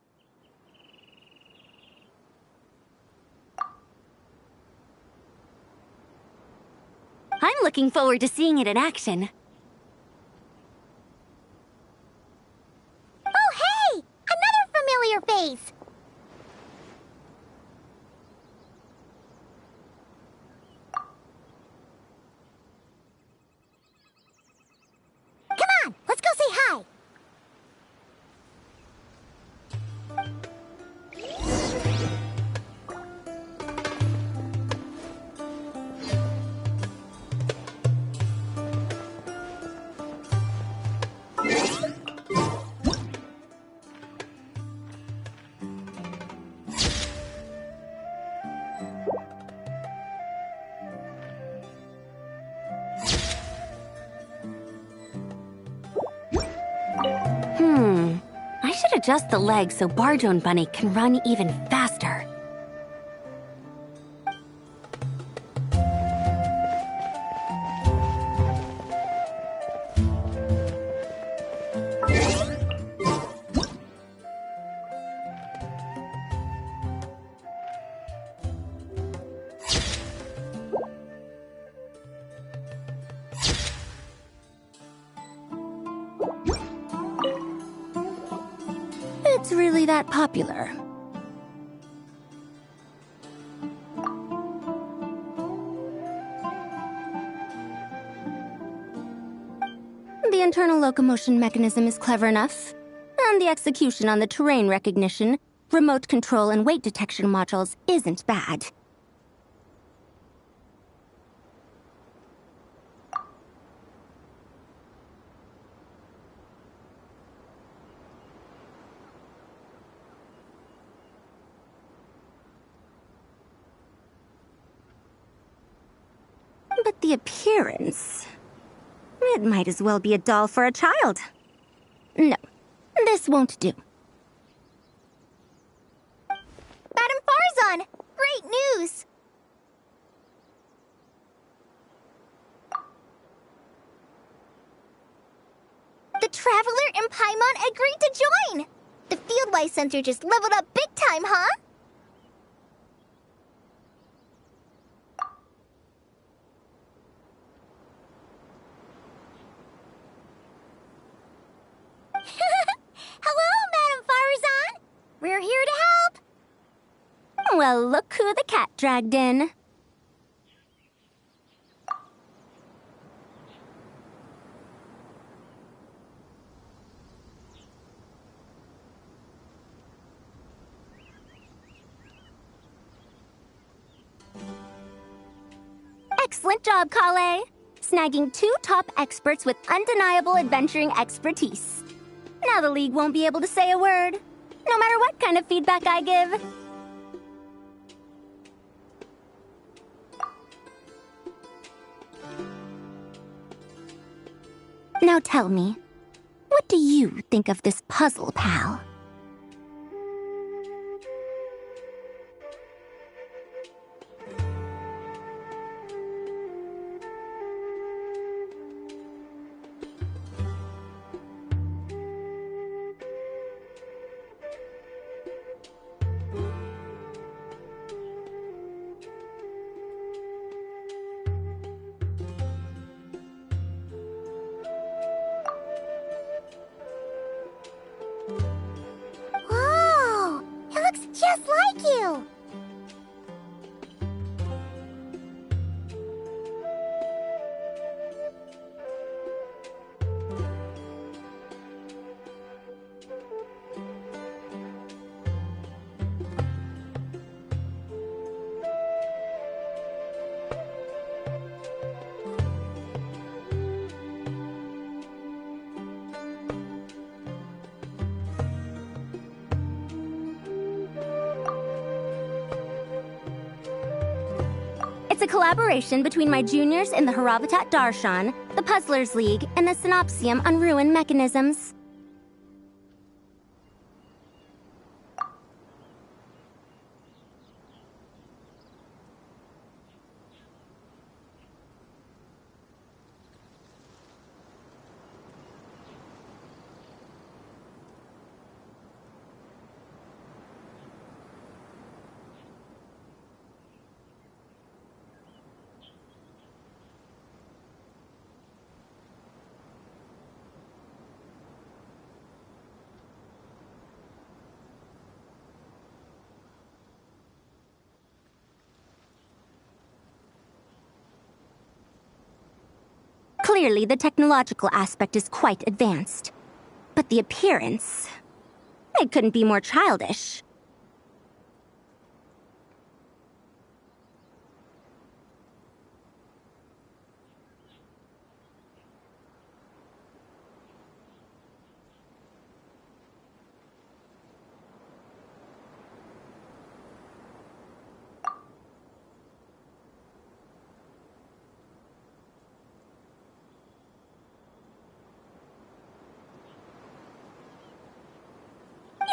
Speaker 13: I'm looking forward to seeing it in action.
Speaker 3: Oh, hey! Another familiar face! Come on, let's go say hi!
Speaker 13: I should adjust the legs so Barjo and Bunny can run even faster. It's really that popular. The internal locomotion mechanism is clever enough, and the execution on the terrain recognition, remote control, and weight detection modules isn't bad. But the appearance... it might as well be a doll for a child. No, this won't do.
Speaker 6: Madam Farzan! Great news! The Traveler and Paimon agreed to join! The Fieldwise Center just leveled up big time, huh?
Speaker 3: Hello, Madam Farzan! We're here to help!
Speaker 13: Well, look who the cat dragged in. Excellent job, Kale. Snagging 2 top experts with undeniable adventuring expertise. Now the League won't be able to say a word, no matter what kind of feedback I give. Now tell me, what do you think of this puzzle, pal?
Speaker 3: Whoa! It looks just like you!
Speaker 13: It's a collaboration between my juniors in the Haravatat Darshan, the Puzzlers League, and the Synopsium on Ruin Mechanisms. Clearly, the technological aspect is quite advanced. But the appearance... it couldn't be more childish.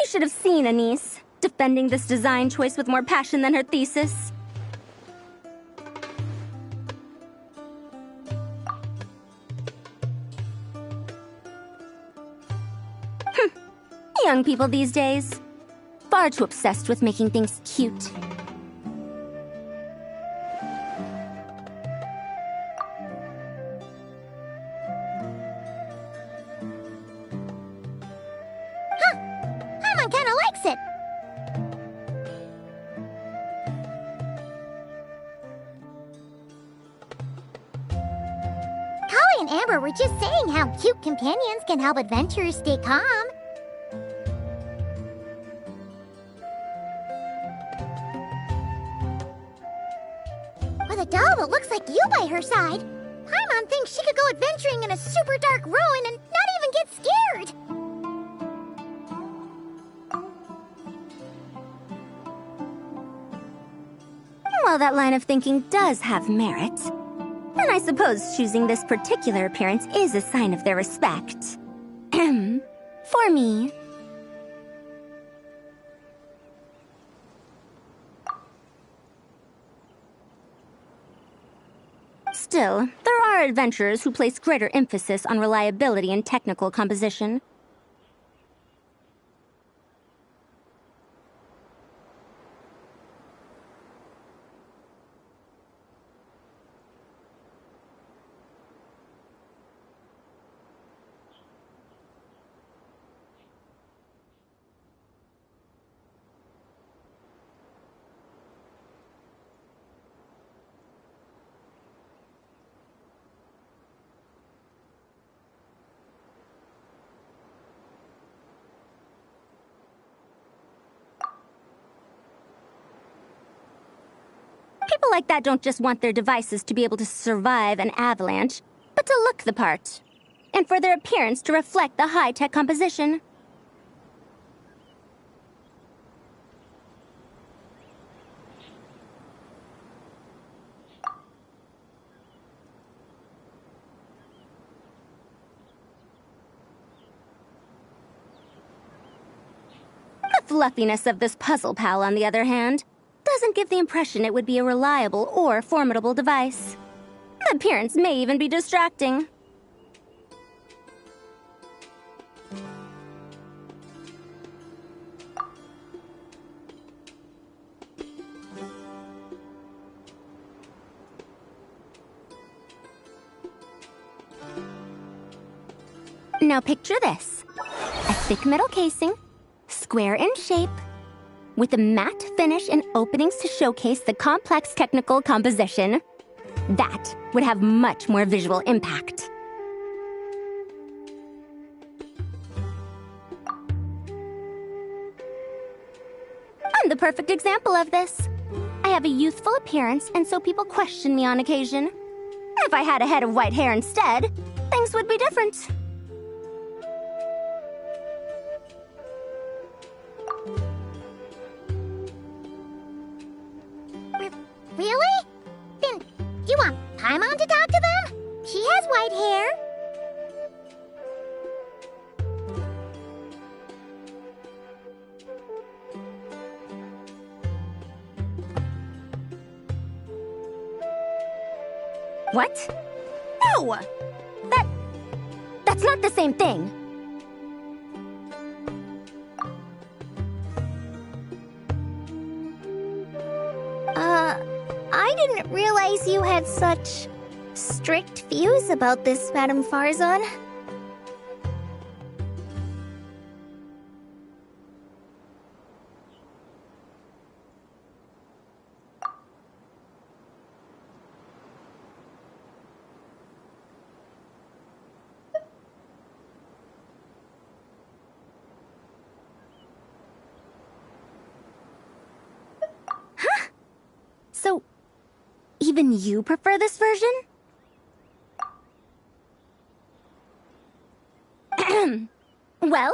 Speaker 13: You should have seen Anise, defending this design choice with more passion than her thesis. Young people these days. Far too obsessed with making things cute.
Speaker 3: Kinda likes it. Kali and Amber were just saying how cute companions can help adventurers stay calm. With a doll that looks like you by her side, Paimon thinks she could go adventuring in a super dark ruin and not even get scared.
Speaker 13: Well, that line of thinking does have merit. And I suppose choosing this particular appearance is a sign of their respect. For me. Still, there are adventurers who place greater emphasis on reliability and technical composition. People like that don't just want their devices to be able to survive an avalanche, but to look the part. And for their appearance to reflect the high-tech composition. The fluffiness of this puzzle pal, on the other hand, doesn't give the impression it would be a reliable or formidable device. The appearance may even be distracting. Now picture this. A thick metal casing, square in shape, with a matte finish and openings to showcase the complex technical composition. That would have much more visual impact. I'm the perfect example of this. I have a youthful appearance, and so people question me on occasion. If I had a head of white hair instead, things would be different.
Speaker 3: Really? Then
Speaker 13: What? No! That's not the same thing.
Speaker 6: I didn't realize you had such strict views about this, Madame Farzan.
Speaker 13: So, even you prefer this version? Well?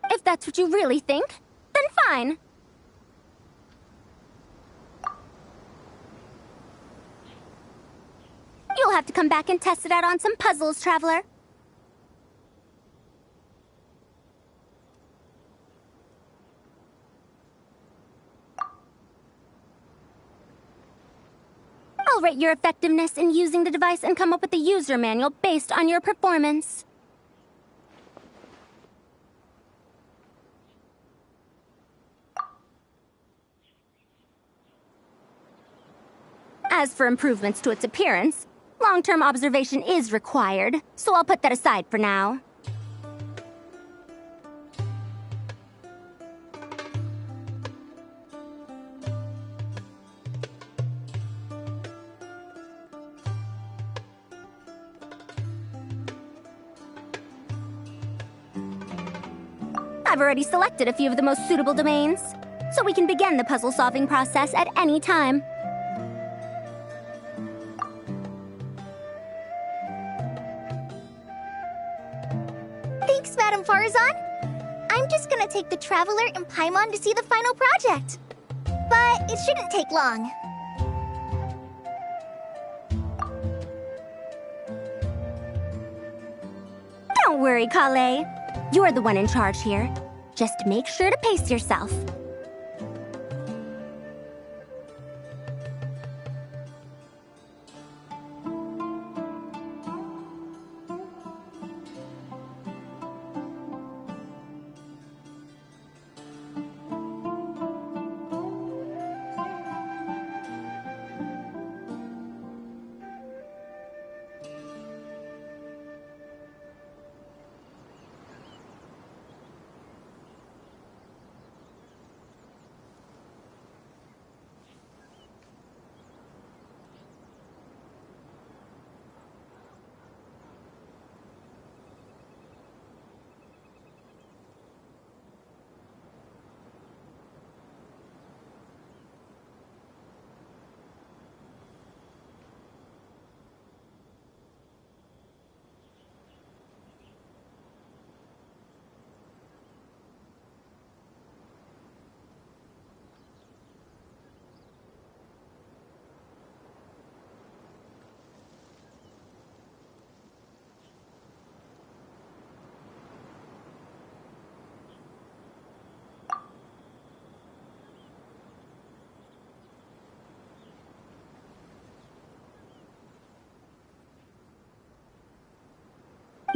Speaker 13: If that's what you really think, then fine. You'll have to come back and test it out on some puzzles, Traveler. I'll rate your effectiveness in using the device and come up with a user manual based on your performance. As for improvements to its appearance, long-term observation is required, so I'll put that aside for now. I've already selected a few of the most suitable domains, so we can begin the puzzle-solving process at any time.
Speaker 6: Thanks, Madame Farzan. I'm just gonna take the Traveler and Paimon to see the final project. But it shouldn't take long.
Speaker 13: Don't worry, Kale. You're the one in charge here. Just make sure to pace yourself.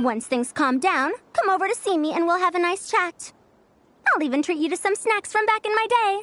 Speaker 13: Once things calm down, come over to see me and we'll have a nice chat. I'll even treat you to some snacks from back in my day.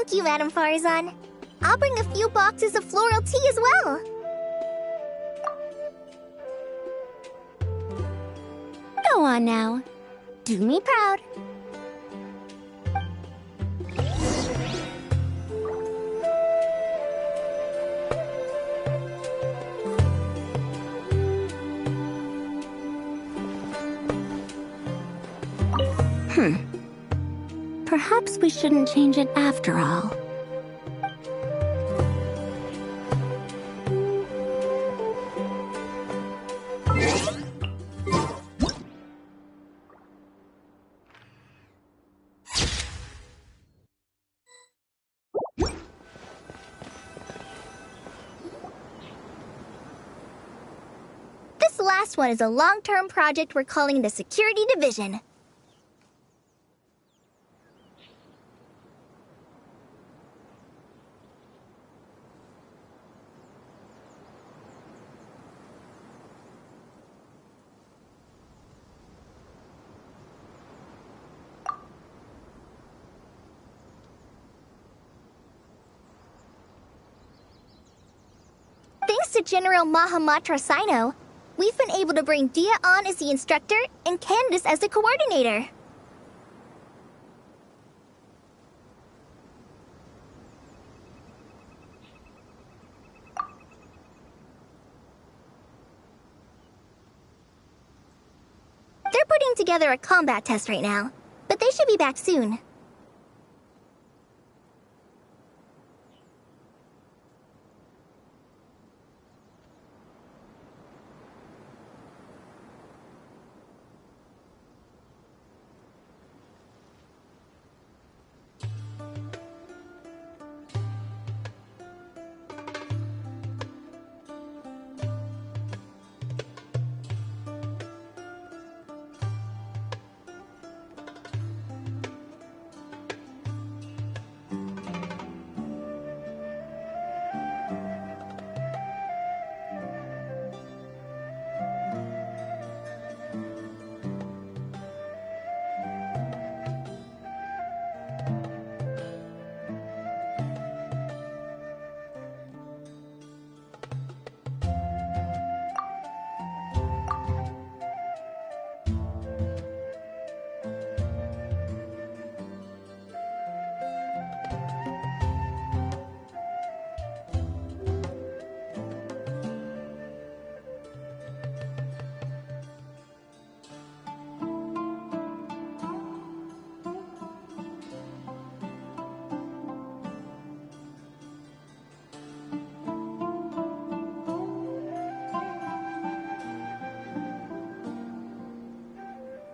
Speaker 3: Thank you, Madam Farazan. I'll bring a few boxes of floral tea as well.
Speaker 13: Go on now. Do me proud. Perhaps we shouldn't change it after all.
Speaker 3: This last one is a long-term project we're calling the Security Division. Thanks to General Mahamatra Sino, we've been able to bring Dia on as the instructor and Candace as the coordinator. They're putting together a combat test right now, but they should be back soon.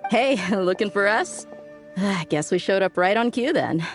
Speaker 14: Hey, looking for us? I guess we showed up right on cue then.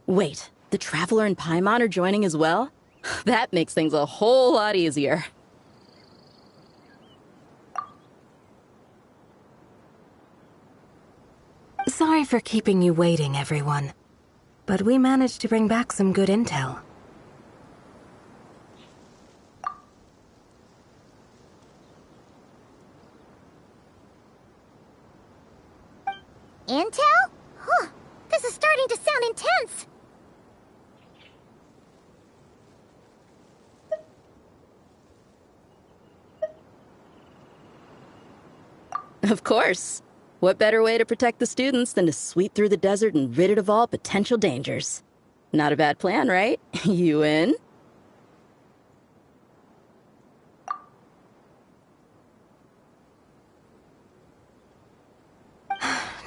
Speaker 14: Wait, the Traveler and Paimon are joining as well? That makes things a whole lot easier.
Speaker 1: Sorry for keeping you waiting, everyone. But we managed to bring back some good intel.
Speaker 3: Intel? Huh. This is starting to sound intense.
Speaker 14: Of course. What better way to protect the students than to sweep through the desert and rid it of all potential dangers? Not a bad plan, right? You in?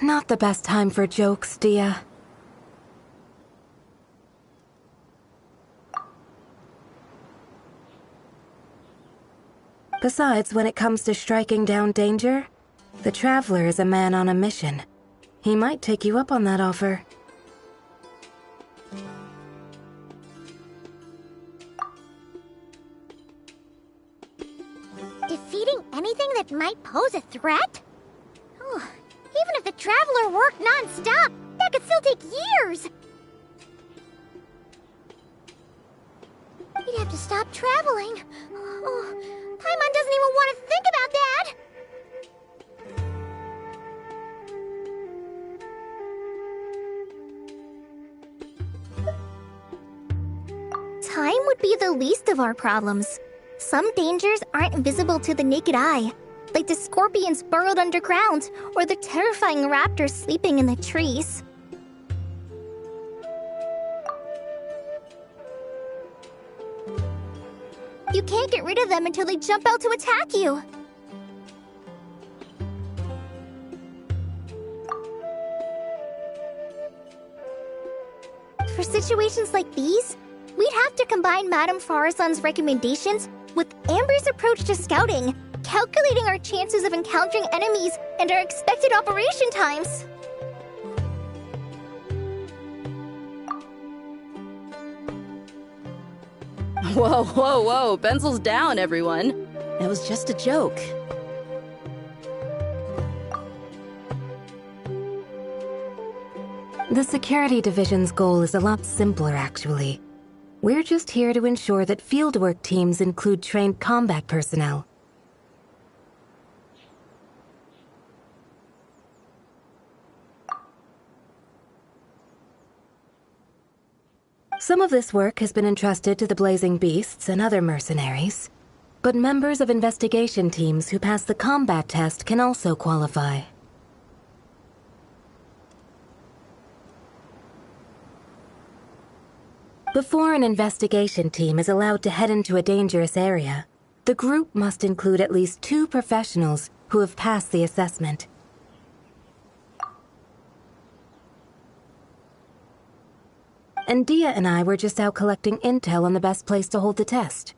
Speaker 1: Not the best time for jokes, Dia. Besides, when it comes to striking down danger, the Traveler is a man on a mission. He might take you up on that offer.
Speaker 3: Defeating anything that might pose a threat? Oh, even if the Traveler worked non-stop, that could still take years! We'd have to stop traveling. Oh, Paimon doesn't even want to think about that!
Speaker 6: Time would be the least of our problems. Some dangers aren't visible to the naked eye, like the scorpions burrowed underground or the terrifying raptors sleeping in the trees. You can't get rid of them until they jump out to attack you. For situations like these, we'd have to combine Madame Farazan's recommendations with Amber's approach to scouting, calculating our chances of encountering enemies and our expected operation times.
Speaker 14: Whoa, whoa, whoa, pencils down, everyone. That was just a joke.
Speaker 1: The Security Division's goal is a lot simpler, actually. We're just here to ensure that fieldwork teams include trained combat personnel. Some of this work has been entrusted to the Blazing Beasts and other mercenaries, but members of investigation teams who pass the combat test can also qualify. Before an investigation team is allowed to head into a dangerous area, the group must include at least 2 professionals who have passed the assessment. And Dia and I were just out collecting intel on the best place to hold the test.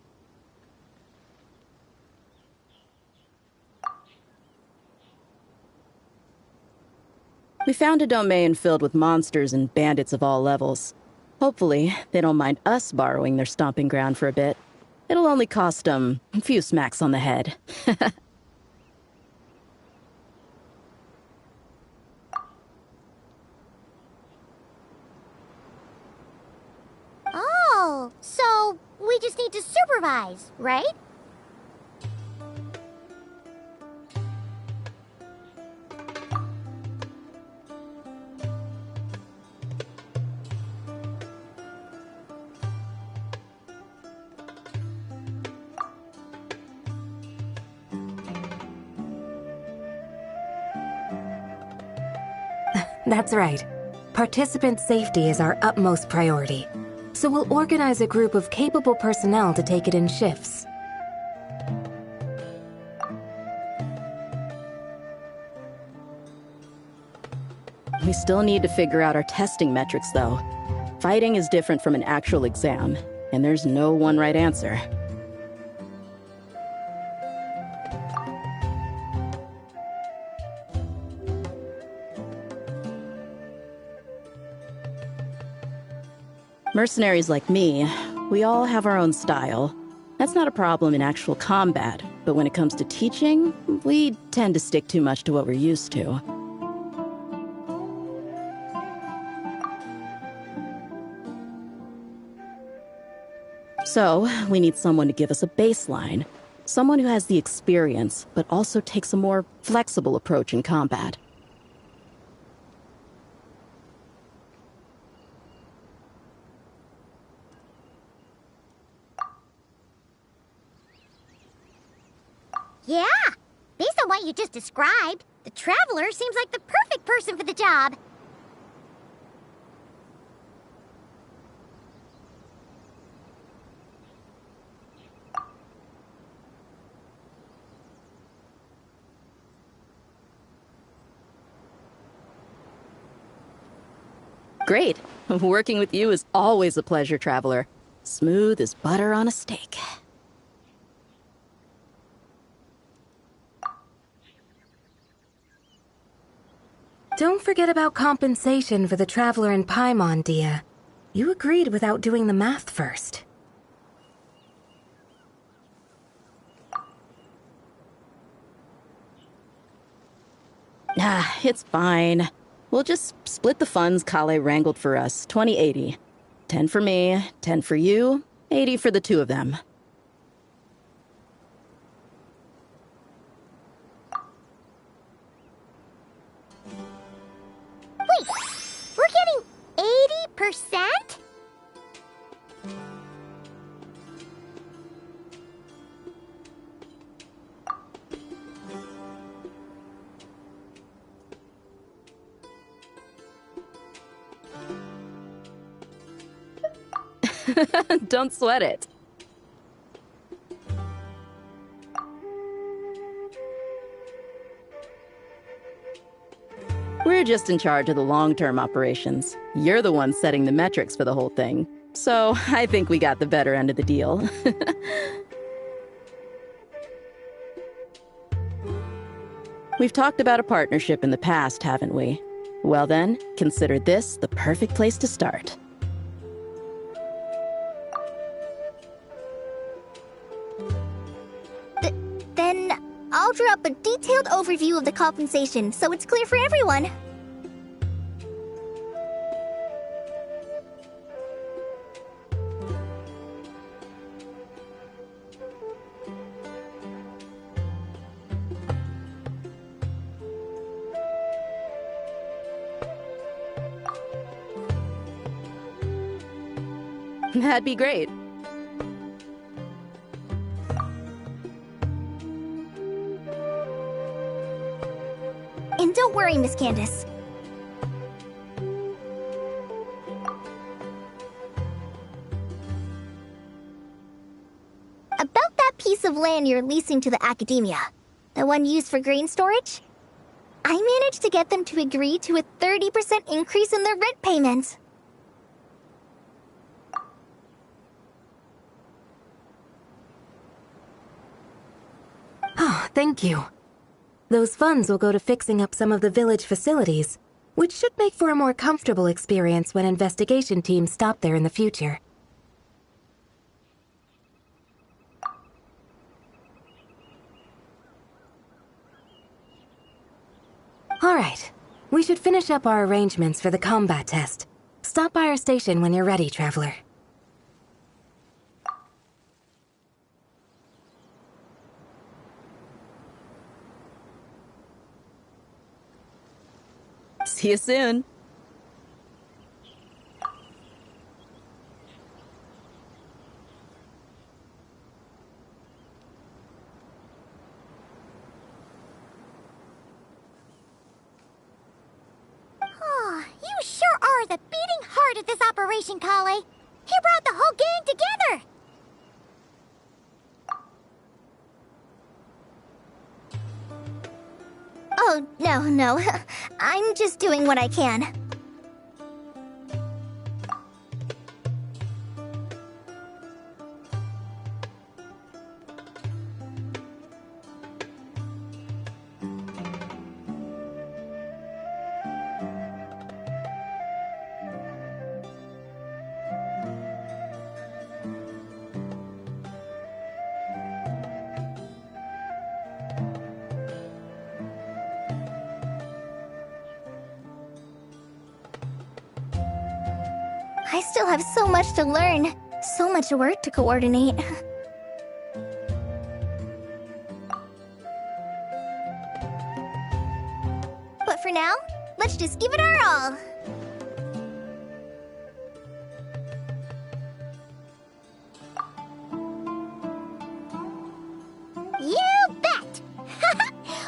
Speaker 14: We found a domain filled with monsters and bandits of all levels. Hopefully, they don't mind us borrowing their stomping ground for a bit. It'll only cost them a few smacks on the head.
Speaker 3: Oh, so we just need to supervise, right?
Speaker 1: That's right. Participant safety is our utmost priority. So we'll organize a group of capable personnel to take it in shifts.
Speaker 14: We still need to figure out our testing metrics, though. Fighting is different from an actual exam, and there's no one right answer. Mercenaries like me, we all have our own style. That's not a problem in actual combat, but when it comes to teaching, we tend to stick too much to what we're used to. So, we need someone to give us a baseline. Someone who has the experience, but also takes a more flexible approach in combat.
Speaker 3: Yeah, based on what you just described, the Traveler seems like the perfect person for the job.
Speaker 14: Great. Working with you is always a pleasure, Traveler. Smooth as butter on a steak.
Speaker 1: Don't forget about compensation for the Traveler in Paimon, Dia. You agreed without doing the math first.
Speaker 14: It's fine. We'll just split the funds Kale wrangled for us, 20-80. 10 for me, 10 for you, 80 for the two of them.
Speaker 3: Wait, we're getting 80%?
Speaker 14: Don't sweat it. We're just in charge of the long-term operations. You're the one setting the metrics for the whole thing. So I think we got the better end of the deal. We've talked about a partnership in the past, haven't we? Well then, consider this the perfect place to start.
Speaker 6: Then I'll draw up a detailed overview of the compensation so it's clear for everyone.
Speaker 14: That'd be great.
Speaker 6: And don't worry, Miss Candace. About that piece of land you're leasing to the academia, the one used for grain storage, I managed to get them to agree to a 30% increase in their rent payments.
Speaker 1: Oh, thank you. Those funds will go to fixing up some of the village facilities, which should make for a more comfortable experience when investigation teams stop there in the future. All right. We should finish up our arrangements for the combat test. Stop by our station when you're ready, Traveler.
Speaker 14: See you soon.
Speaker 3: Oh, you sure are the beating heart of this operation, Kale. He brought the whole gang together.
Speaker 6: Oh, no. I'm just doing what I can. I still have so much to learn, so much work to coordinate. But for now, let's just give it our all.
Speaker 3: You bet!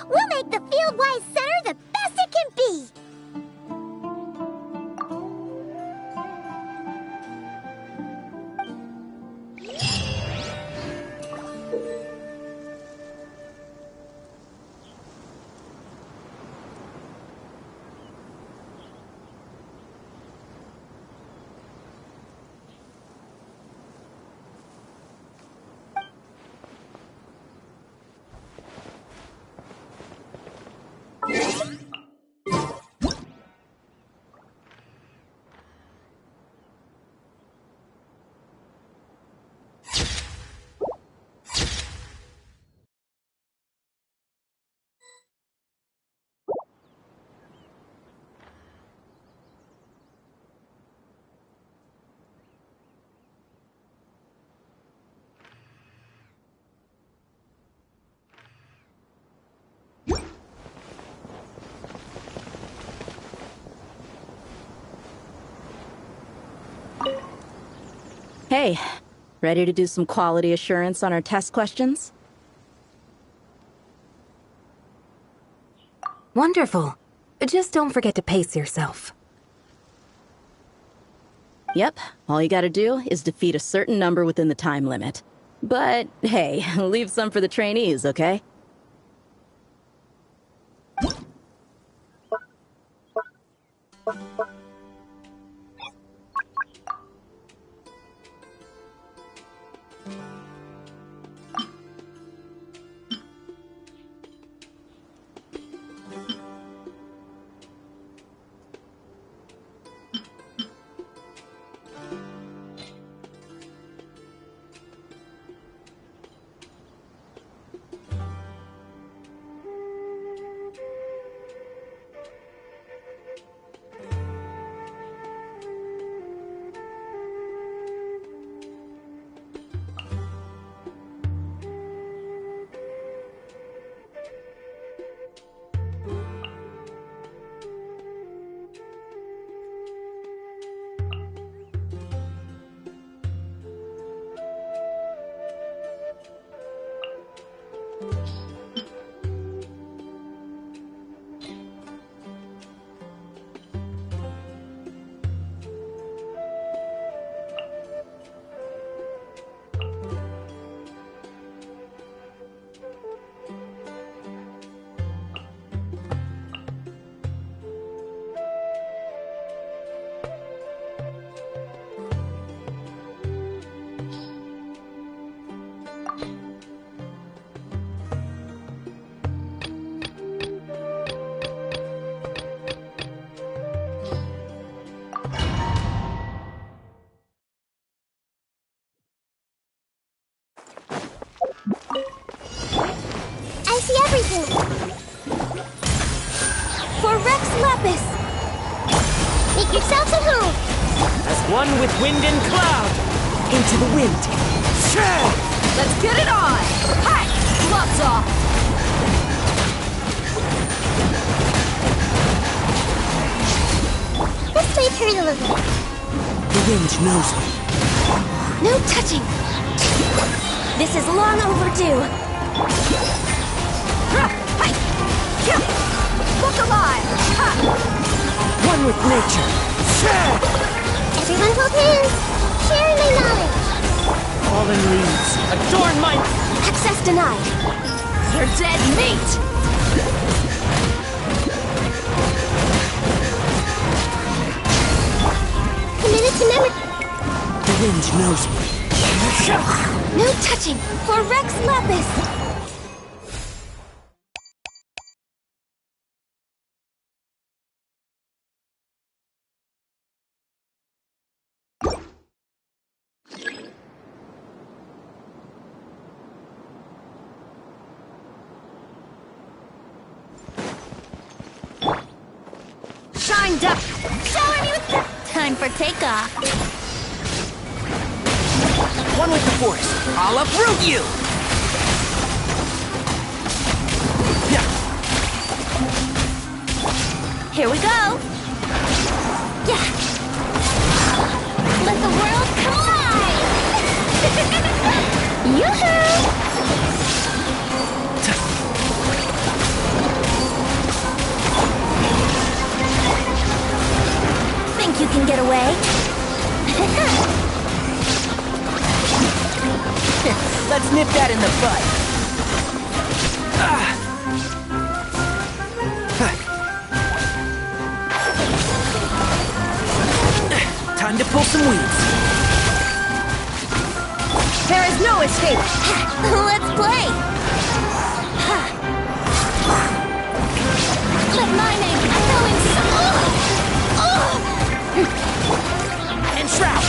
Speaker 3: We'll make the Fieldwise Center the best it can be!
Speaker 14: Hey, ready to do some quality assurance on our test questions?
Speaker 1: Wonderful. Just don't forget to pace yourself.
Speaker 14: Yep, all you gotta do is defeat a certain number within the time limit. But hey, leave some for the trainees, okay?
Speaker 3: I see everything!
Speaker 6: For Rex Lapis!
Speaker 3: Make yourselves at home!
Speaker 5: As one with wind and cloud! Into the wind! Sure!
Speaker 4: Let's get it on! Hi! Gloves off!
Speaker 3: This might hurt a little.
Speaker 5: The wind knows me.
Speaker 6: No touching! This is long overdue!
Speaker 4: Look alive!
Speaker 5: One with nature! Sure!
Speaker 3: Everyone hold hands! Sharing my knowledge!
Speaker 5: Fallen leaves, adorn my...
Speaker 6: Access denied!
Speaker 4: You're dead meat!
Speaker 3: Committed to memory...
Speaker 5: The wind knows me.
Speaker 6: No touching! For Rex Lapis!
Speaker 4: Shined up! Shower me with the... Time for takeoff.
Speaker 5: One with the force. I'll uproot you!
Speaker 4: Here we go. Yeah. Let the world collide. Yoo-hoo! Think you can get away?
Speaker 5: Let's nip that in the bud. Time to pull some weeds.
Speaker 4: There is no escape. Let's play. Let my name go in
Speaker 5: And shroud.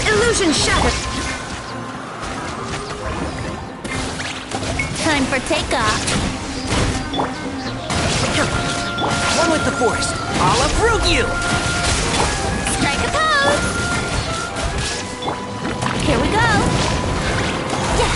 Speaker 4: Illusion shattered. Time for takeoff.
Speaker 5: One with the force. I'll uproot you!
Speaker 4: Strike a pose. Here we go. Yeah.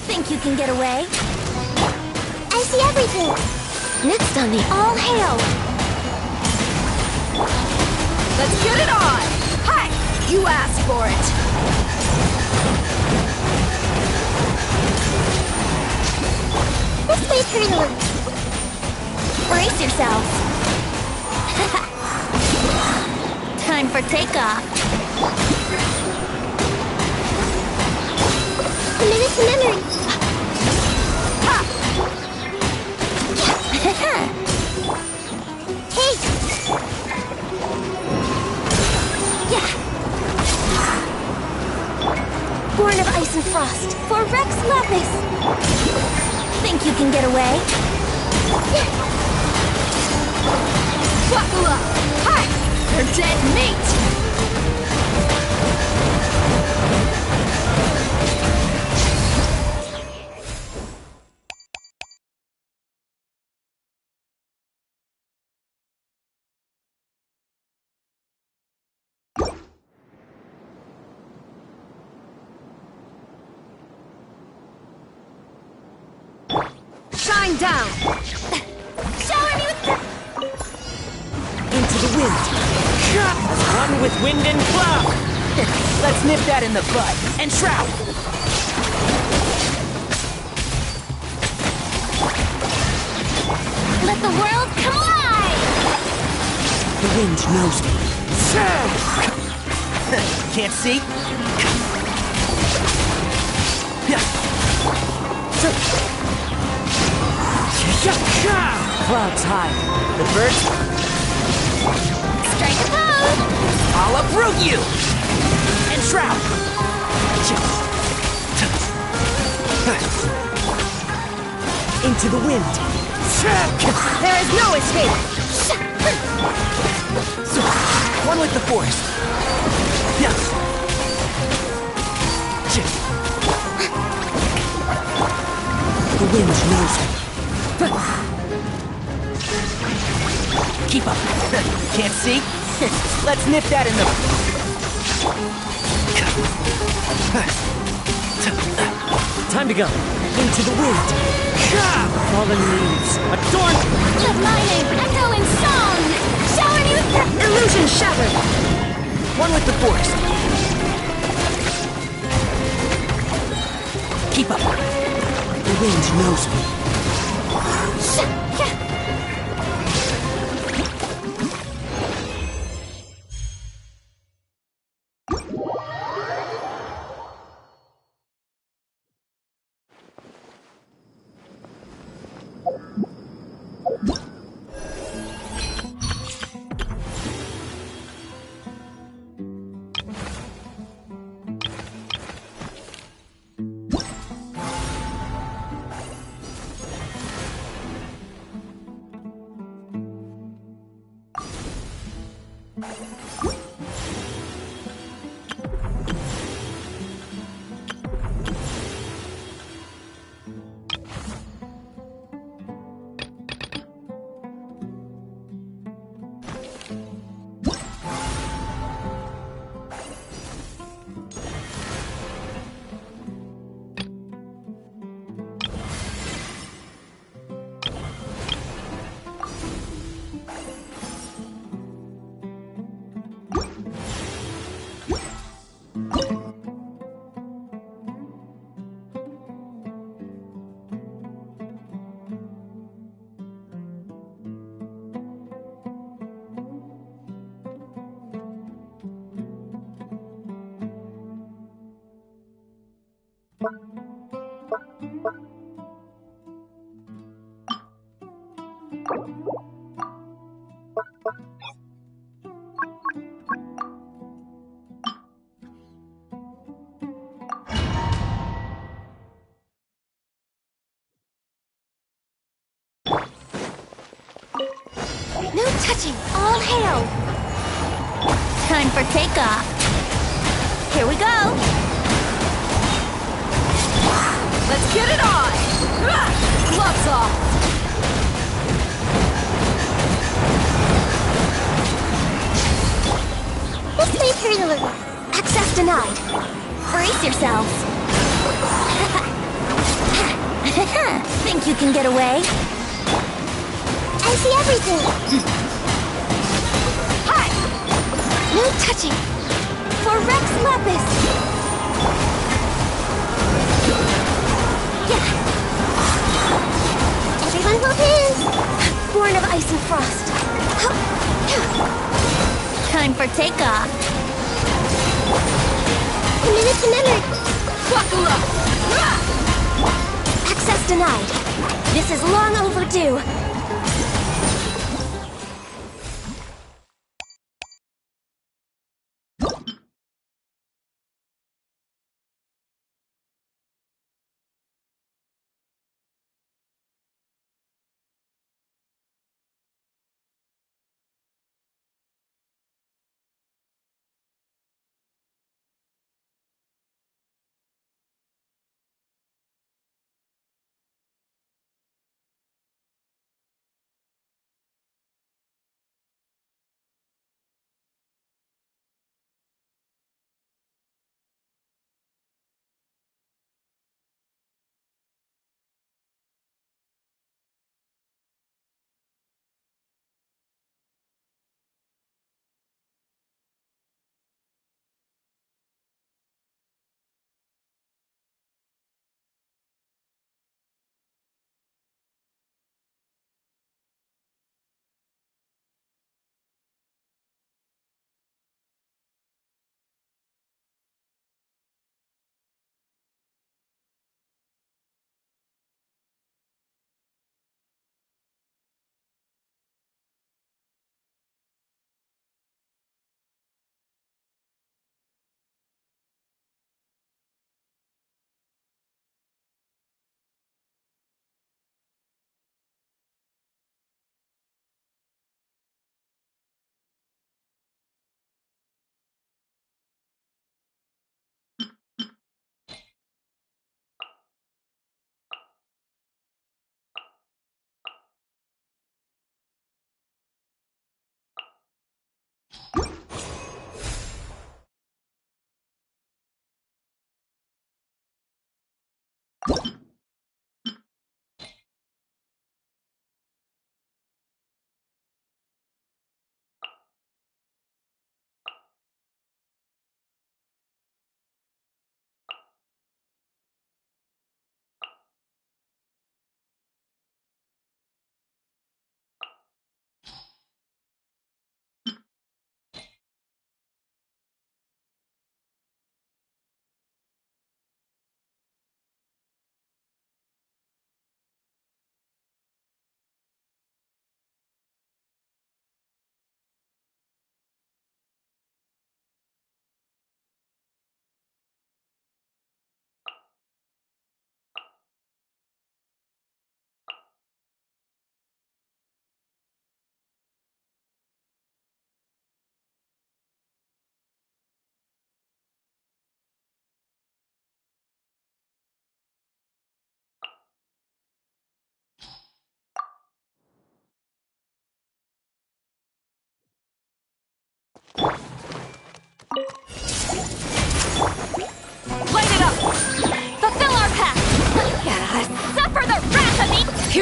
Speaker 4: Think you can get away?
Speaker 3: I see everything.
Speaker 4: Next on the all hail.
Speaker 15: Let's get it on! Hi! You asked for it!
Speaker 3: This way's cooler.
Speaker 4: Brace yourselves. Time for takeoff.
Speaker 3: A minute to memory.
Speaker 4: Ha!
Speaker 3: Hey!
Speaker 4: Yeah! Born of ice and frost, for Rex Lapis! Think you can get away?
Speaker 15: Buckle up! Hi! They're dead meat! Shine down!
Speaker 4: Shower me with the...
Speaker 5: Into the wind. One with wind and cloud. Let's nip that in the bud and shroud.
Speaker 4: Let the world collide!
Speaker 5: The wind knows me. Can't see? Clouds high. The birds...
Speaker 4: Strike a pose!
Speaker 5: I'll uproot you! And shroud!
Speaker 15: Into the wind. There is no escape.
Speaker 5: One with the force.
Speaker 15: The wind knows me.
Speaker 5: Keep up. Can't see? Let's nip that in the...
Speaker 15: Time to go. Into the wind. Fallen leaves. Adorned.
Speaker 4: The lightning echo in song. Shower you.
Speaker 15: Illusion shattered.
Speaker 5: One with the force. Keep up.
Speaker 15: The wind knows me.
Speaker 4: No touching. All hail. Time for takeoff. Here we go.
Speaker 15: Let's get it on. Gloves off.
Speaker 3: This may hurt a little. Access denied.
Speaker 4: Brace yourselves. Think you can get away?
Speaker 3: I see everything.
Speaker 4: Hi! No touching. For Rex Lapis.
Speaker 3: Everyone hold hands.
Speaker 4: Born of ice and frost. Time for takeoff.
Speaker 3: Committed.
Speaker 15: Buckle up.
Speaker 4: Access denied. This is long overdue.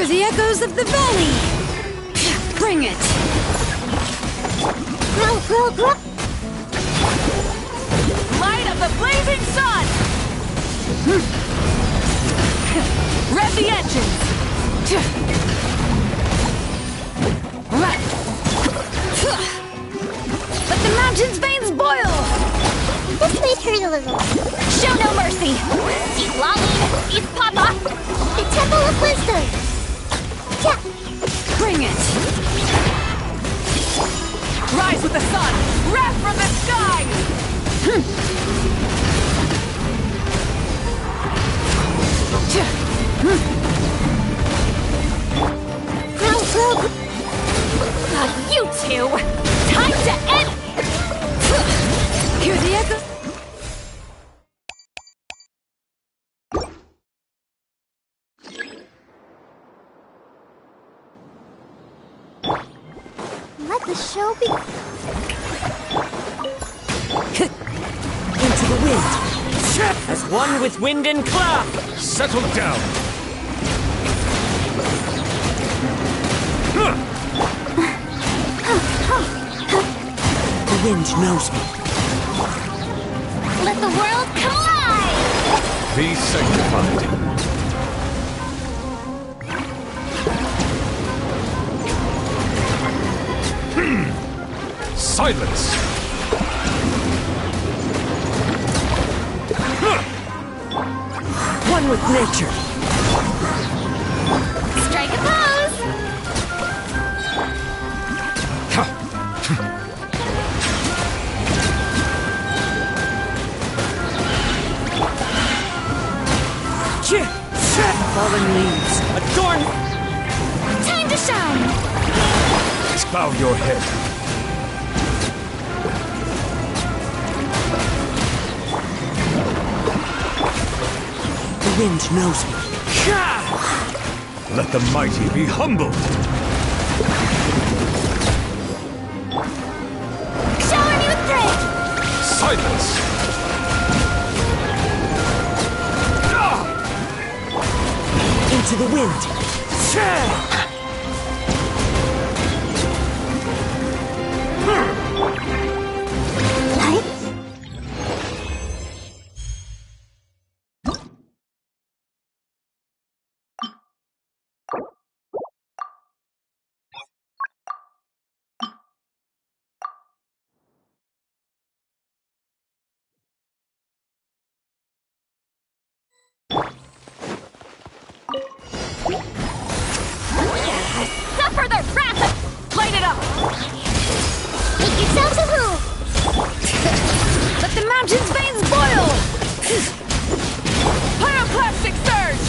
Speaker 4: Hear the echoes of the valley! Bring it!
Speaker 16: Light of the blazing sun! Rev the engines!
Speaker 4: Let the mountain's veins boil!
Speaker 3: This may hurt a little.
Speaker 13: Show no mercy! Eat Lolly! Eat Papa!
Speaker 3: The Temple of Wisdom! Yeah.
Speaker 16: Bring it! Rise with the sun! Wrath from the skies!
Speaker 13: You two! Time to end!
Speaker 4: Hear the echo?
Speaker 3: Let the show be.
Speaker 15: Into the wind. As one with wind and cloud.
Speaker 10: Settle down.
Speaker 15: The wind knows me.
Speaker 13: Let the world collide!
Speaker 10: Be sanctified. Silence!
Speaker 15: One with nature.
Speaker 13: Strike a pose!
Speaker 15: Fallen leaves. Adorn.
Speaker 13: Time to shine!
Speaker 10: Bow your head.
Speaker 15: The wind knows me.
Speaker 10: Let the mighty be humbled.
Speaker 13: Shower me with praise!
Speaker 10: Silence!
Speaker 15: Into the wind.
Speaker 16: Suffer the wrath of... Light it up!
Speaker 3: Make yourselves at home!
Speaker 16: Let the mountain's veins boil! Pyroclastic surge!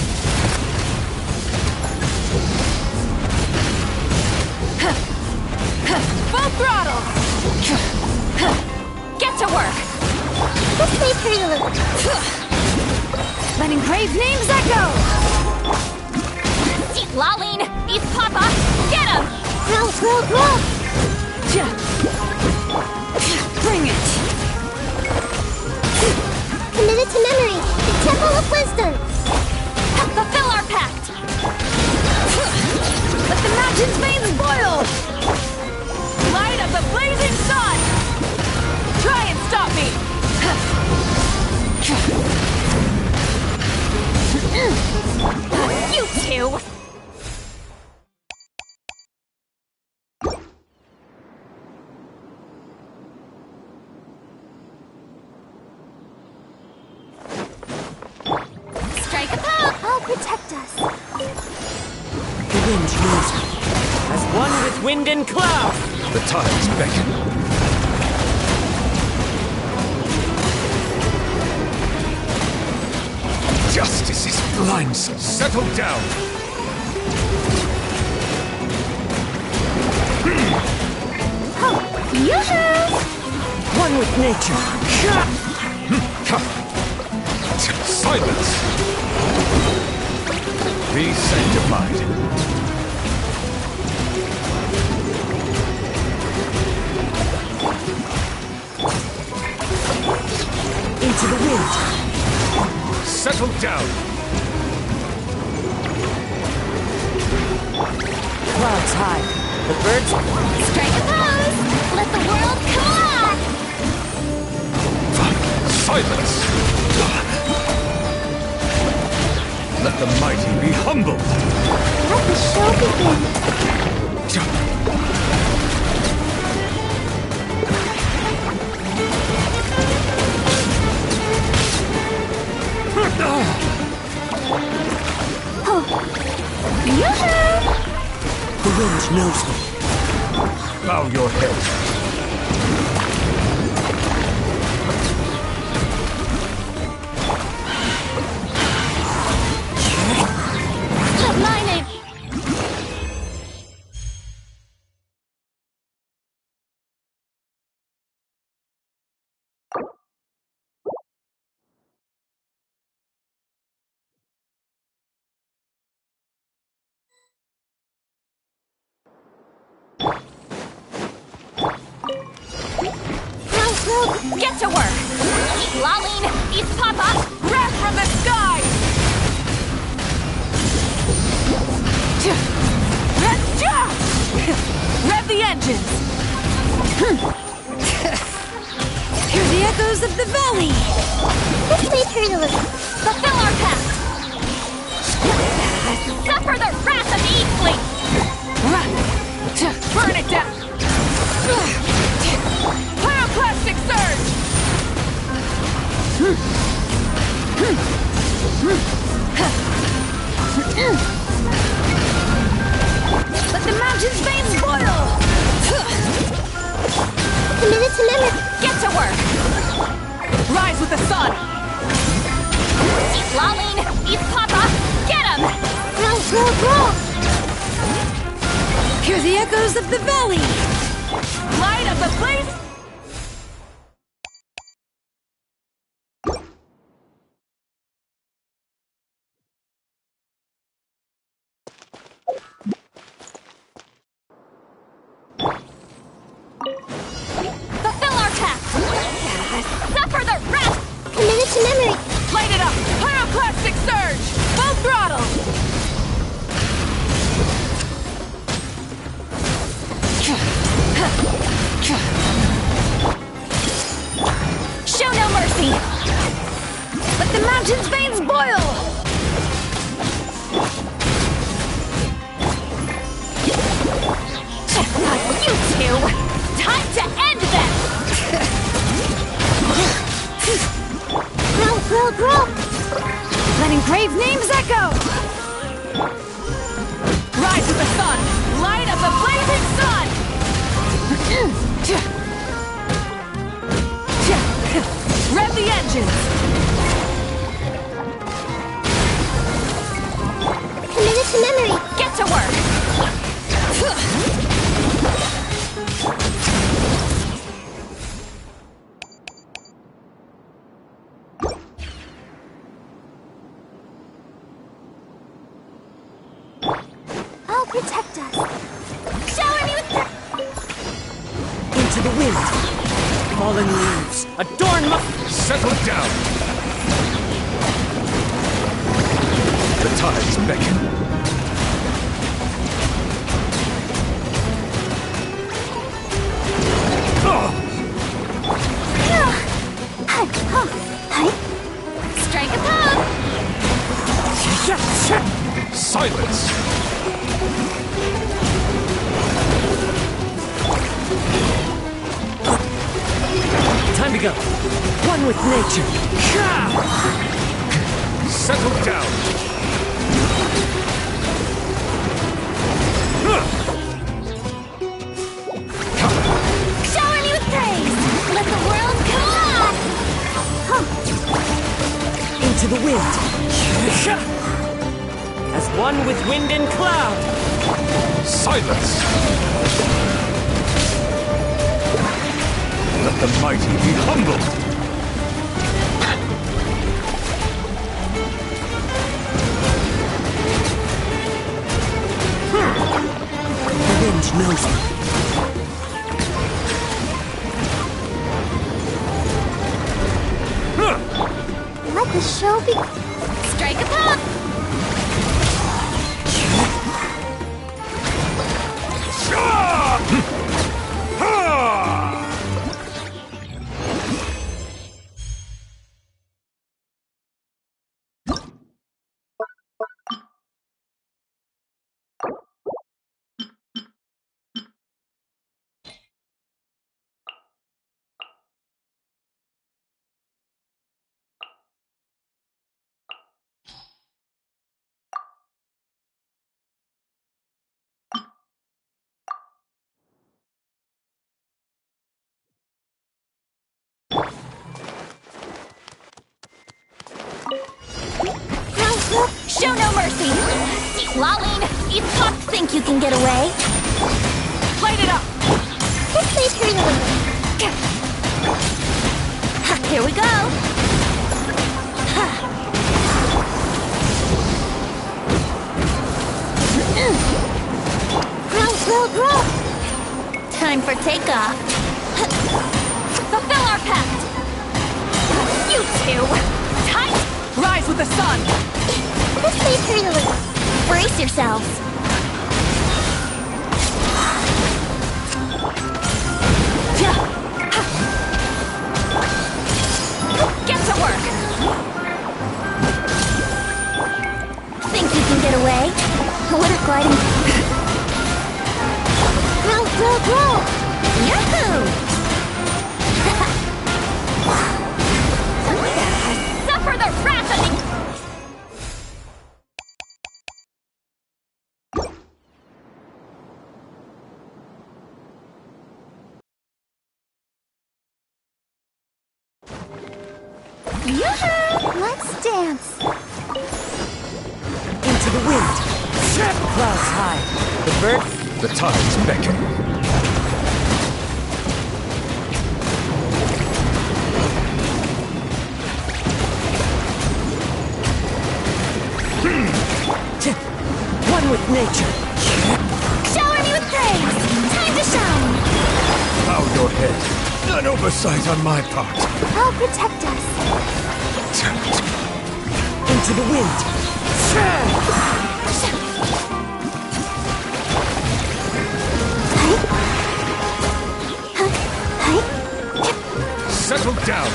Speaker 16: Full throttle! Get to work!
Speaker 3: This may hurt a little.
Speaker 16: Letting brave names echo!
Speaker 13: Eat Lolline! Eat Papa! Get him!
Speaker 3: Grow!
Speaker 16: Bring it!
Speaker 3: Committed to memory, the Temple of Wisdom!
Speaker 13: Fulfill our pact!
Speaker 16: Let the mountain's veins boil! Light of the blazing sun! Try and stop me!
Speaker 13: You two! Strike a pose!
Speaker 3: I'll protect us.
Speaker 15: The wind knows me. As one with wind and cloud.
Speaker 10: The tides beckon. Justice is blind. Settle down.
Speaker 3: Yoo-hoo!
Speaker 15: One with nature.
Speaker 10: Silence. Be sanctified.
Speaker 15: Into the wind.
Speaker 10: Settle down.
Speaker 15: Clouds high. The birds...
Speaker 4: Strike a pose! Let the world collide!
Speaker 10: Silence! Let the mighty be humbled!
Speaker 6: Let the show begin.
Speaker 15: The wind knows me.
Speaker 10: Bow your head.
Speaker 4: Lining! Get to work! Lolling! East Papa! Wrath from the sky!
Speaker 16: Rev the engines! Hear the echoes of the valley!
Speaker 6: This may hurt a little.
Speaker 4: Fulfill our task! Suffer the wrath of the East Fleet!
Speaker 16: Burn it down! Pyroclastic surge! Let the mountain's veins boil!
Speaker 6: A minute to memory.
Speaker 4: Get to work!
Speaker 16: Rise with the sun!
Speaker 4: Lolling! East Papa! Get him!
Speaker 6: Roll!
Speaker 16: Hear the echoes of the valley! Light of the place!
Speaker 4: Fulfill our task! Suffer the wrath!
Speaker 6: A minute to memory.
Speaker 16: Light it up! Pyroclastic surge! Full throttle!
Speaker 4: Show no mercy!
Speaker 16: Let the mountain's veins boil!
Speaker 4: You two! Time to end them!
Speaker 6: Grow!
Speaker 16: Letting brave names echo! Rise with the sun! Light of the blazing sun! Rev the engines!
Speaker 6: A minute to memory.
Speaker 4: Get to work!
Speaker 6: I'll protect us.
Speaker 4: Shower me with
Speaker 15: Into the wind. Fallen leaves. Adorn my...
Speaker 10: Settle down! The tides beckon.
Speaker 4: Strike a pose!
Speaker 10: Silence!
Speaker 15: Time to go. One with nature.
Speaker 10: Settle down!
Speaker 4: Shower me with praise! Let the world collide!
Speaker 15: Into the wind. As one with wind and cloud.
Speaker 10: Silence! Let the mighty be humbled!
Speaker 15: The wind knows me.
Speaker 6: Let the show be.
Speaker 4: Strike a pop! Show no mercy! Lolline, you think you can get away?
Speaker 16: Light it up!
Speaker 3: This may hurt a little.
Speaker 4: Here we go! Grow! Time for takeoff.
Speaker 16: Fulfill our pact!
Speaker 4: You two!
Speaker 16: Tight! Rise with the sun!
Speaker 3: This may hurt a little.
Speaker 4: Brace yourselves.
Speaker 16: Get to work!
Speaker 4: Think you can get away? What if gliding... Grow! Yahoo!
Speaker 16: Suffer the wrath of the...
Speaker 3: Let's dance.
Speaker 15: Into the wind. Clouds high. The bird.
Speaker 10: The tides beckon.
Speaker 15: One with nature.
Speaker 4: Shower me with praise! Time to shine!
Speaker 10: Bow your head. An oversight on my part.
Speaker 3: I'll protect us.
Speaker 15: Into the wind.
Speaker 10: Settle down.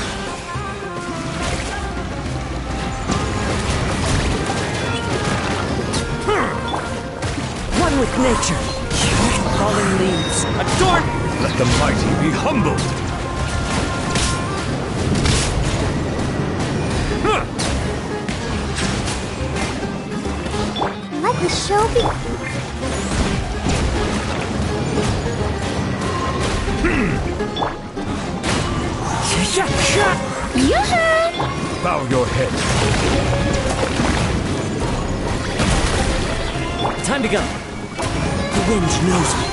Speaker 15: One with nature. Falling leaves.
Speaker 10: Adorn! Let the mighty be humbled.
Speaker 3: Let the show be...
Speaker 10: Bow your head.
Speaker 15: Time to go. The wind knows me.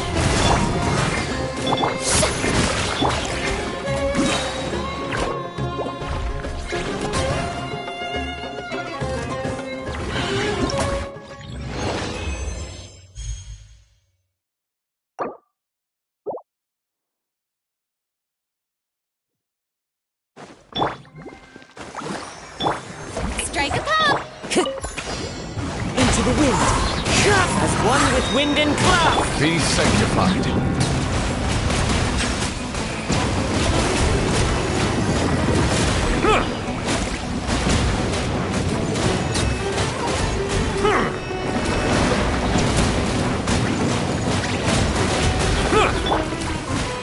Speaker 16: Strike a pop!
Speaker 15: Into the wind. As one with wind and cloud.
Speaker 10: Be sanctified.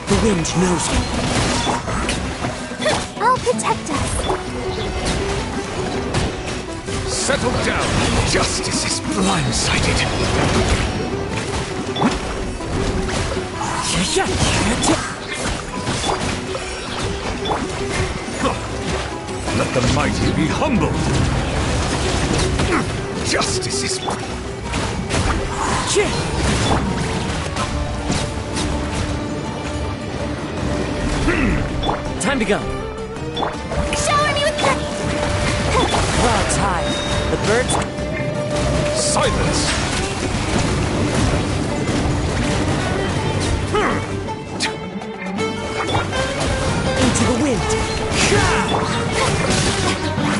Speaker 15: The wind knows me.
Speaker 3: I'll protect us.
Speaker 10: Settle down. Justice is blindsided. Let the mighty be humbled. Justice is...
Speaker 15: Time to go.
Speaker 4: Shower me with...
Speaker 15: Clouds high. The birds...
Speaker 10: Silence!
Speaker 15: Into the wind.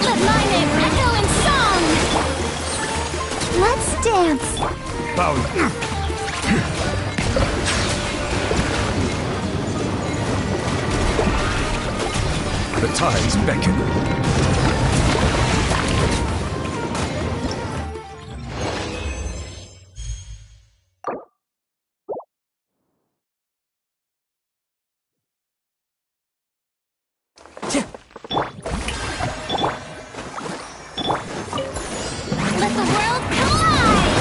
Speaker 4: Let my name echo in song!
Speaker 3: Let's dance.
Speaker 10: Bow...
Speaker 17: tides beckon.
Speaker 4: Let the world collide!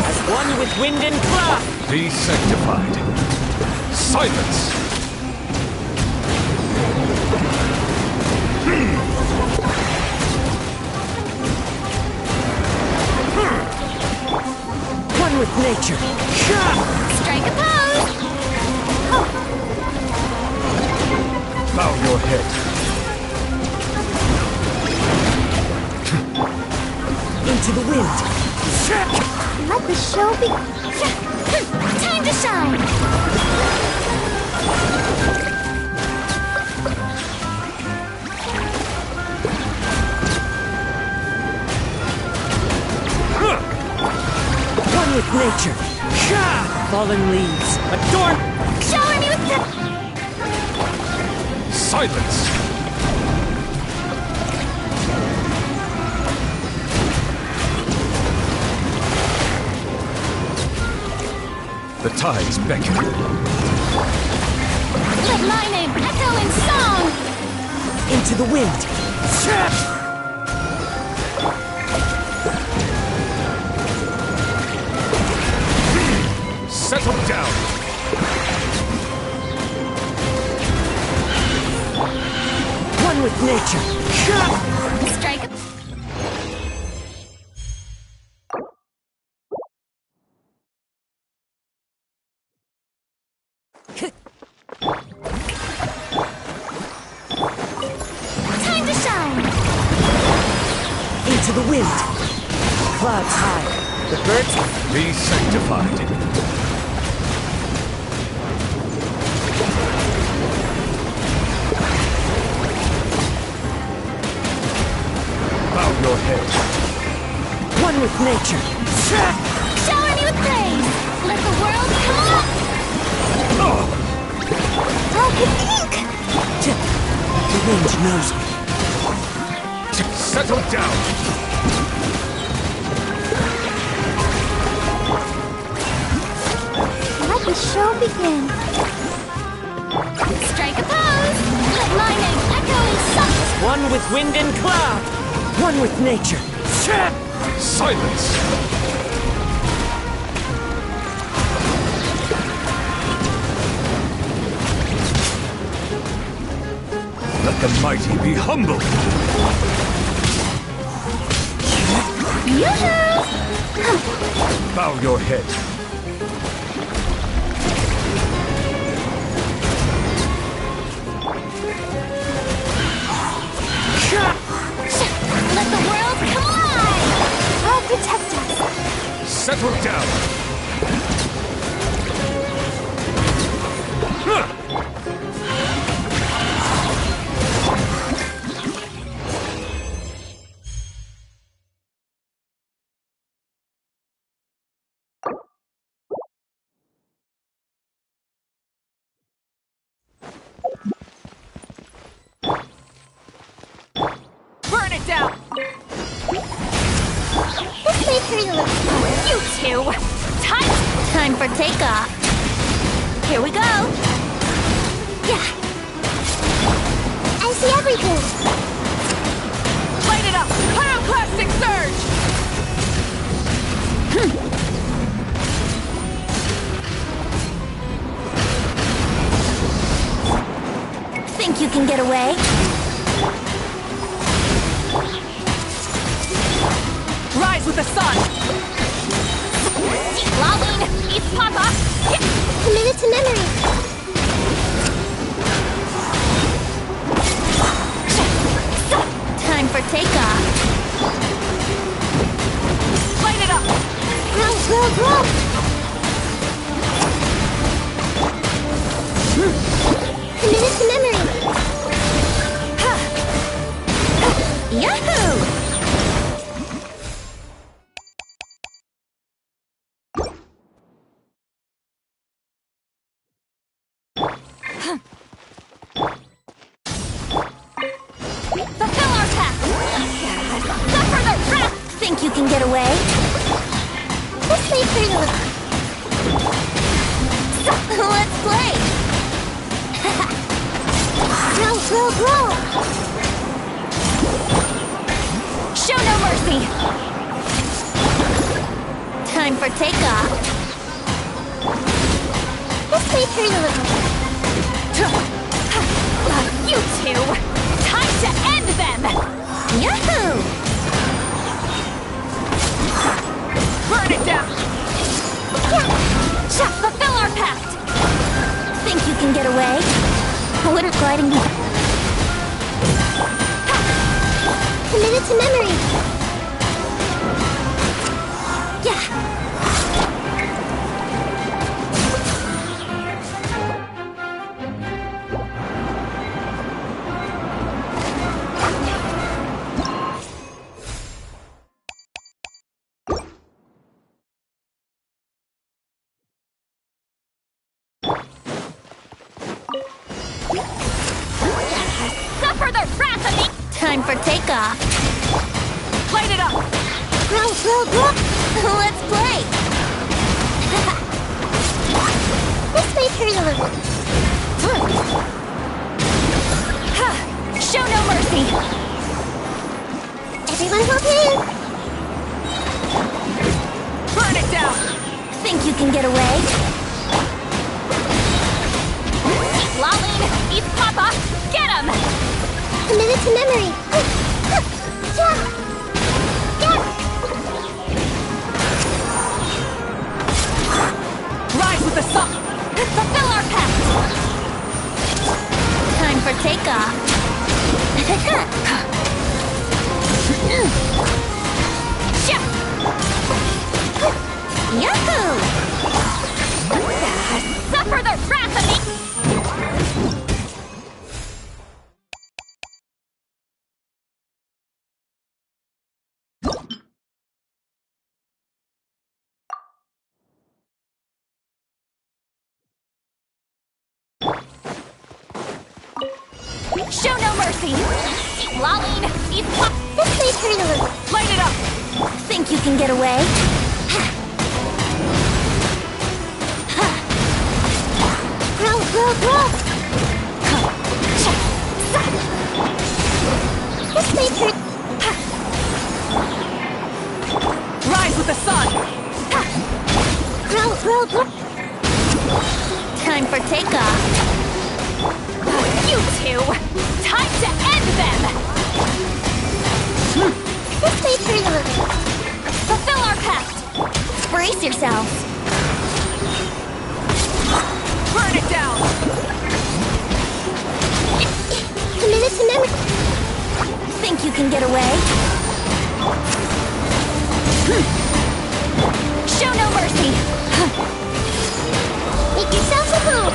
Speaker 15: As one with wind and cloud!
Speaker 17: Be sanctified. Silence!
Speaker 15: One with nature!
Speaker 4: Strike a pose!
Speaker 17: Bow your head.
Speaker 15: Into the wind!
Speaker 3: Let the show be...
Speaker 4: Time to shine!
Speaker 15: One with nature! Fallen leaves! Adorn!
Speaker 4: Shower me with the...
Speaker 17: Silence! The tides beckon.
Speaker 4: Let my name echo in song!
Speaker 15: Into the wind!
Speaker 17: Settle down!
Speaker 15: One with nature!
Speaker 4: Strike a... Time to shine!
Speaker 15: Into the wind! Clouds high! The birds...
Speaker 17: Be sanctified. Bow your head.
Speaker 15: One with nature!
Speaker 4: Shower me with praise! Let the world come up! Broken ink!
Speaker 15: The wind knows me.
Speaker 17: Settle down!
Speaker 3: Let the show begin.
Speaker 4: Strike a pose! Let my name echo in song!
Speaker 15: One with wind and cloud! One with nature!
Speaker 17: Silence! Let the mighty be humble!
Speaker 4: Yoo-hoo!
Speaker 17: Bow your head.
Speaker 4: Let the world collide!
Speaker 3: I'll protect us.
Speaker 17: Settle down!
Speaker 16: Burn it down!
Speaker 4: This bakery looks fun. You two! Time for takeoff. Here we go! Yeah! I see everything!
Speaker 16: Light it up! Pyroclastic surge!
Speaker 4: Think you can get away?
Speaker 16: Rise with the sun!
Speaker 4: Laween! East Papa! Committed to memory! Time for takeoff!
Speaker 16: Light it up!
Speaker 3: Grow, grow, grow! Committed to memory!
Speaker 4: Yahoo! Think you can get away?
Speaker 3: This may pretty little.
Speaker 4: Let's play!
Speaker 3: Roll!
Speaker 4: Show no mercy! Time for takeoff.
Speaker 3: This may pretty little.
Speaker 16: You two! Time to end them!
Speaker 4: Yahoo!
Speaker 16: Burn it down! Fulfill our pact!
Speaker 4: Think you can get away? What are gliding...
Speaker 3: Committed to memory.
Speaker 4: Yeah!
Speaker 16: Suffer the wrath of me!
Speaker 4: Time for takeoff.
Speaker 16: Light it up!
Speaker 3: Roll!
Speaker 4: Let's play!
Speaker 3: This may pretty little.
Speaker 16: Show no mercy!
Speaker 3: Everyone hold hands.
Speaker 16: Burn it down!
Speaker 4: Think you can get away?
Speaker 16: Laline, eat Papa! Get him!
Speaker 3: Committed to memory.
Speaker 16: Rise with the sun! Fulfill our pact!
Speaker 4: Time for takeoff. Yahoo!
Speaker 16: Suffer the wrath of me! Show no mercy! Laline, eat Pop!
Speaker 3: This may pretty little.
Speaker 16: Light it up!
Speaker 4: Think you can get away?
Speaker 3: Roll! This may pretty.
Speaker 16: Rise with the sun!
Speaker 3: Roll!
Speaker 4: Time for takeoff.
Speaker 16: You two! Time to end them!
Speaker 3: This may pretty little.
Speaker 16: Fulfill our pact!
Speaker 4: Brace yourselves.
Speaker 16: Burn it down!
Speaker 3: Committed to memory.
Speaker 4: Think you can get away?
Speaker 16: Show no mercy!
Speaker 3: Make yourselves at home.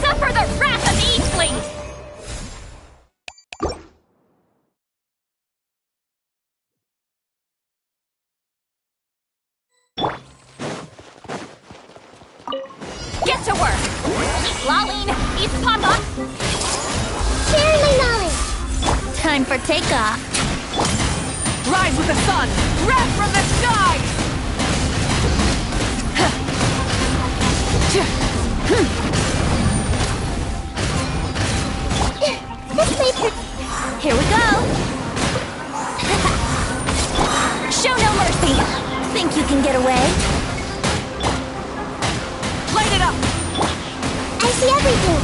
Speaker 16: Suffer the wrath of Eatling! Get to work! Laline, eat Papa!
Speaker 3: Share my knowledge.
Speaker 4: Time for takeoff.
Speaker 16: Rise with the sun! Wrath from the sky!
Speaker 3: This may pretty.
Speaker 4: Here we go.
Speaker 16: Show no mercy!
Speaker 4: Think you can get away?
Speaker 16: Light it up!
Speaker 3: I see everything.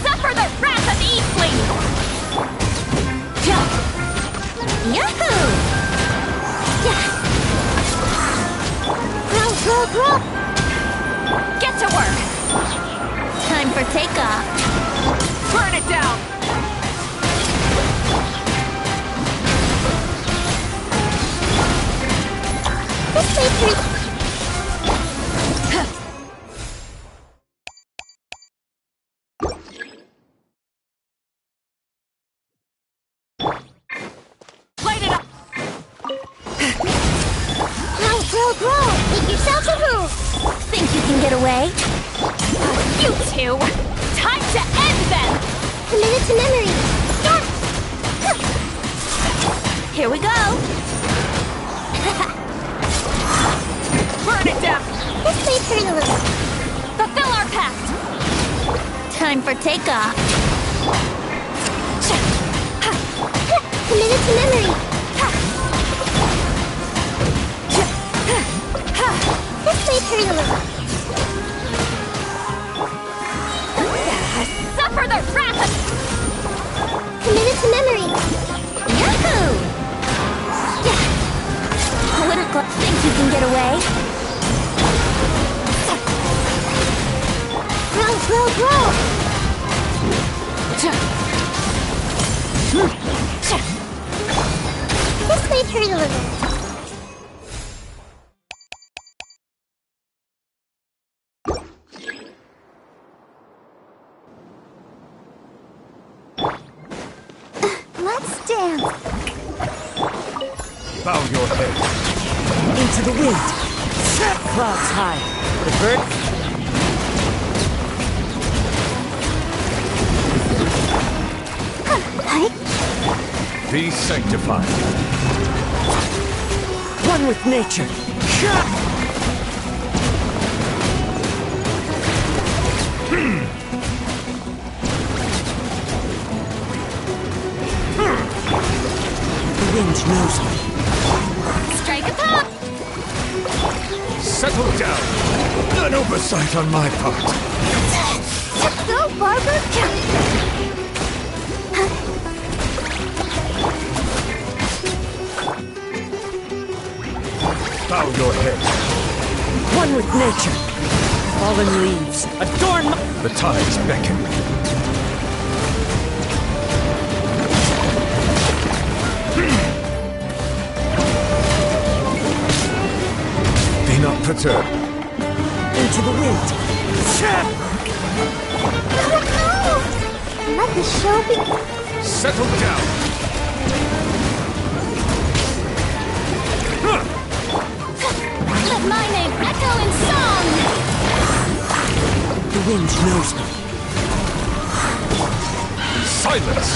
Speaker 16: Suffer the wrath of Eatling!
Speaker 4: Yahoo!
Speaker 3: Roll!
Speaker 16: Get to work!
Speaker 4: Time for takeoff.
Speaker 16: Burn it down!
Speaker 3: This may pretty.
Speaker 16: Light it up!
Speaker 3: Roll! Make yourselves at home.
Speaker 4: Think you can get away?
Speaker 16: You two! Time to end them!
Speaker 3: Committed to memory.
Speaker 4: Here we go!
Speaker 16: Burn it down!
Speaker 3: This may hurt a little.
Speaker 4: Fulfill our pact! Time for takeoff!
Speaker 3: Committed to memory. This may hurt a little.
Speaker 4: Suffer the wrath!
Speaker 3: Committed to memory.
Speaker 4: Yahoo! Political, think you can get away?
Speaker 3: Grow. This may hurt a little. Let's dance.
Speaker 17: Bow your head.
Speaker 15: Into the wind. Clouds high. The bird.
Speaker 17: Be sanctified.
Speaker 15: One with nature. The wind knows me.
Speaker 4: Strike a pop!
Speaker 17: Settle down. An oversight on my part.
Speaker 3: Go, Barber.
Speaker 17: Bow your head.
Speaker 15: One with nature. Fallen leaves adorn my...
Speaker 17: The tides beckon. Be not perturbed.
Speaker 15: Into the wind.
Speaker 3: No! Let the show be...
Speaker 17: Settle down.
Speaker 4: Let my name echo in song!
Speaker 15: The wind knows me.
Speaker 17: Silence!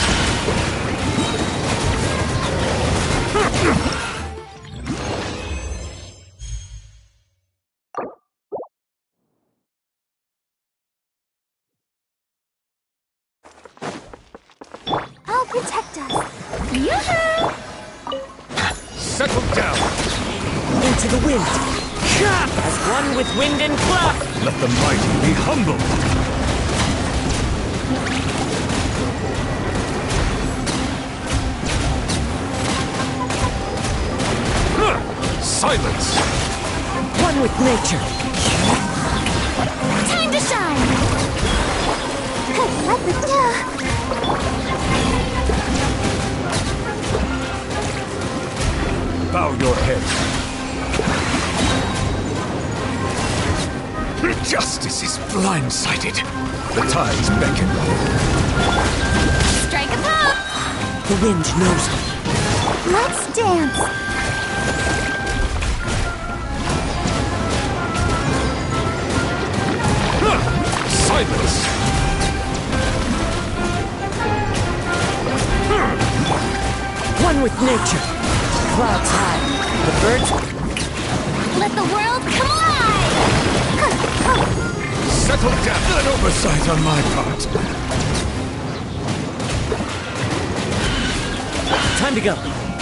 Speaker 3: I'll protect us.
Speaker 4: Yoo-hoo!
Speaker 17: Settle down.
Speaker 15: Into the wind. As one with wind and cloud.
Speaker 17: Let the mighty be humble. Silence.
Speaker 15: One with nature.
Speaker 4: Time to shine!
Speaker 3: Let the...
Speaker 17: Bow your head. Justice is blindsided. The tides beckon.
Speaker 4: Strike a pop!
Speaker 15: The wind knows me.
Speaker 3: Let's dance.
Speaker 17: Silence.
Speaker 15: One with nature. Clouds high. The birds...
Speaker 4: Let the world come alive!
Speaker 17: Settle down. An oversight on my part.
Speaker 15: Time to go.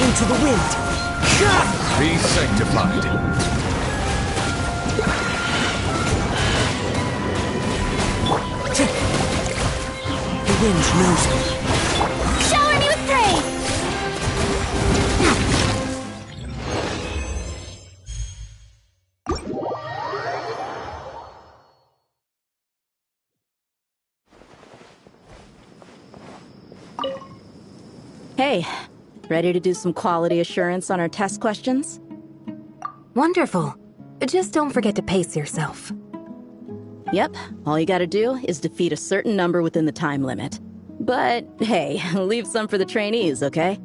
Speaker 15: Into the wind.
Speaker 17: Be sanctified.
Speaker 15: The wind knows me.
Speaker 4: Shower me with praise!
Speaker 14: Hey, ready to do some quality assurance on our test questions?
Speaker 1: Wonderful. Just don't forget to pace yourself.
Speaker 14: Yep, all you gotta do is defeat a certain number within the time limit. But hey, leave some for the trainees, okay?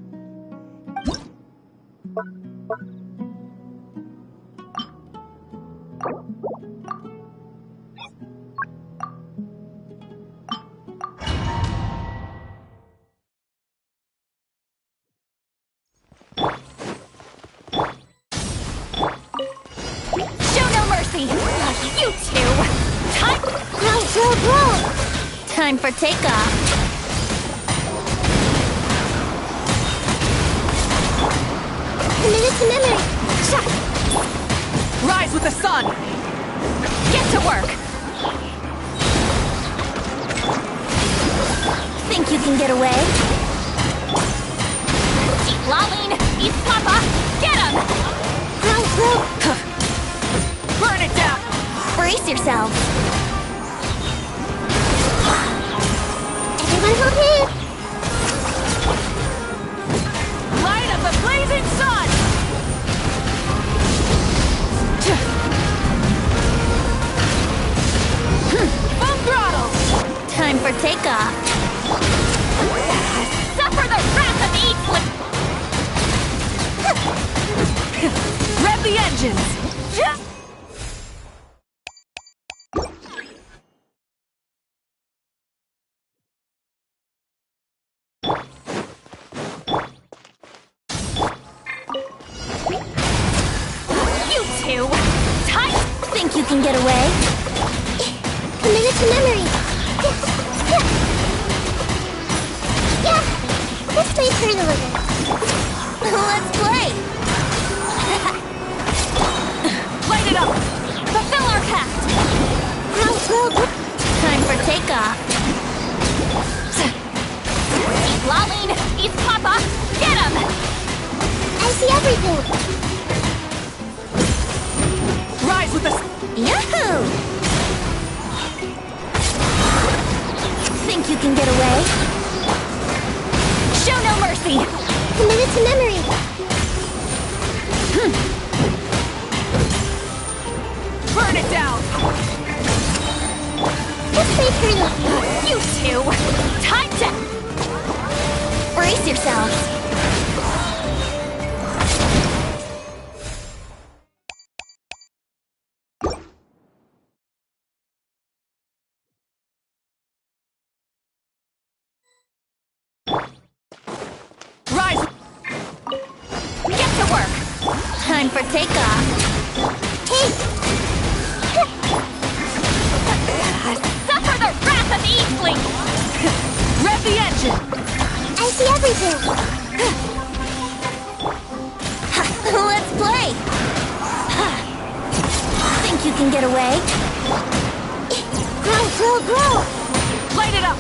Speaker 4: Time for takeoff.
Speaker 3: Committed to memory.
Speaker 16: Rise with the sun! Get to work!
Speaker 4: Think you can get away?
Speaker 13: Lolling, he's Papa! Get him!
Speaker 16: Burn it down!
Speaker 4: Brace yourselves.
Speaker 3: Everyone hold hands.
Speaker 16: Light up the blazing sun! Full throttle!
Speaker 4: Time for takeoff.
Speaker 13: Suffer the wrath of
Speaker 16: Rev the engines!
Speaker 13: You two! Time!
Speaker 4: Think you can get away?
Speaker 3: Committed to memory. Yeah, this may hurt a little.
Speaker 4: Let's play.
Speaker 16: Light it up!
Speaker 13: Fulfill our pact!
Speaker 4: Time for takeoff.
Speaker 13: Lolling, he's Papa! Get him!
Speaker 3: I see everything.
Speaker 16: Rise with the...
Speaker 4: Yahoo! Think you can get away?
Speaker 13: Show no mercy!
Speaker 3: Committed to memory.
Speaker 16: Burn it down!
Speaker 3: This may hurt a little.
Speaker 13: You two! Time to...
Speaker 4: Brace yourselves.
Speaker 16: Rise!
Speaker 13: Get to work!
Speaker 4: Time for takeoff.
Speaker 13: Suffer the wrath of Eastling!
Speaker 16: Rev the engine!
Speaker 3: I see everything.
Speaker 4: Let's play. Think you can get away?
Speaker 3: Grow.
Speaker 16: Light it up!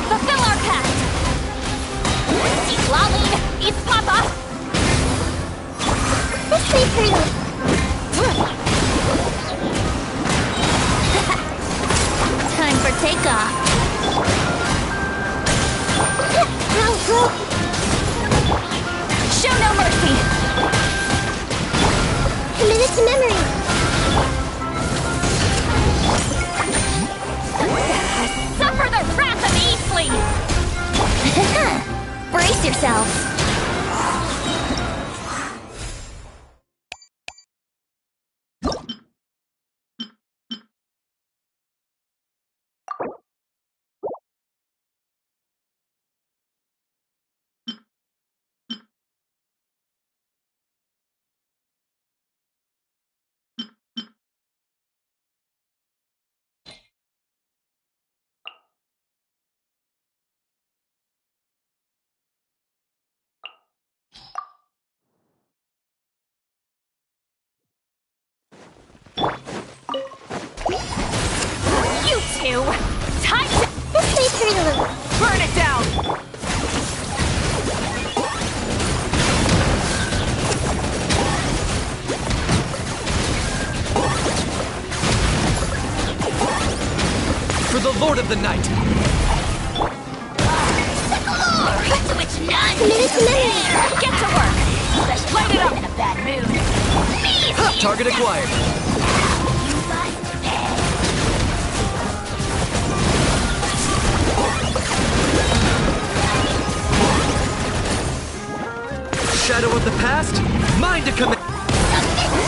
Speaker 13: Fulfill our pact! Lolling, he's Papa!
Speaker 3: This may hurt a little.
Speaker 4: Time for takeoff.
Speaker 3: Grow.
Speaker 13: Show no mercy!
Speaker 3: Committed to memory.
Speaker 13: Suffer the wrath of Eastling!
Speaker 4: Brace yourselves.
Speaker 13: You two! Time to...
Speaker 3: This may hurt a little.
Speaker 16: Burn it down!
Speaker 15: For the Lord of the Night!
Speaker 13: To which none...
Speaker 3: Committed to memory.
Speaker 13: Get to work! Light it up! In a bad mood.
Speaker 15: Target acquired. Shadow of the past, mine to commit.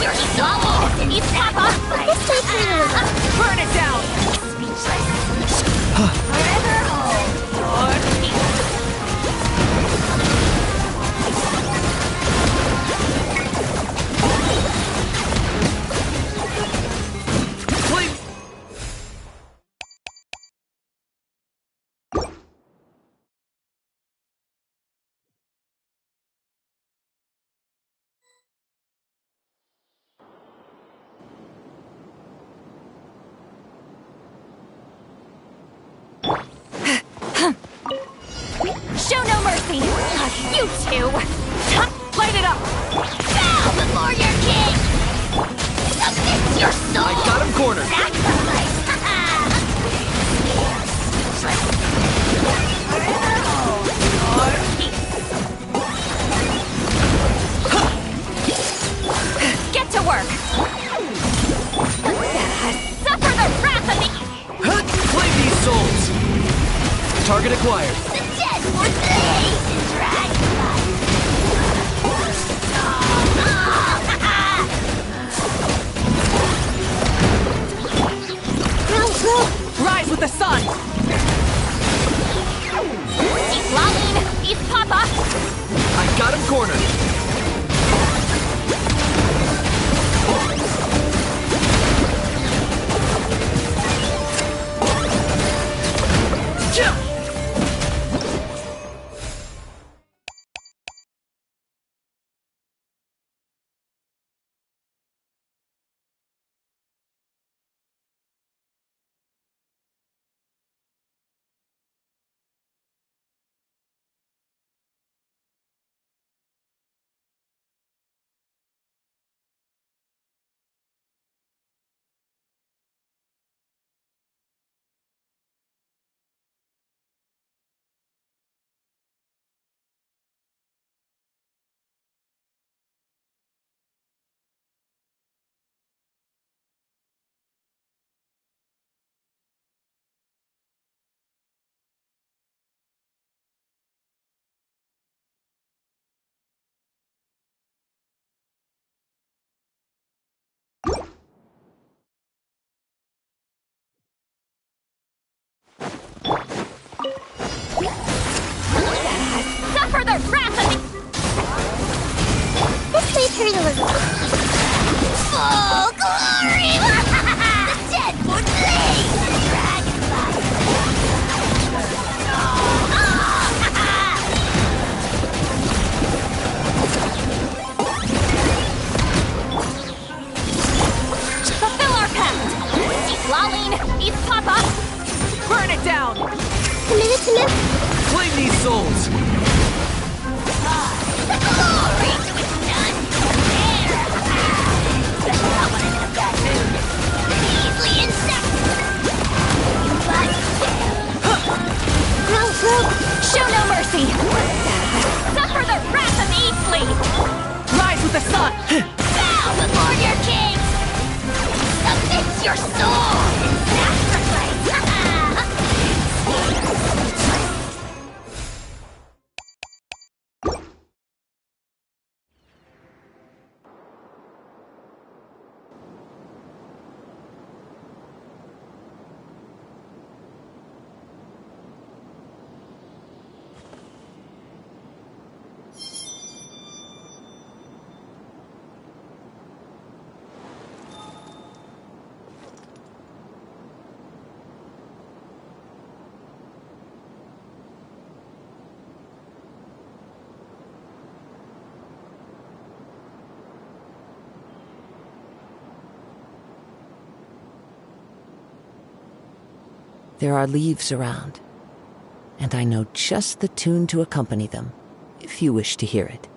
Speaker 13: You're swallowed! He's Papa!
Speaker 3: This may hurt a little.
Speaker 16: Burn it down!
Speaker 13: Forever hold your peace! Show no mercy! You two! Light it up!
Speaker 4: Bow before your king! Submit your soul!
Speaker 15: I got him cornered!
Speaker 4: Sacrifice!
Speaker 13: Get to work! Suffer the wrath of the...
Speaker 15: Play these souls! Target acquired.
Speaker 4: The dead would blaze in dragonflight!
Speaker 16: Rise with the sun!
Speaker 13: Eat Laline! Eat Papa!
Speaker 15: I got him cornered.
Speaker 13: Suffer the wrath of the...
Speaker 3: This made her a little...
Speaker 4: Full glory! The dead would blaze in dragonflight!
Speaker 13: Fulfill our pact! Eat Laline! Eat Papa!
Speaker 16: Burn it down!
Speaker 3: Committed to live...
Speaker 15: Claim these souls!
Speaker 4: The glory to its none compare! I wanna end up that mood. Easily insect! You must fail!
Speaker 13: Show no mercy! Suffer the wrath of Eastleigh!
Speaker 16: Rise with the sun!
Speaker 4: Bow before your king! Submit your soul in sacrifice!
Speaker 18: There are leaves around, and I know just the tune to accompany them, if you wish to hear it.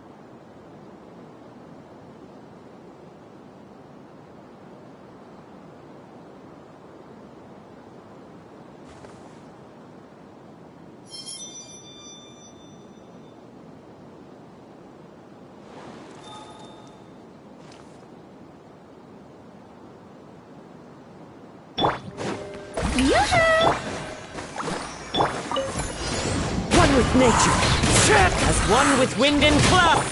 Speaker 15: One with nature, as one with wind and cloud.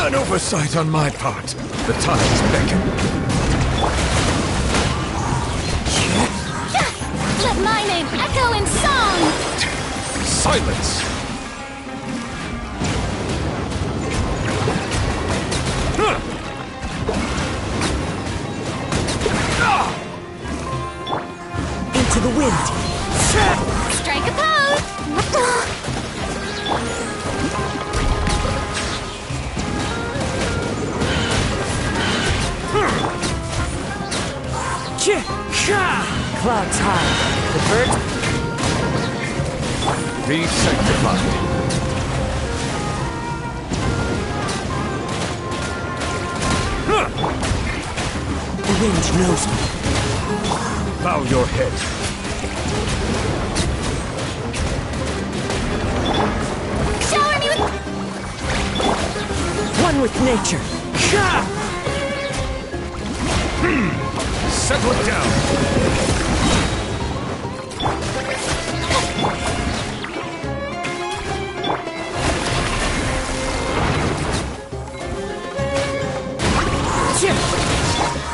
Speaker 17: An oversight on my part. The tides beckon.
Speaker 13: Let my name echo in song!
Speaker 17: Silence!
Speaker 15: Into the wind.
Speaker 13: Strike a pose!
Speaker 15: Clouds high. The birds
Speaker 17: Be sanctified.
Speaker 15: The range knows me.
Speaker 17: Bow your head.
Speaker 16: Shower me with...
Speaker 15: One with nature.
Speaker 17: Settle it down.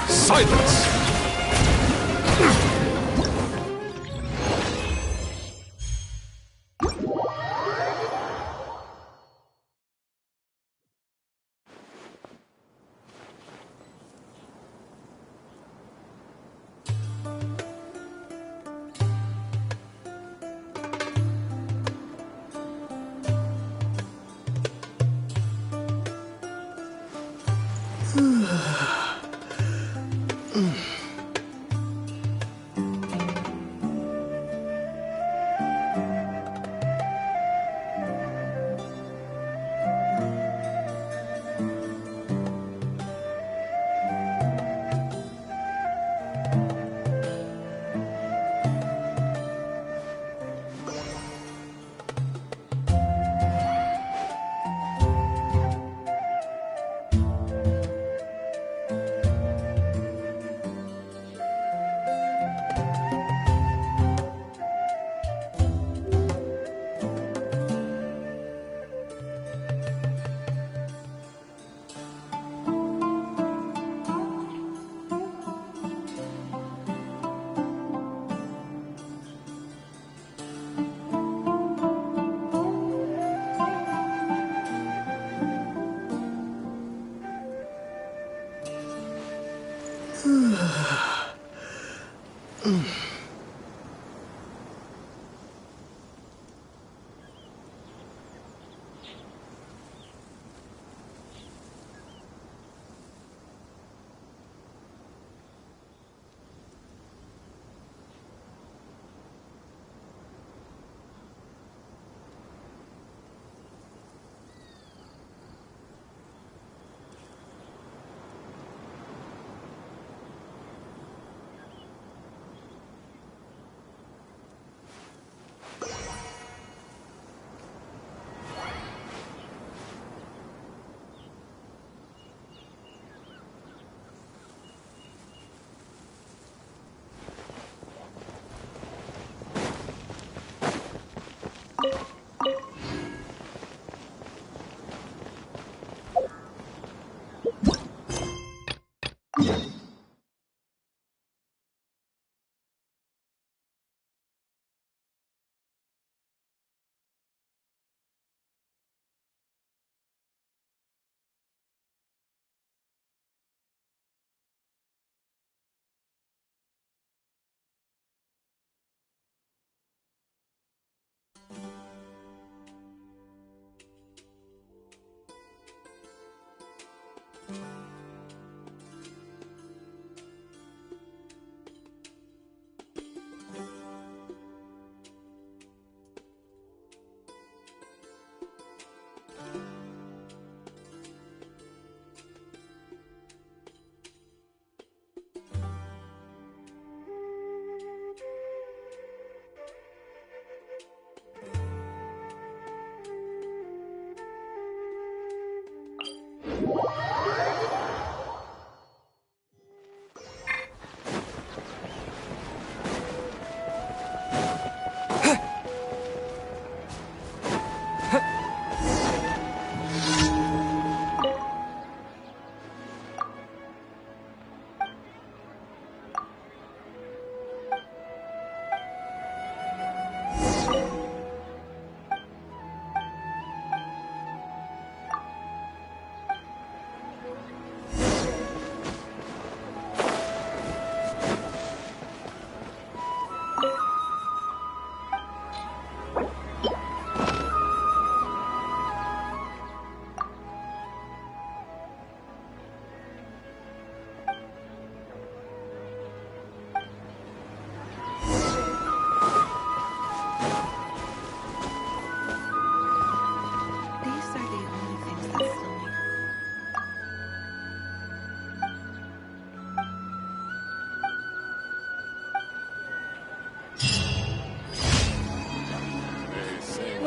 Speaker 17: Silence!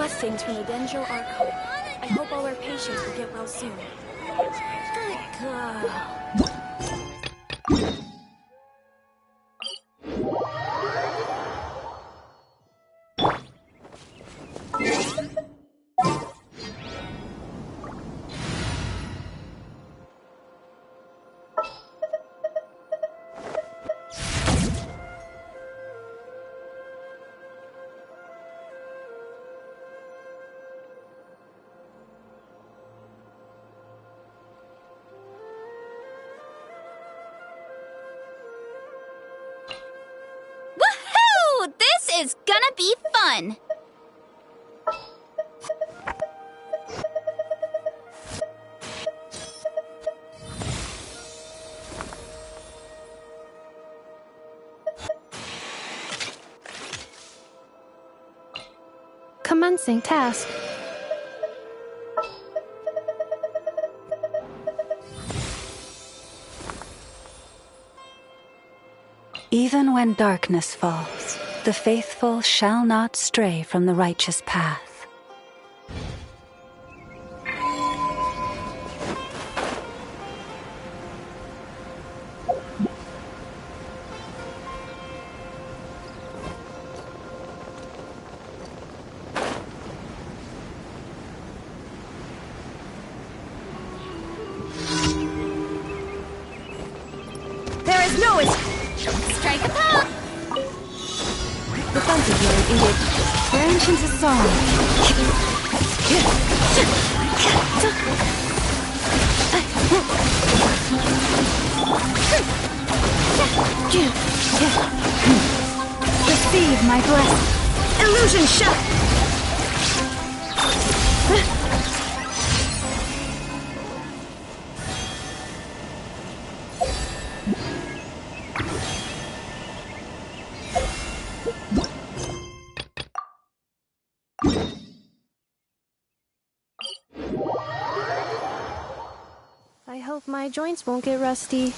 Speaker 19: Blessings from the Denjo Archive. I hope all our patients will get well soon. Good girl.
Speaker 4: This is gonna be fun!
Speaker 19: Commencing task.
Speaker 20: Even when darkness falls, the faithful shall not stray from the righteous path.
Speaker 19: There is no escape.
Speaker 4: Strike a pop!
Speaker 19: Defensive mode engaged. Branch into song. Receive my blessing. Illusion shot! I hope my joints won't get rusty.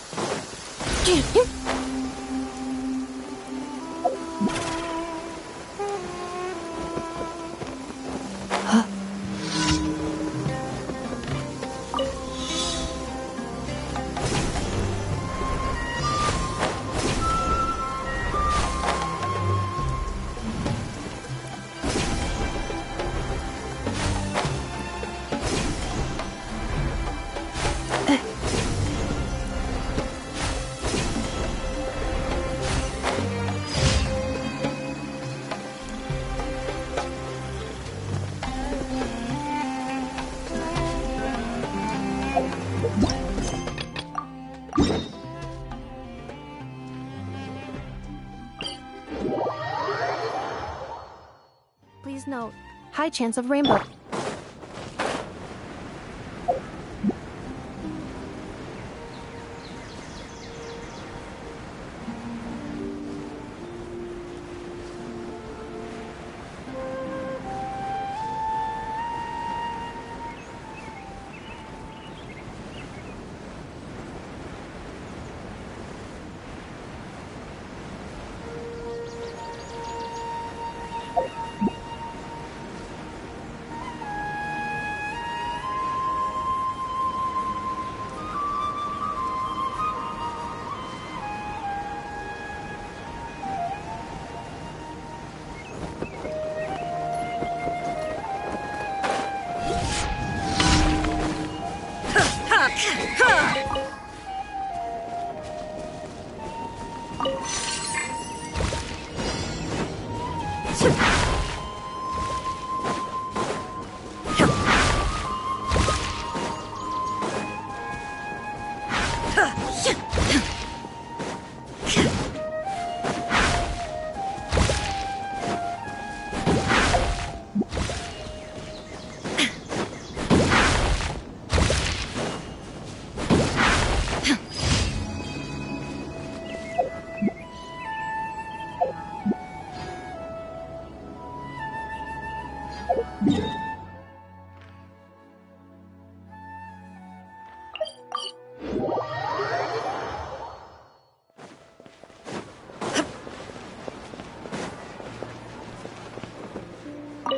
Speaker 19: Please note, high chance of rainbow.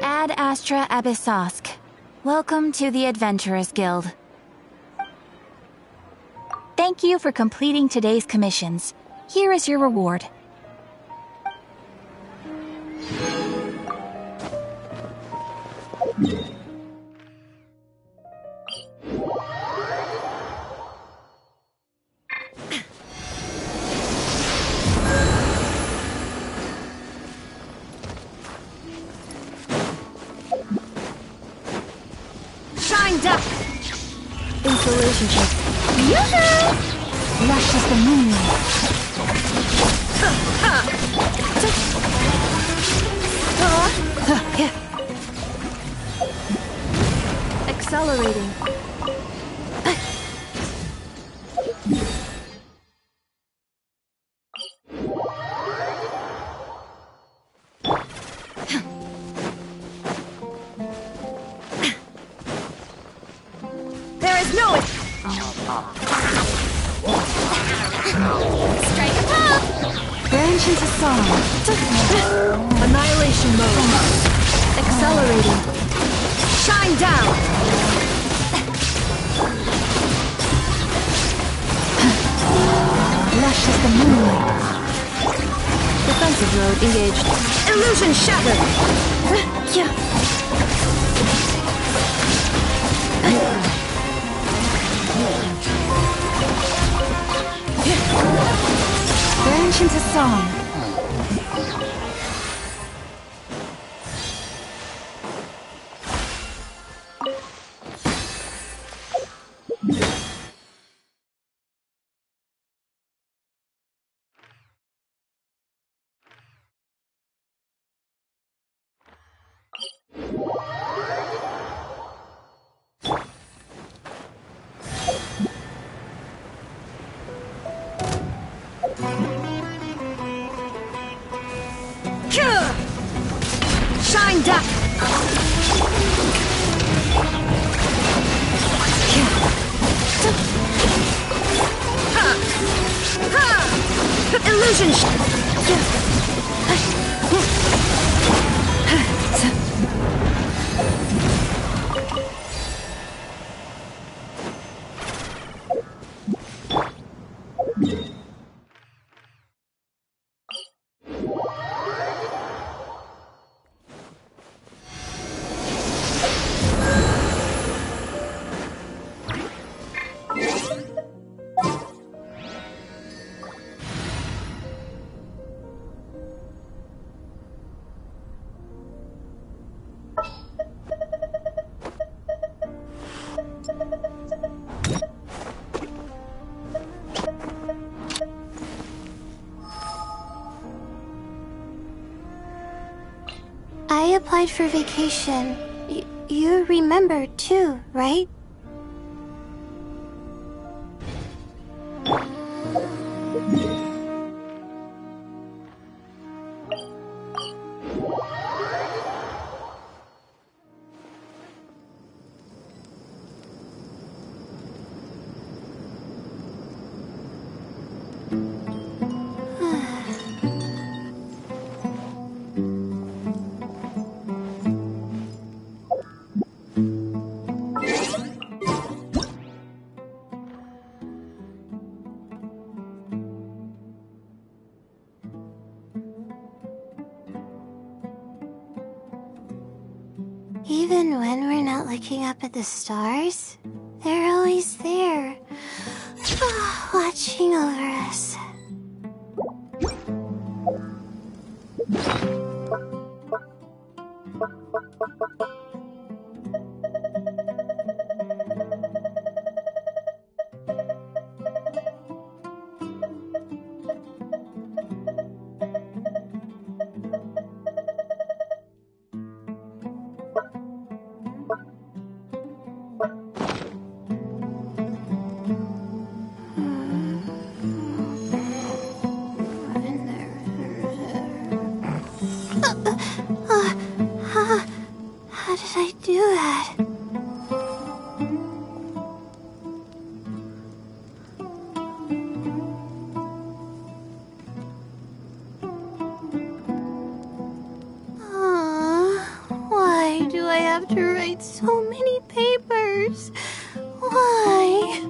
Speaker 21: Ad Astra Abyssosk. Welcome to the Adventurers Guild. Thank you for completing today's commissions. Here is your reward.
Speaker 16: Shine duck!
Speaker 19: Installation check.
Speaker 16: Yoo-hoo!
Speaker 21: Lush as the moonlight.
Speaker 19: Accelerating.
Speaker 16: There is no... Strike a pop!
Speaker 21: Branch into song.
Speaker 19: Annihilation mode. Accelerating.
Speaker 16: Shine down!
Speaker 21: Lush as the moonlight.
Speaker 19: Defensive mode engaged.
Speaker 16: Illusion shattered!
Speaker 21: Branch into song.
Speaker 16: Shine duck! Illusion
Speaker 6: I applied for vacation. You remember too, right? Even when we're not looking up at the stars, they're always there, watching over us. How did I do that? Why have to write so many papers? Why?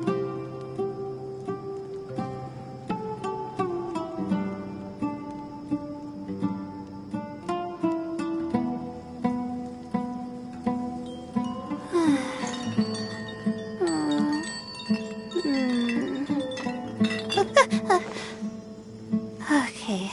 Speaker 6: Okay.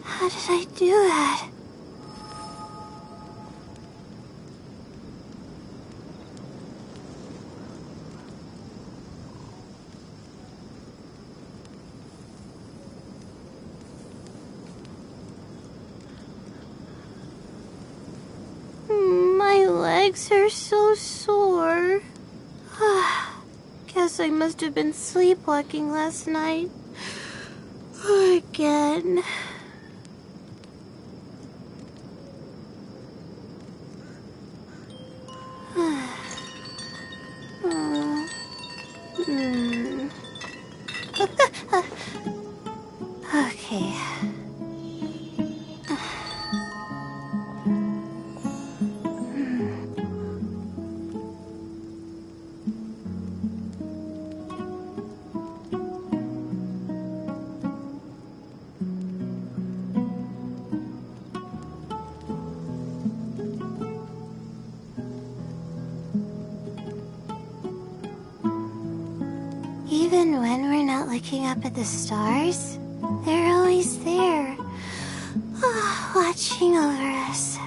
Speaker 6: How did I do that? My legs are so sore. Guess I must have been sleepwalking last night. Again. Okay. Even when we're not looking up at the stars, they're always there, watching over us.